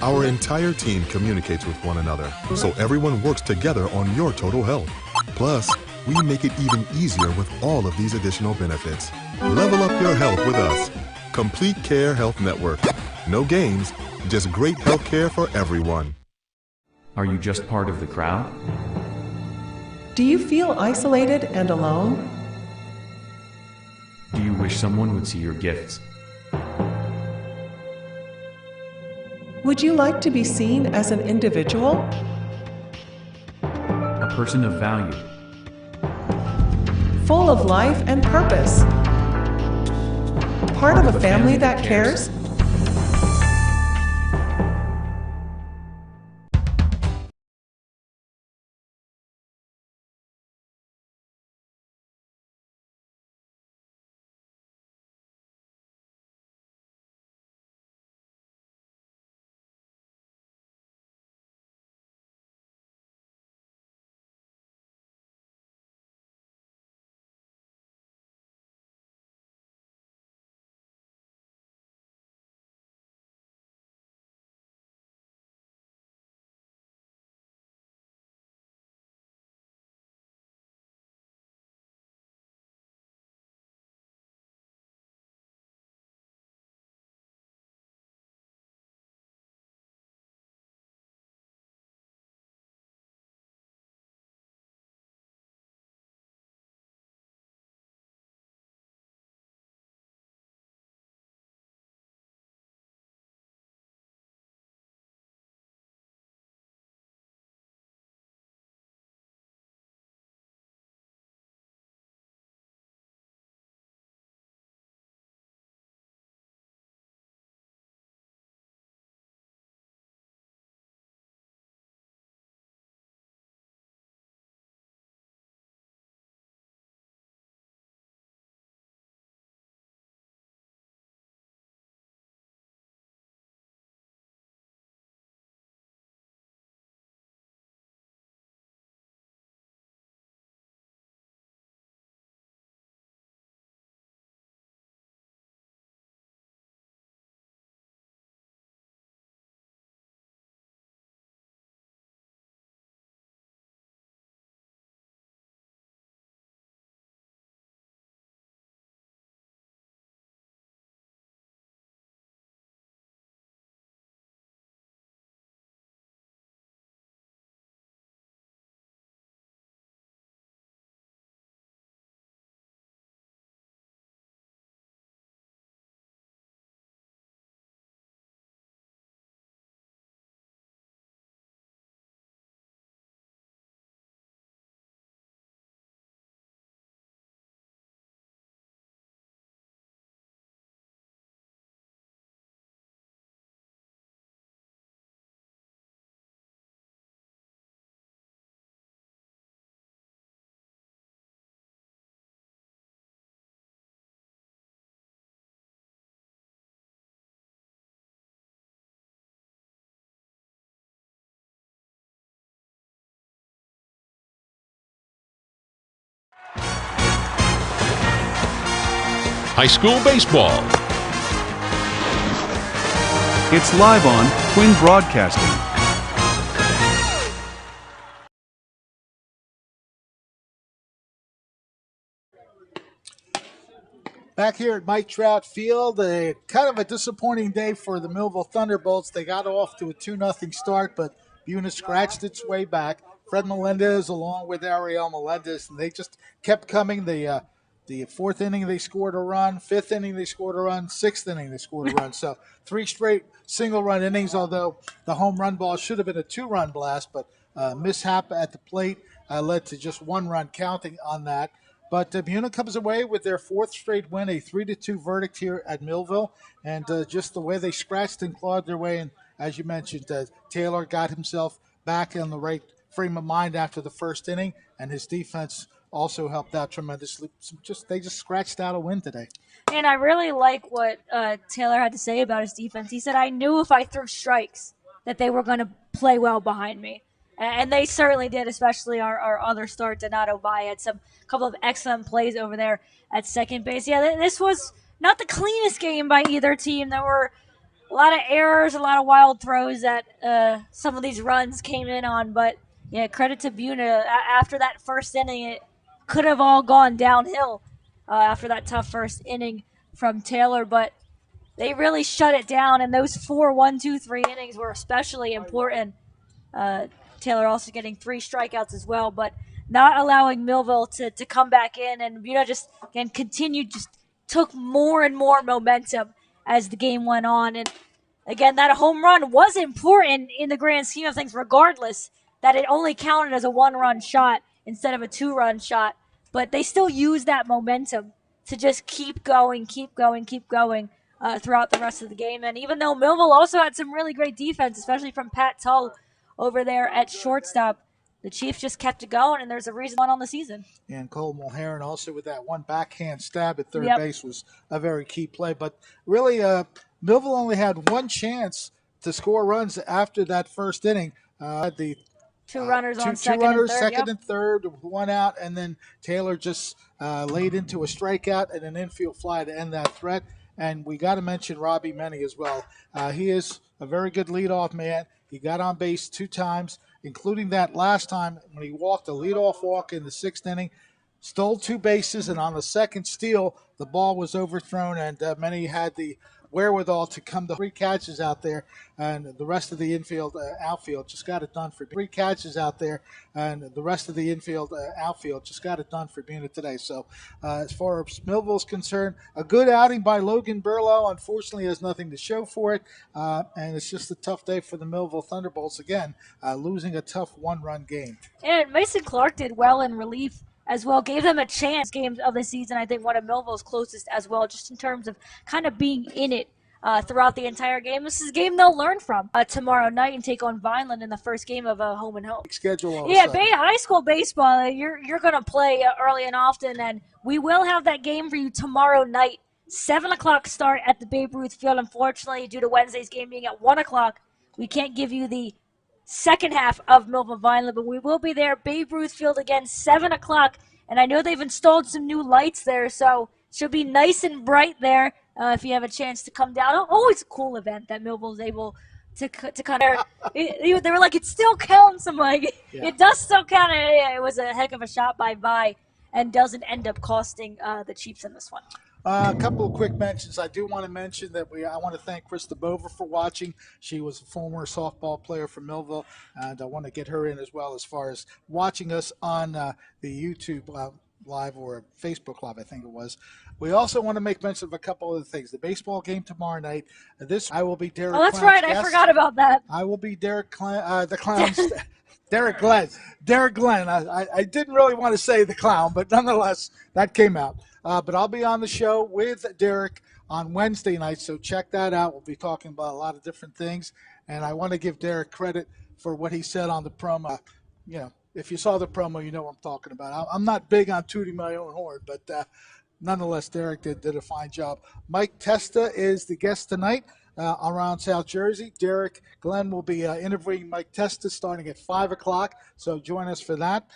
S13: Our entire team communicates with one another, so everyone works together on your total health. Plus, we make it even easier with all of these additional benefits. Level up your health with us. Complete Care Health Network. No games, just great healthcare for everyone.
S14: Are you just part of the crowd?
S15: Do you feel isolated and alone?
S14: Do you wish someone would see your gifts?
S15: Would you like to be seen as an individual?
S14: A person of value.
S15: Full of life and purpose? Part of a family that cares?
S8: High school baseball.
S10: It's live on Twin Broadcasting.
S2: Back here at Mike Trout Field, kind of a disappointing day for the Millville Thunderbolts. They got off to a 2-0 start, but Buena scratched its way back. Fred Melendez along with Ariel Melendez, and they just kept coming. The fourth inning they scored a run, fifth inning they scored a run, sixth inning they scored a run. So 3 straight single-run innings, although the home run ball should have been a 2-run blast, but mishap at the plate led to just 1 run counting on that. But Buena comes away with their 4th straight win, a 3-2 verdict here at Millville, and just the way they scratched and clawed their way. And as you mentioned, Taylor got himself back in the right frame of mind after the first inning, and his defense also helped out tremendously. They just scratched out a win today.
S3: And I really like what Taylor had to say about his defense. He said, I knew if I threw strikes that they were going to play well behind me. And they certainly did, especially our other start, Donato Bai had some couple of excellent plays over there at second base. Yeah, this was not the cleanest game by either team. There were a lot of errors, a lot of wild throws that some of these runs came in on. But, yeah, credit to Buena. After that first inning, it could have all gone downhill after that tough first inning from Taylor. But they really shut it down, and those 4 1-2-3 innings were especially important. Taylor also getting 3 strikeouts as well, but not allowing Millville to come back in. And Buena just, again, continued, just took more and more momentum as the game went on. And, again, that home run was important in the grand scheme of things, regardless that it only counted as a 1-run shot instead of a 2-run shot. But they still used that momentum to just keep going throughout the rest of the game. And even though Millville also had some really great defense, especially from Pat Tull over there at shortstop, the Chiefs just kept it going, and there's a reason on the season.
S2: And Cole Mulheron also with that one backhand stab at third base was a very key play. But really, Millville only had 1 chance to score runs after that first inning. The
S3: 2 runners on
S2: second and third, 1 out, and then Taylor just laid into a strikeout and an infield fly to end that threat. And we got to mention Robbie Menny as well. He is a very good leadoff man. He got on base 2 times, including that last time when he walked a leadoff walk in the 6th inning, stole 2 bases, and on the second steal, the ball was overthrown, and Menny had the wherewithal to come to 3 catches out there, and the rest of the outfield just got it done for 3 catches out there, and the rest of the outfield just got it done for Buena today. So as far as Millville's concerned, a good outing by Logan Burlow. Unfortunately, has nothing to show for it, and it's just a tough day for the Millville Thunderbolts again, losing a tough 1-run game.
S3: And Mason Clark did well in relief as well, gave them a chance. Games of the season, I think one of Millville's closest as well, just in terms of kind of being in it throughout the entire game. This is a game they'll learn from tomorrow night and take on Vineland in the first game of a home and home.
S2: Schedule
S3: high school baseball, you're going to play early and often, and we will have that game for you tomorrow night. 7 o'clock start at the Babe Ruth Field. Unfortunately, due to Wednesday's game being at 1 o'clock, we can't give you the second half of Millville Vineland, but we will be there. Babe Ruth Field again, 7 o'clock. And I know they've installed some new lights there, so it should be nice and bright there if you have a chance to come down. Always a cool event that Millville's able to kind of – they were like, it still counts. I'm like, It does still count. It was a heck of a shot by Vi and doesn't end up costing the Chiefs in this one.
S2: A couple of quick mentions. I do want to mention that I want to thank Krista Bover for watching. She was a former softball player from Millville, and I want to get her in as well as far as watching us on the YouTube Live or Facebook Live, I think it was. We also want to make mention of a couple other things. The baseball game tomorrow night. I will be Derek.
S3: Oh, that's
S2: Clown's
S3: right.
S2: guest.
S3: I forgot about that.
S2: I will be Derek the Clown's. Derek Glenn. I didn't really want to say the Clown, but nonetheless, that came out. But I'll be on the show with Derek on Wednesday night, so check that out. We'll be talking about a lot of different things, and I want to give Derek credit for what he said on the promo. If you saw the promo, you know what I'm talking about. I'm not big on tooting my own horn, but nonetheless, Derek did a fine job. Mike Testa is the guest tonight around South Jersey. Derek Glenn will be interviewing Mike Testa starting at 5 o'clock, so join us for that.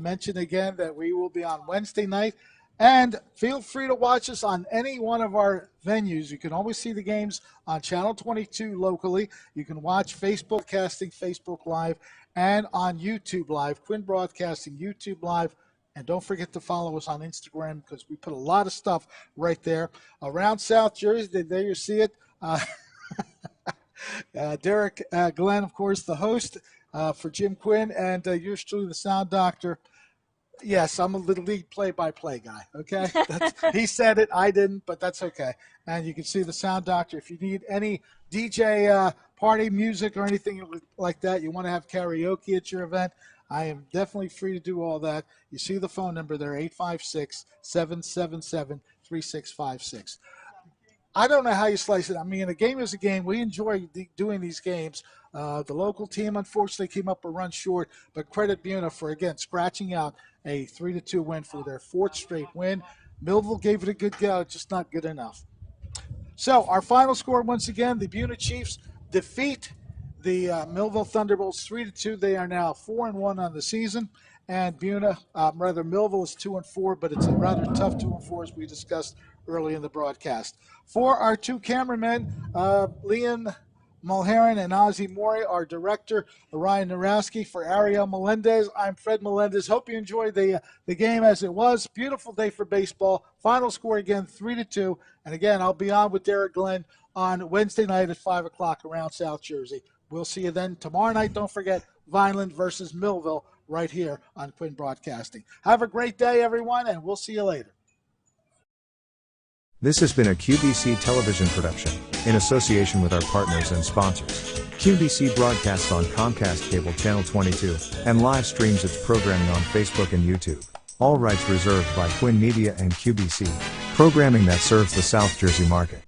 S2: Mention again that we will be on Wednesday night And feel free to watch us on any one of our venues. You can always see the games on Channel 22 locally. You can watch Facebook Casting, Facebook Live, and on YouTube Live, Quinn Broadcasting, YouTube Live. And don't forget to follow us on Instagram because we put a lot of stuff right there. Around South Jersey, there you see it. Derek Glenn, of course, the host for Jim Quinn, and yours truly, the sound doctor. Yes, I'm a little lead play-by-play guy, okay? He said it, I didn't, but that's okay. And you can see the sound doctor. If you need any DJ party music or anything like that, you want to have karaoke at your event, I am definitely free to do all that. You see the phone number there, 856-777-3656. I don't know how you slice it. I mean, a game is a game. We enjoy doing these games. The local team, unfortunately, came up a run short, but credit Buena for, again, scratching out a 3-2 win for their fourth straight win. Millville gave it a good go, just not good enough. So our final score, once again, the Buena Chiefs defeat the Millville Thunderbolts 3-2. They are now 4-1 on the season. And Millville is 2-4, but it's a rather tough 2-4 as we discussed early in the broadcast. For our two cameramen, Leon Mulheron and Ozzie Mori, our director, Ryan Narowski. For Ariel Melendez, I'm Fred Melendez. Hope you enjoyed the game as it was. Beautiful day for baseball. Final score again, 3-2. And again, I'll be on with Derek Glenn on Wednesday night at 5 o'clock around South Jersey. We'll see you then. Tomorrow night, don't forget, Vineland versus Millville right here on Quinn Broadcasting. Have a great day, everyone, and we'll see you later.
S1: This has been a QBC television production, in association with our partners and sponsors. QBC broadcasts on Comcast Cable Channel 22, and live streams its programming on Facebook and YouTube. All rights reserved by Quinn Media and QBC, programming that serves the South Jersey market.